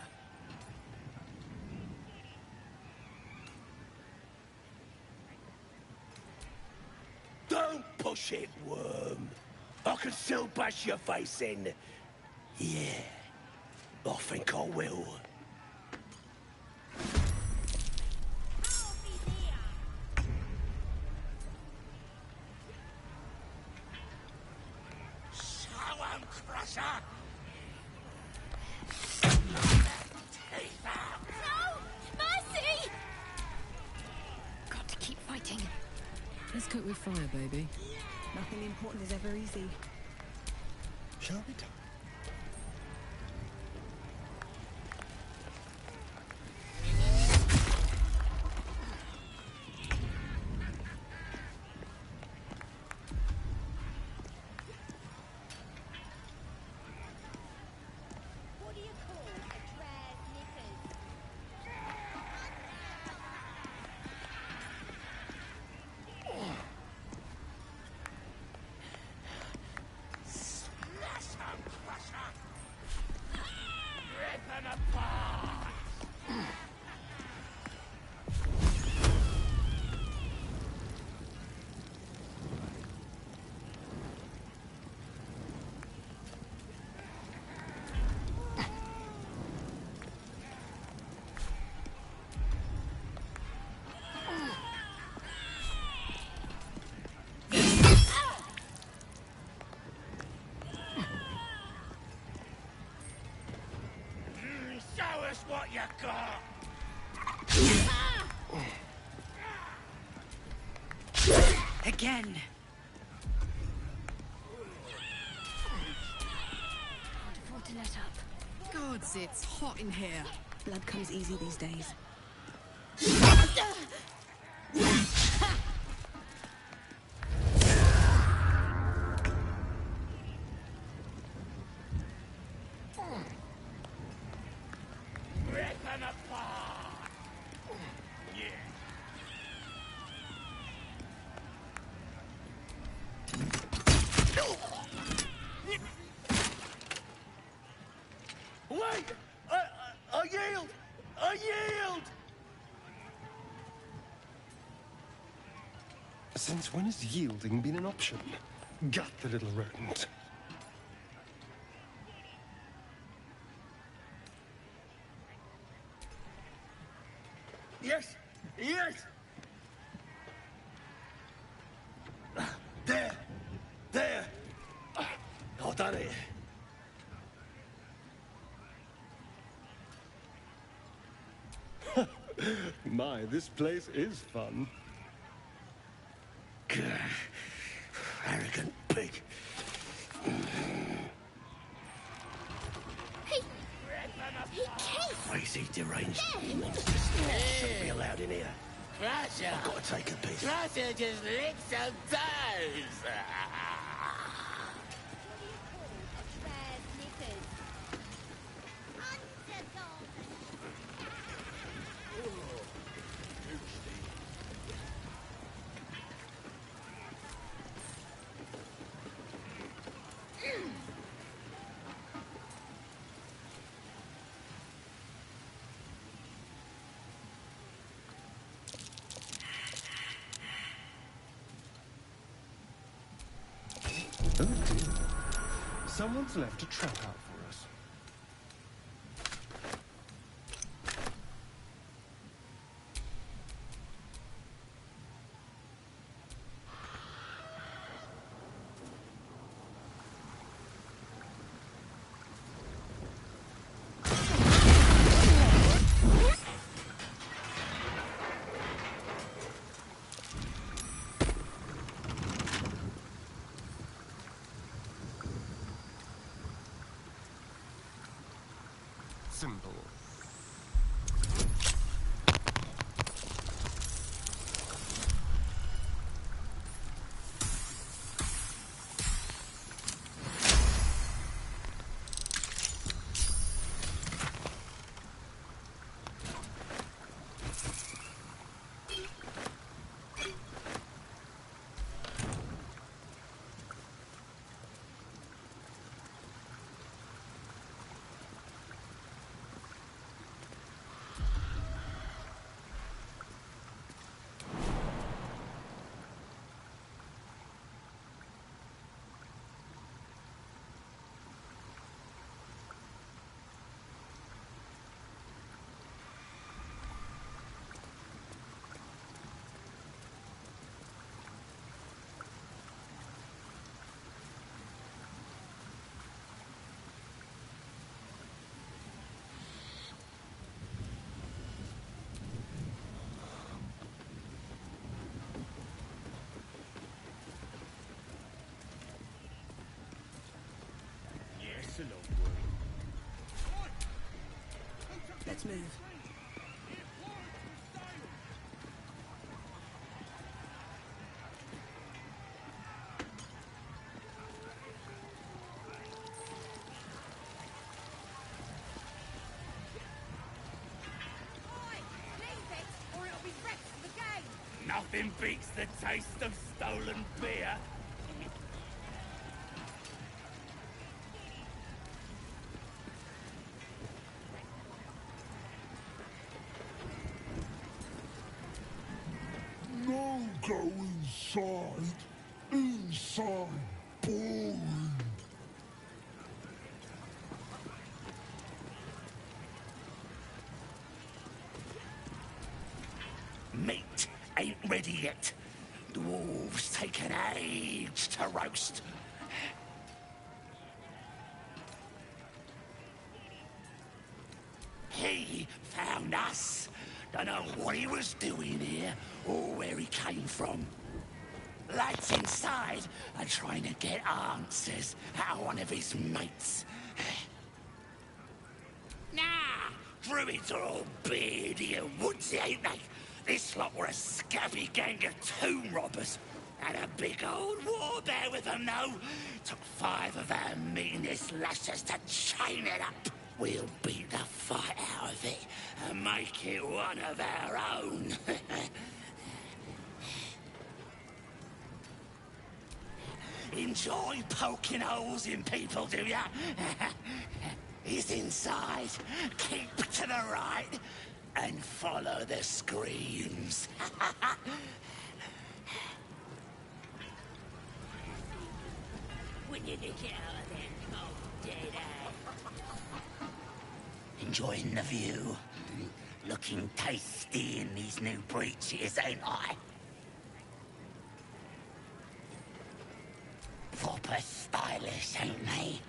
Don't push it, worm. I can still bash your face in. Yeah, I think I will. Let's cook with fire, baby. Nothing important is ever easy. Shall we talk? What you got? Again. Can't afford to let up. Gods, it's hot in here. Blood comes easy these days. Wait! I yield! I yield! Since when has yielding been an option? Gut the little rodent. Yes! Yes! There! There! I've done it. My, this place is fun. Arrogant pig. Hey, Case! Crazy, deranged monsters. Shouldn't be allowed in here. Crusher! I've got to take a piece. Crusher just licked some toes! someone's left a trap out for us. Simple. Let's move. Nothing beats the taste of stolen beer. No, go inside. Inside. Boring. Meat ain't ready yet. Dwarves take an age to roast. He found us. Don't know what he was doing here or where he came from. Lads inside are trying to get answers out of one of his mates. Nah, druids are all beardy and woodsy, ain't they? This lot were a scabby gang of tomb robbers. Had a big old war bear with them, though. Took 5 of our meanest lashes to chain it up. We'll beat the fight out of it and make it one of our own. Enjoy poking holes in people, do ya? He's inside. Keep to the right and follow the screams. When you get out of there, cold dead eye. Enjoying the view. Looking tasty in these new breeches, ain't I? Proper stylish, ain't they?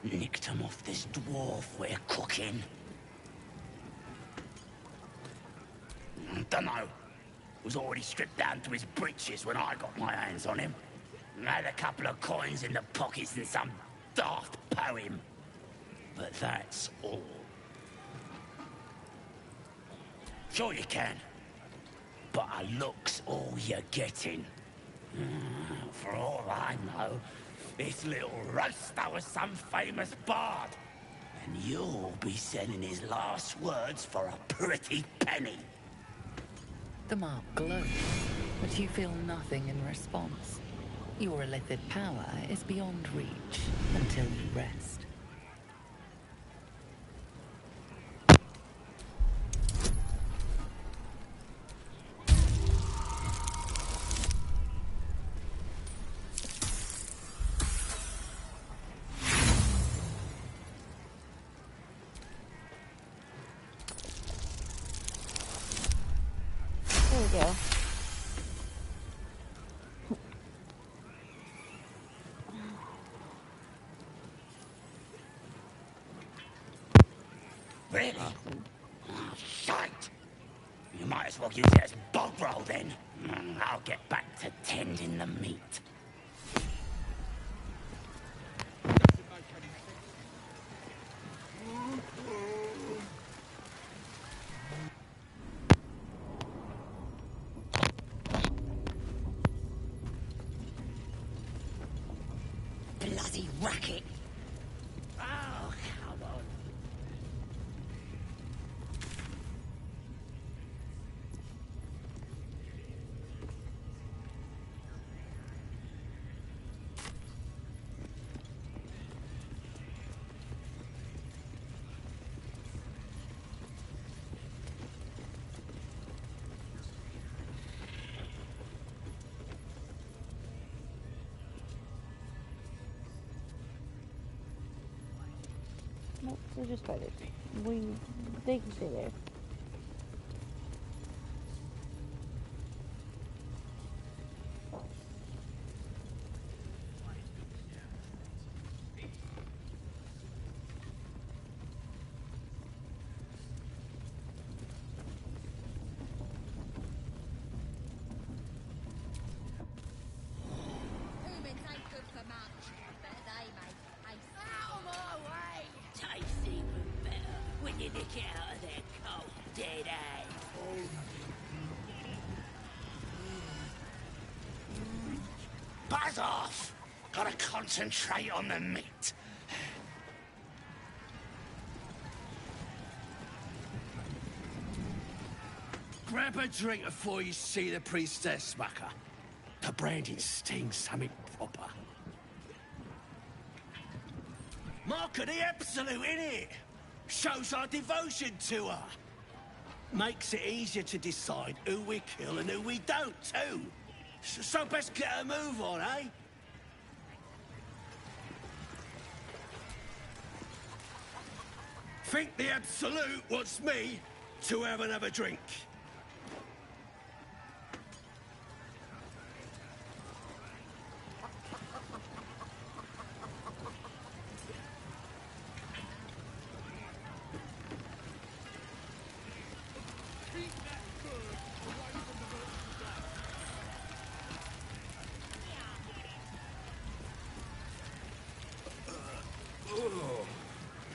Nicked 'em off this dwarf we're cooking. Dunno. Was already stripped down to his breeches when I got my hands on him. Had a couple of coins in the pockets and some daft poem. But that's all. Sure you can. But a look's all you're getting. For all I know, this little roaster was some famous bard. And you'll be selling his last words for a pretty penny. The mark glows, but you feel nothing in response. Your illithid power is beyond reach until you rest. go. Really? Oh, shite! You might as well use it as bog roll then. I'll get back to tending the meat. Bloody racket! Oh, come on. Nope, they're just spiders. They can stay there. Humans ain't good for much, but they make Out of my way! tastes even better when you nick it out of their cold, dead eyes. Buzz off! Gotta concentrate on the meat. Grab a drink before you see the priestess, Mucker. The branding stings something proper. Mark of the Absolute, innit? Shows our devotion to her. Makes it easier to decide who we kill and who we don't, too. So best get a move on, eh? Think the Absolute wants me to have another drink.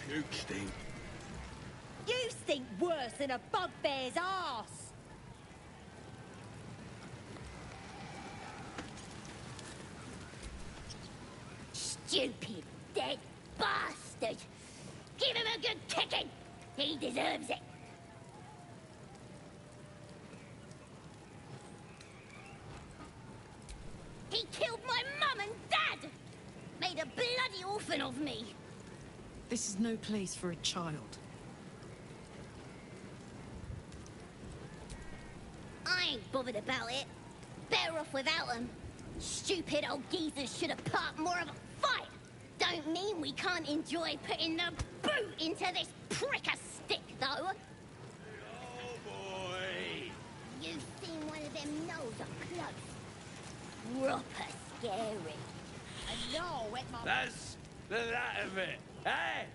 Puke stink. You stink worse than a bugbear's arse! Stupid, dead bastard! Give him a good kicking! He deserves it! He killed my mum and dad! Made a bloody orphan of me! This is no place for a child. I ain't bothered about it. Better off without them. Stupid old geezers should have put up more of a fight. Don't mean we can't enjoy putting the boot into this prick a stick, though. Oh, boy. You've seen one of them nose up close. Proper scary. And no, wet my... That's that of it, eh?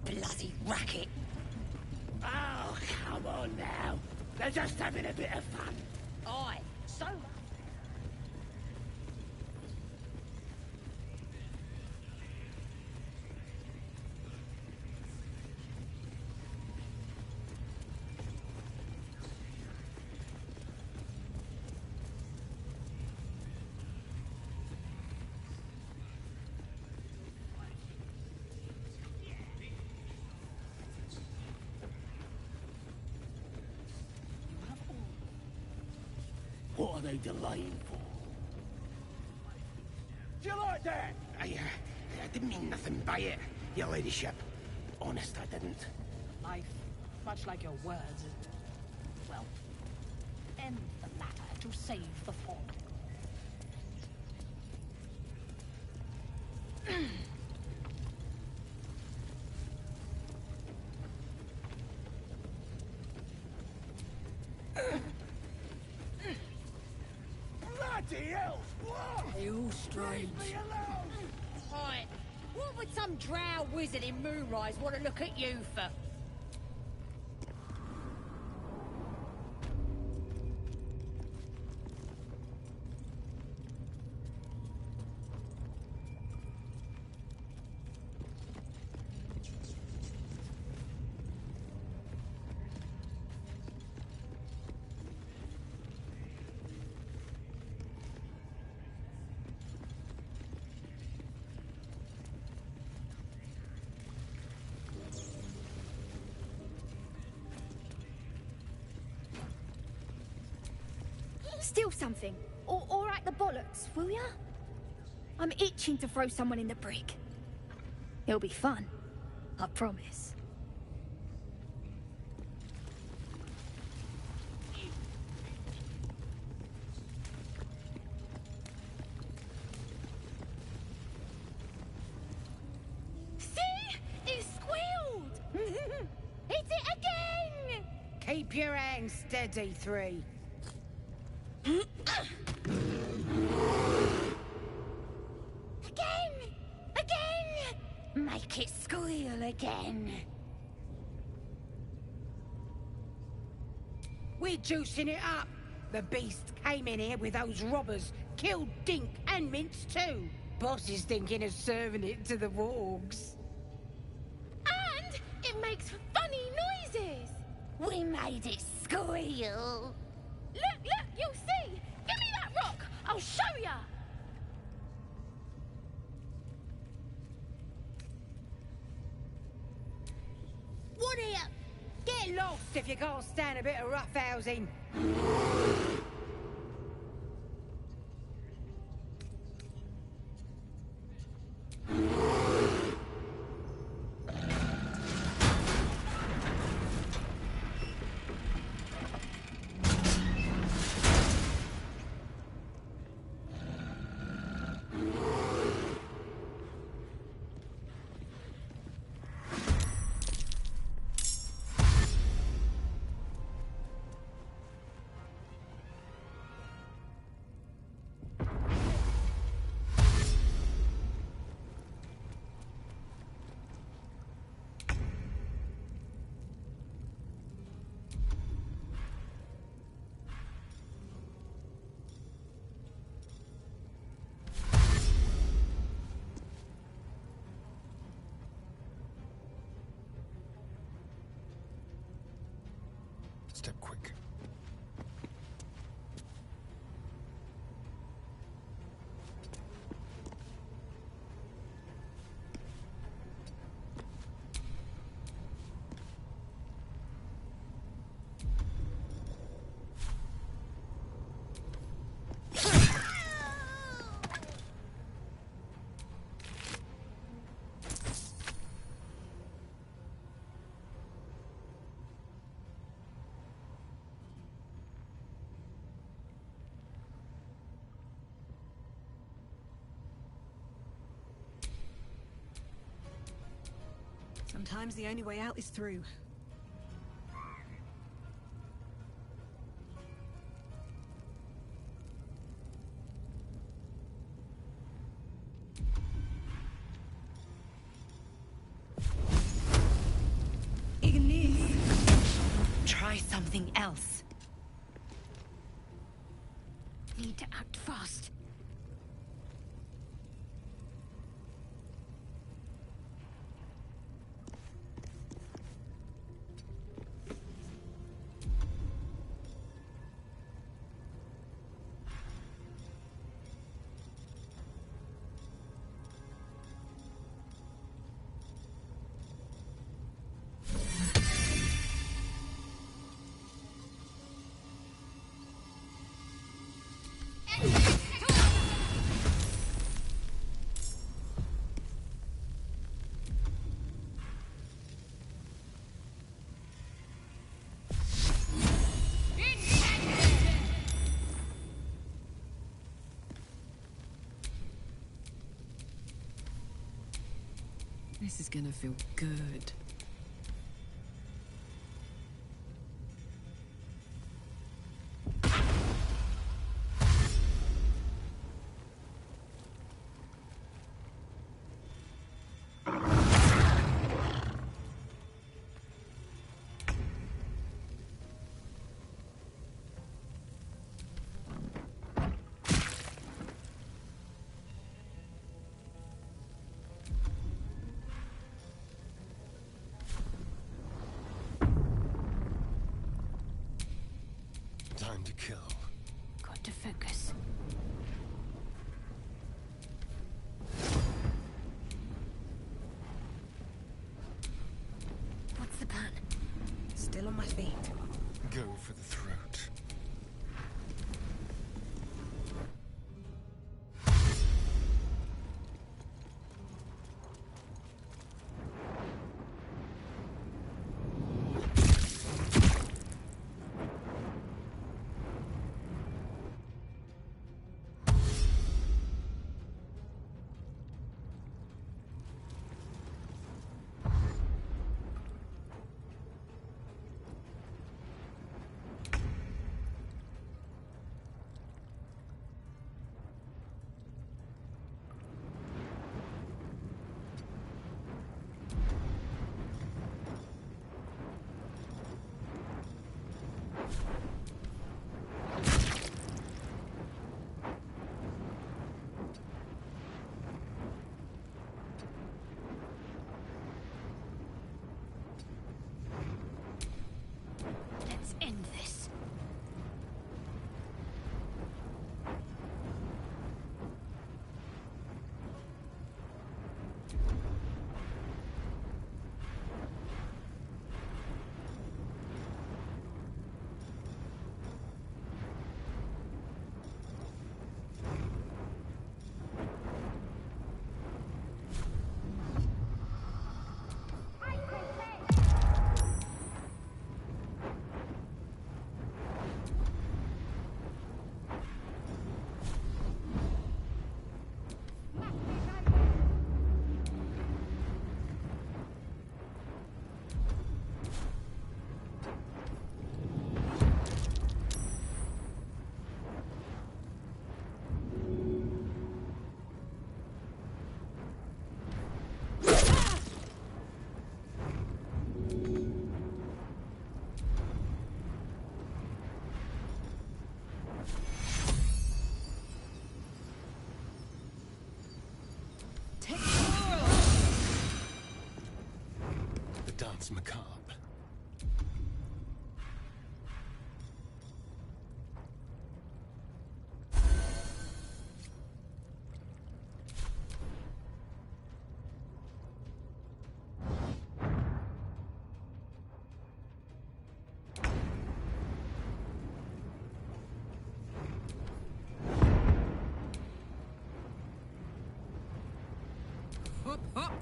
Bloody racket! Oh, come on now. They're just having a bit of fun. Aye, so... they delaying for? Do you like that? I didn't mean nothing by it, your ladyship. Honest, I didn't. Life, much like your words, is, well, end the matter to save the form. Bloody hell! What? You strange. Leave me alone! Right. What would some drow wizard in Moonrise want to look at you for? Steal something. Or at the bollocks, will ya? I'm itching to throw someone in the brig. It'll be fun. I promise. See? It squealed! Hit it again! Keep your hands steady, Three. Again! Make it squeal again. We're juicing it up. The beast came in here with those robbers, killed Dink and Mince too. Boss is thinking of serving it to the wargs. And it makes funny noises. We made it squeal. Look, you'll see. Give me that rock. I'll show ya. What here? Get lost if you can't stand a bit of roughhousing. Step quick. Sometimes the only way out is through. Try something else. Need to act fast. This is gonna feel good. Time to kill. Got to focus. What's the plan? Still on my feet. Go for the throat. Let's end this. The dance macabre. Hop, hop.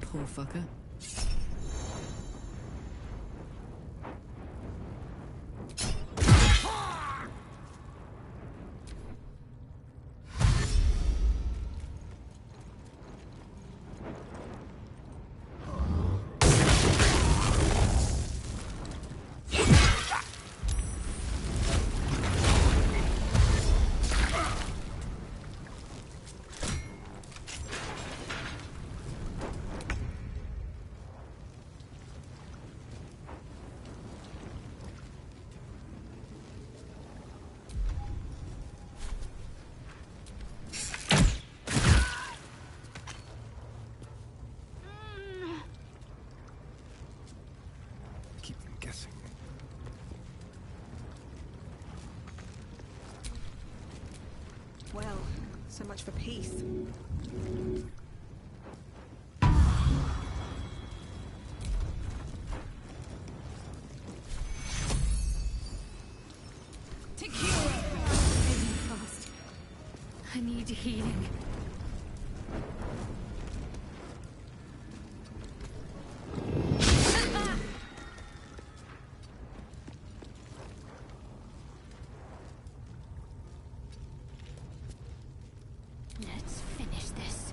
Poor fucker. Keep them guessing. Well, so much for peace. I need healing. Let's finish this.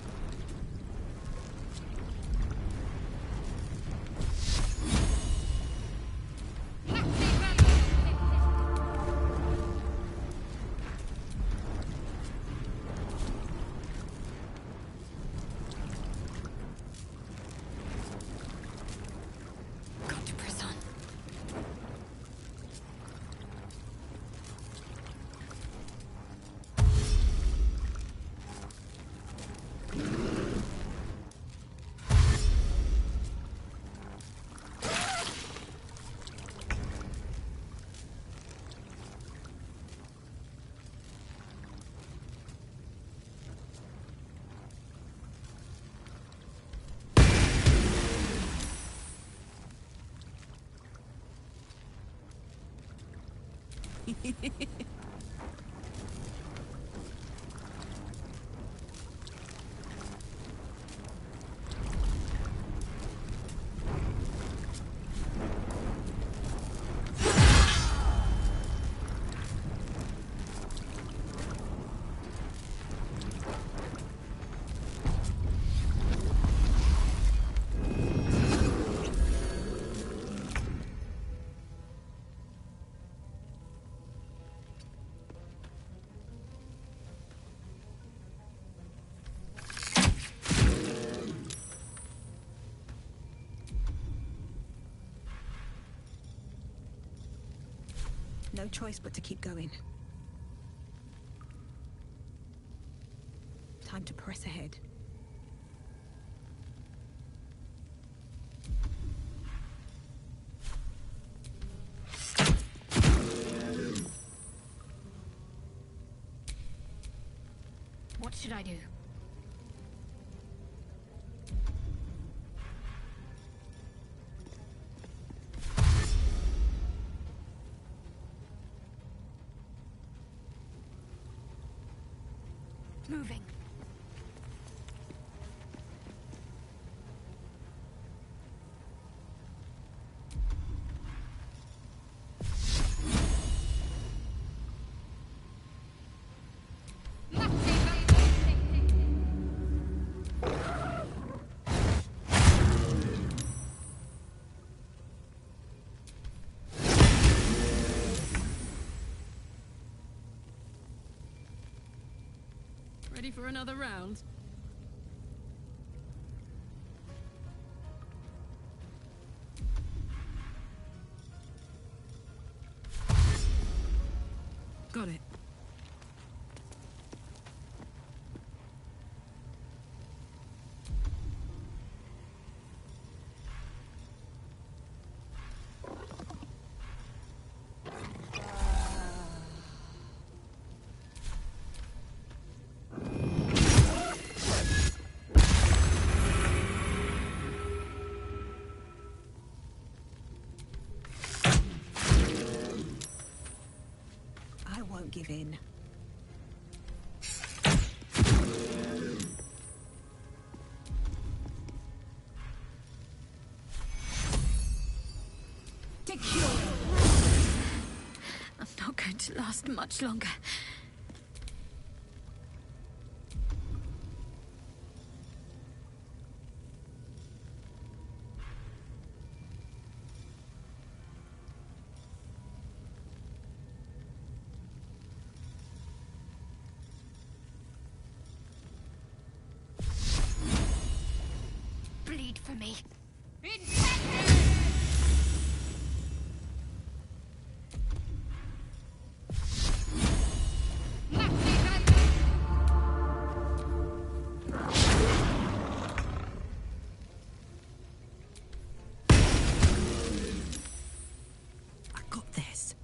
Got to press on. No choice but to keep going. Time to press ahead. What should I do? Moving. Ready for another round? Got it. I won't give in. I'm not going to last much longer. Bleed for me. I got this.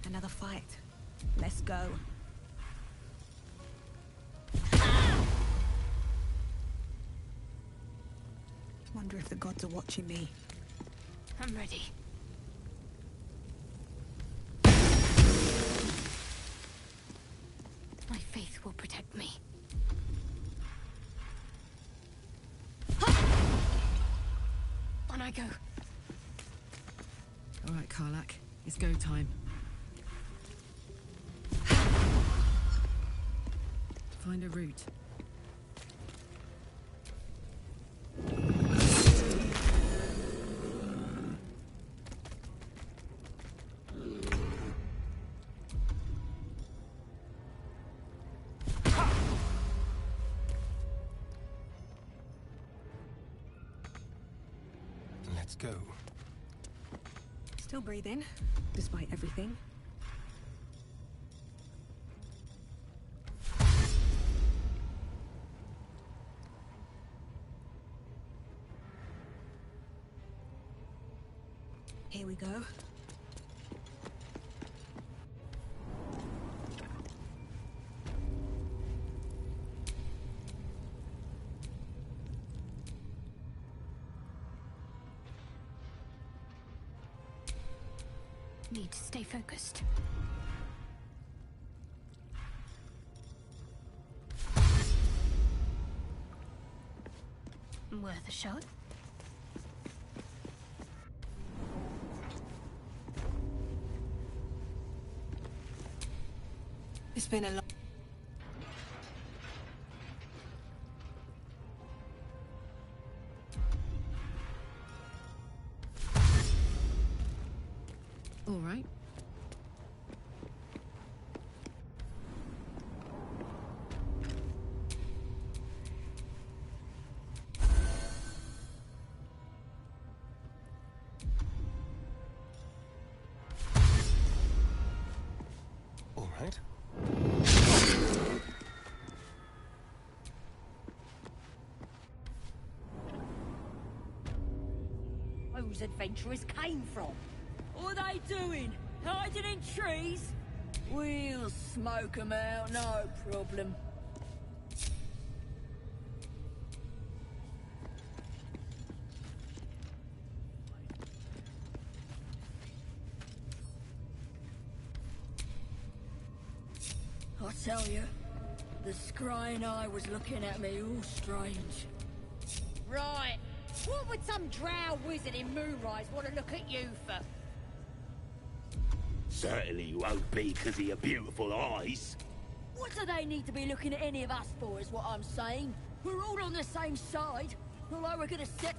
Another fight. Let's go. Wonder if the gods are watching me. I'm ready. My faith will protect me. On I go. All right, Karlak. It's go time. Find a route. Let's go. Still breathing, despite everything. Here we go. Need to stay focused. Worth a shot. It's been a long... All right. All right. Those adventurers came from. What are they doing? Hiding in trees? We'll smoke 'em out, no problem. I tell you, the scrying eye was looking at me all strange. Right. What would some drow wizard in Moonrise want to look at you for? Certainly you won't be because of your beautiful eyes. What do they need to be looking at any of us for, is what I'm saying? We're all on the same side. Although we're gonna set...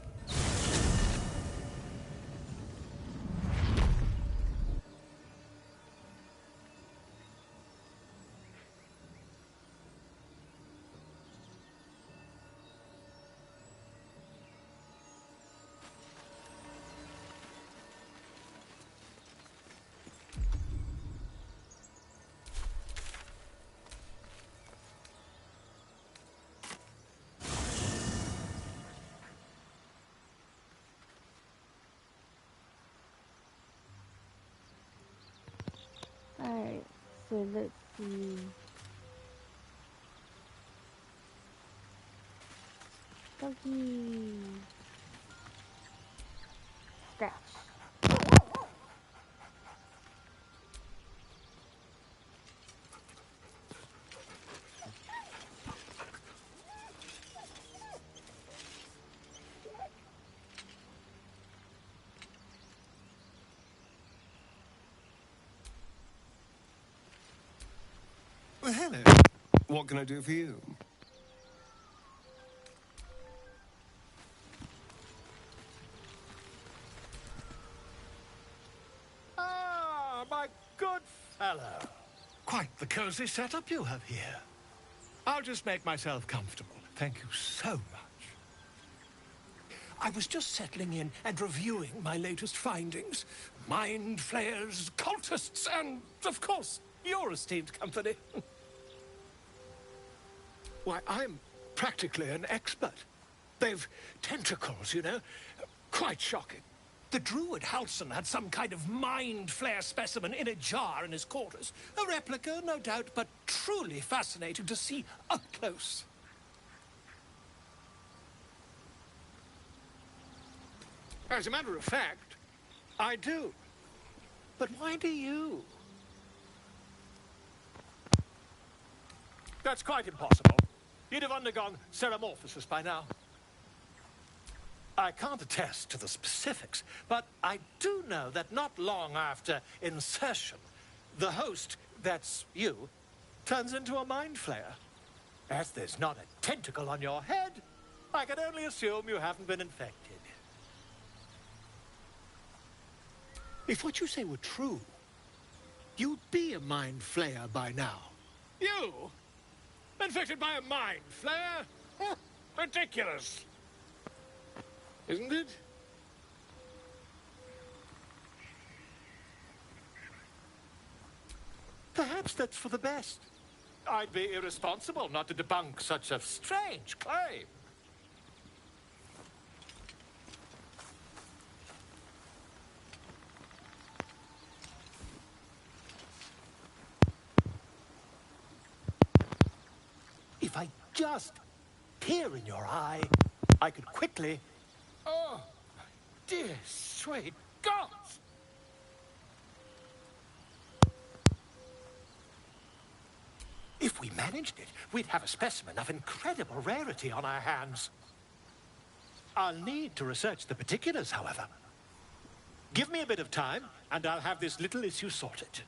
Alright, so let's see. Doggy. Scratch. Well, hello. What can I do for you? Ah, my good fellow. Quite the cozy setup you have here. I'll just make myself comfortable. Thank you so much. I was just settling in and reviewing my latest findings. Mind flayers, cultists, and, of course, your esteemed company. Why, I'm practically an expert. They've tentacles, you know. Quite shocking. The druid Halson had some kind of mind flare specimen in a jar in his quarters. A replica, no doubt, but truly fascinating to see up close. As a matter of fact, I do. But why do you? That's quite impossible. You'd have undergone ceramorphosis by now. I can't attest to the specifics, but I do know that not long after insertion, the host, that's you, turns into a mind flayer. As there's not a tentacle on your head, I can only assume you haven't been infected. If what you say were true, you'd be a mind flayer by now. You? Infected by a mind flayer? Huh, ridiculous. Isn't it? Perhaps that's for the best. I'd be irresponsible not to debunk such a strange claim. If I just peer in your eye, I could quickly... Oh, my dear, sweet gods! If we managed it, we'd have a specimen of incredible rarity on our hands. I'll need to research the particulars, however. Give me a bit of time, and I'll have this little issue sorted.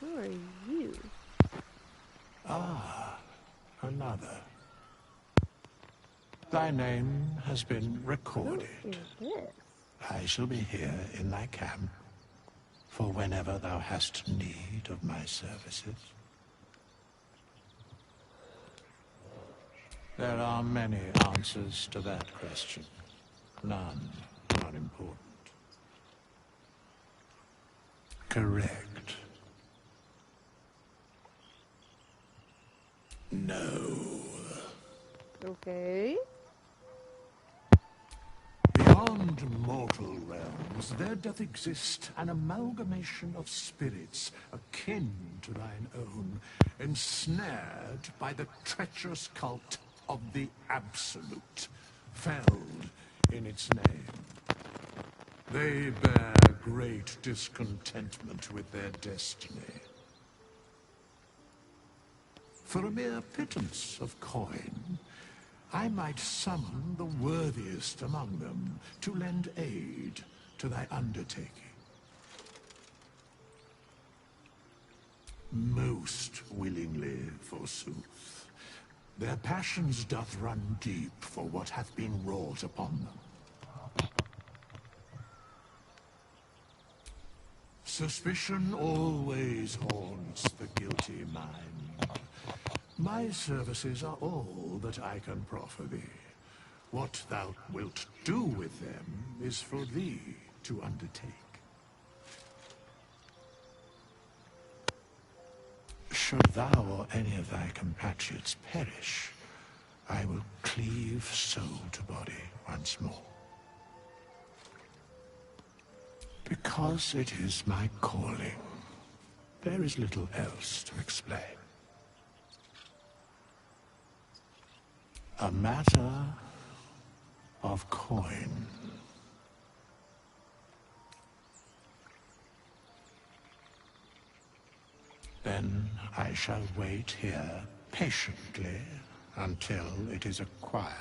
Who are you? Ah, another. Thy name has been recorded. Who is this? I shall be here in thy camp for whenever thou hast need of my services. There are many answers to that question. None are important. Correct. No. Okay. Beyond mortal realms, there doth exist an amalgamation of spirits akin to thine own, ensnared by the treacherous cult of the Absolute, felled in its name. They bear great discontentment with their destiny. For a mere pittance of coin, I might summon the worthiest among them to lend aid to thy undertaking. Most willingly, forsooth. Their passions doth run deep for what hath been wrought upon them. Suspicion always haunts the guilty mind. My services are all that I can proffer thee. What thou wilt do with them is for thee to undertake. Should thou or any of thy compatriots perish, I will cleave soul to body once more. Because it is my calling, there is little else to explain. A matter of coin. Then I shall wait here patiently until it is acquired.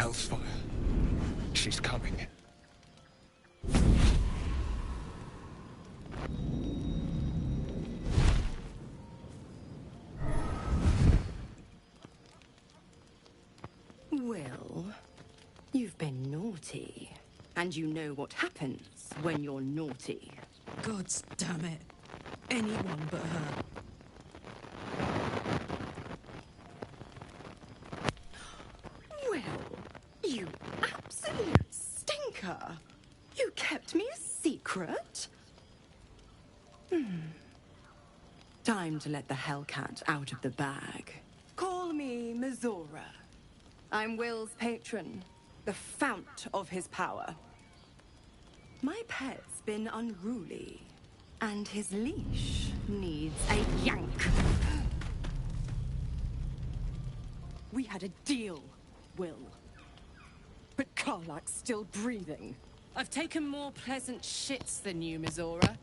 Hellsfire. She's coming. Well, you've been naughty. And you know what happens when you're naughty. God damn it. Anyone but her. Well, you absolute stinker. You kept me a secret? Time to let the Hellcat out of the bag. Call me Mizora. I'm Will's patron, the fount of his power. My pet's been unruly, and his leash needs a yank. We had a deal, Will. But Karlak's still breathing. I've taken more pleasant shits than you, Mizora.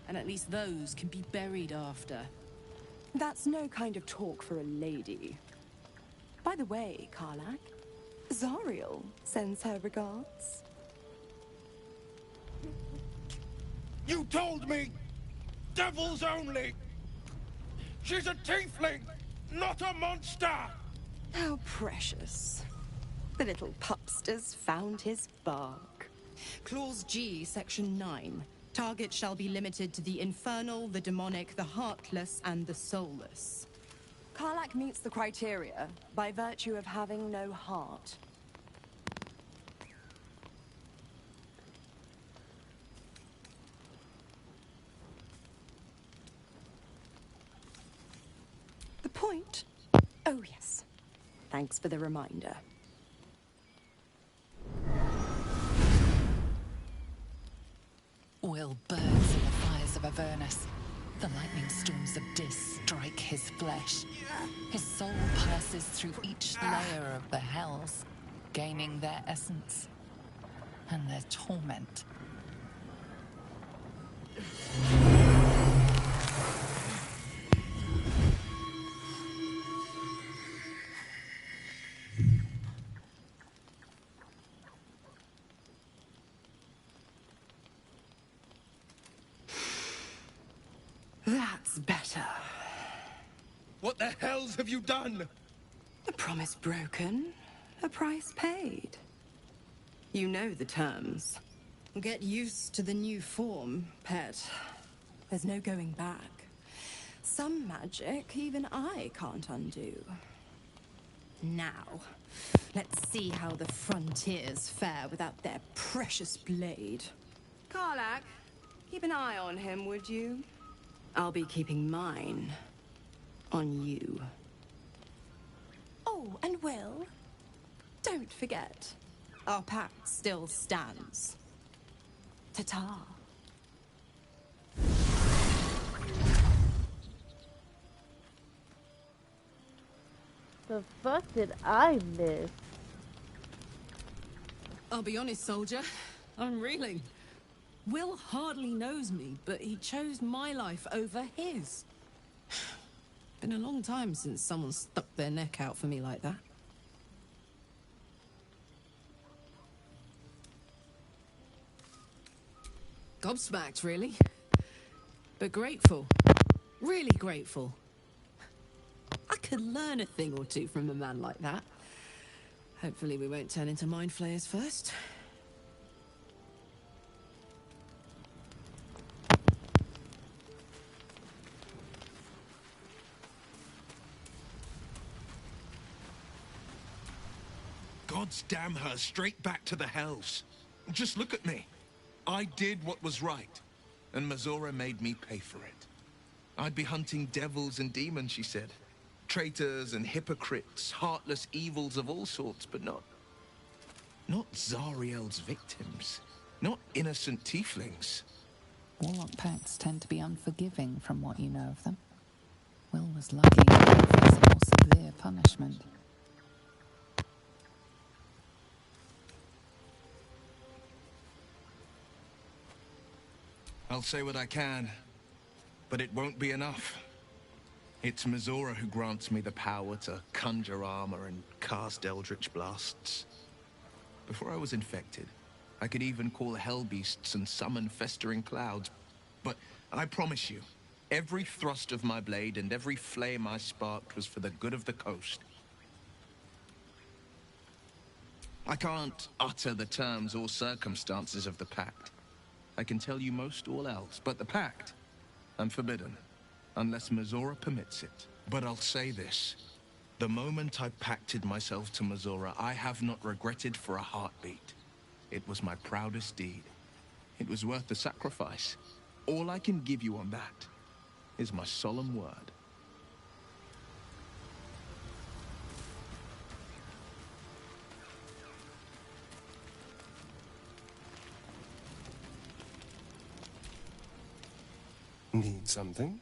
And at least those can be buried after. That's no kind of talk for a lady. By the way, Karlak, Zariel sends her regards. You told me! Devils only! She's a tiefling, not a monster! How precious. The little pupster's found his bark. Clause G, Section 9. Target shall be limited to the infernal, the demonic, the heartless, and the soulless. Karlak meets the criteria by virtue of having no heart. The point? Oh, yes. Thanks for the reminder. Will burns in the fires of Avernus. The lightning storms of Dis strike his flesh. His soul passes through each layer of the hells, gaining their essence and their torment. That's better. What the hells have you done? A promise broken, a price paid. You know the terms. Get used to the new form, pet. There's no going back. Some magic even I can't undo. Now, let's see how the frontiers fare without their precious blade. Karlak, keep an eye on him, would you? I'll be keeping mine on you. Oh, and Will, don't forget, our pact still stands. Ta-ta. The fuck did I miss? I'll be honest, soldier. I'm reeling. Will hardly knows me, but he chose my life over his. Been a long time since someone stuck their neck out for me like that. Gobsmacked, really. But grateful. Really grateful. I could learn a thing or two from a man like that. Hopefully we won't turn into mind flayers first. Gods damn her, straight back to the hells. Just look at me. I did what was right, and Mizora made me pay for it. I'd be hunting devils and demons, she said. Traitors and hypocrites, heartless evils of all sorts, but not Zariel's victims. Not innocent tieflings. Warlock pacts tend to be unforgiving from what you know of them. Will was lucky to face a more severe punishment. I'll say what I can, but it won't be enough. It's Mizora who grants me the power to conjure armor and cast eldritch blasts. Before I was infected, I could even call hell beasts and summon festering clouds. But I promise you, every thrust of my blade and every flame I sparked was for the good of the coast. I can't utter the terms or circumstances of the pact. I can tell you most all else, but the pact, I'm forbidden, unless Mizora permits it. But I'll say this. The moment I pacted myself to Mizora, I have not regretted for a heartbeat. It was my proudest deed. It was worth the sacrifice. All I can give you on that is my solemn word. Need something?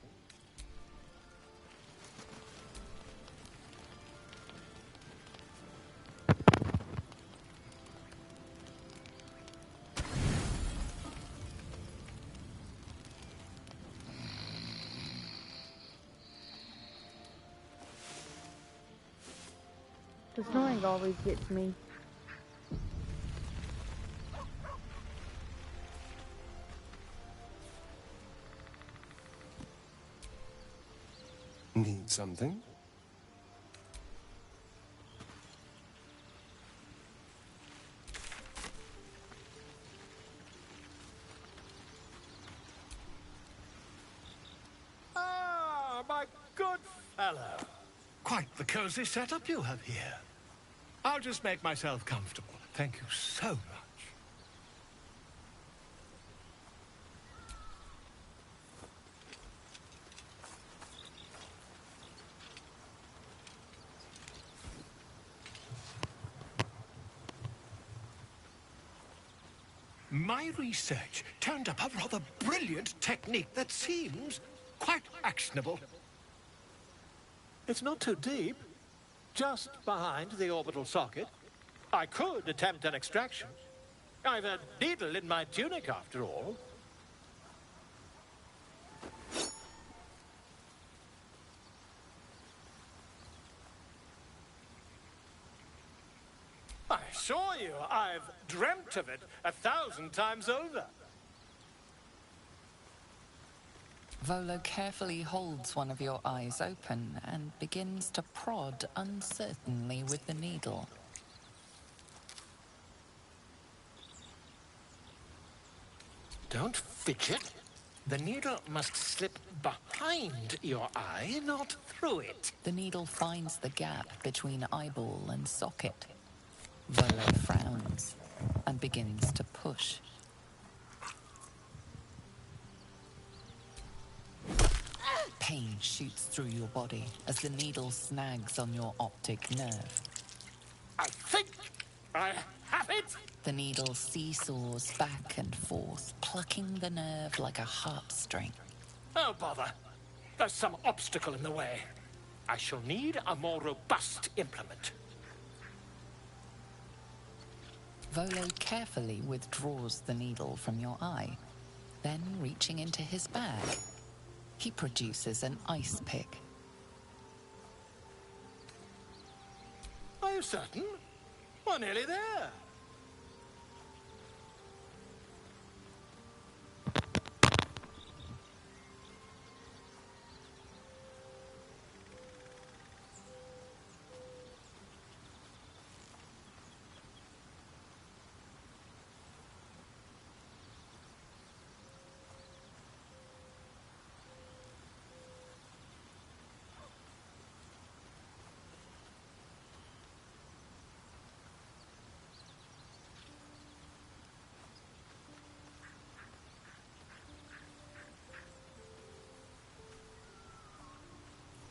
The snoring always gets me. Need something? Ah, my good fellow. Quite the cozy setup you have here. I'll just make myself comfortable. Thank you so much. My research turned up a rather brilliant technique that seems quite actionable. It's not too deep. Just behind the orbital socket. I could attempt an extraction. I've a needle in my tunic, after all. I assure you, I've dreamt of it 1,000 times over. Volo carefully holds one of your eyes open and begins to prod uncertainly with the needle. Don't fidget. The needle must slip behind your eye, not through it. The needle finds the gap between eyeball and socket. Volo frowns and begins to push. Pain shoots through your body as the needle snags on your optic nerve. I think I have it! The needle seesaws back and forth, plucking the nerve like a heartstring. Oh, bother. There's some obstacle in the way. I shall need a more robust implement. Volo carefully withdraws the needle from your eye. Then, reaching into his bag, he produces an ice pick. Are you certain? We're nearly there.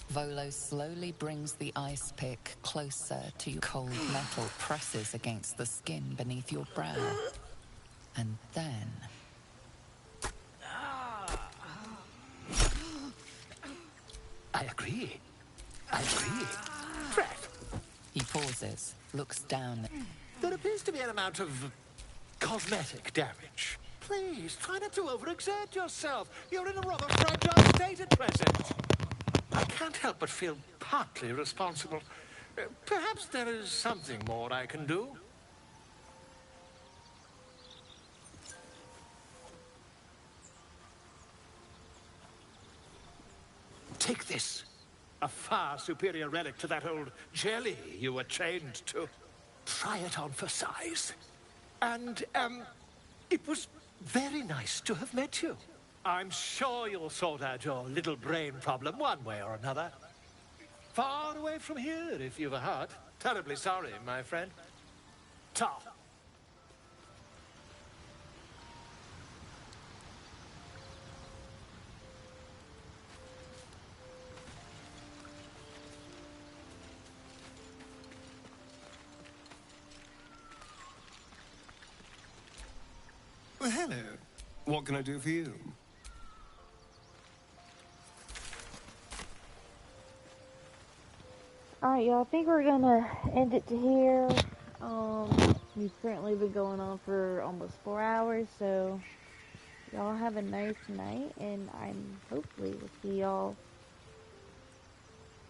Volo slowly brings the ice pick closer to you. Cold metal presses against the skin beneath your brow. And then... I agree. I agree. Fred. He pauses, looks down. There appears to be an amount of cosmetic damage. Please, try not to overexert yourself. You're in a rather fragile state at present. I can't help but feel partly responsible. Perhaps there is something more I can do. Take this. A far superior relic to that old jelly you were chained to. Try it on for size. And, it was very nice to have met you. I'm sure you'll sort out your little brain problem one way or another. Far away from here, if you've a heart. Terribly sorry, my friend. Ta. Well, hello. What can I do for you? Alright, y'all, I think we're gonna end it to here. We've currently been going on for almost 4 hours, so y'all have a nice night, and hopefully will see y'all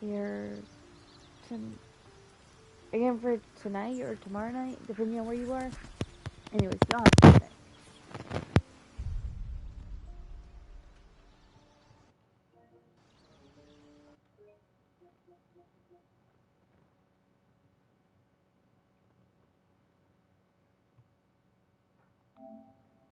here again for tonight or tomorrow night, depending on where you are. Anyways, y'all have a good night.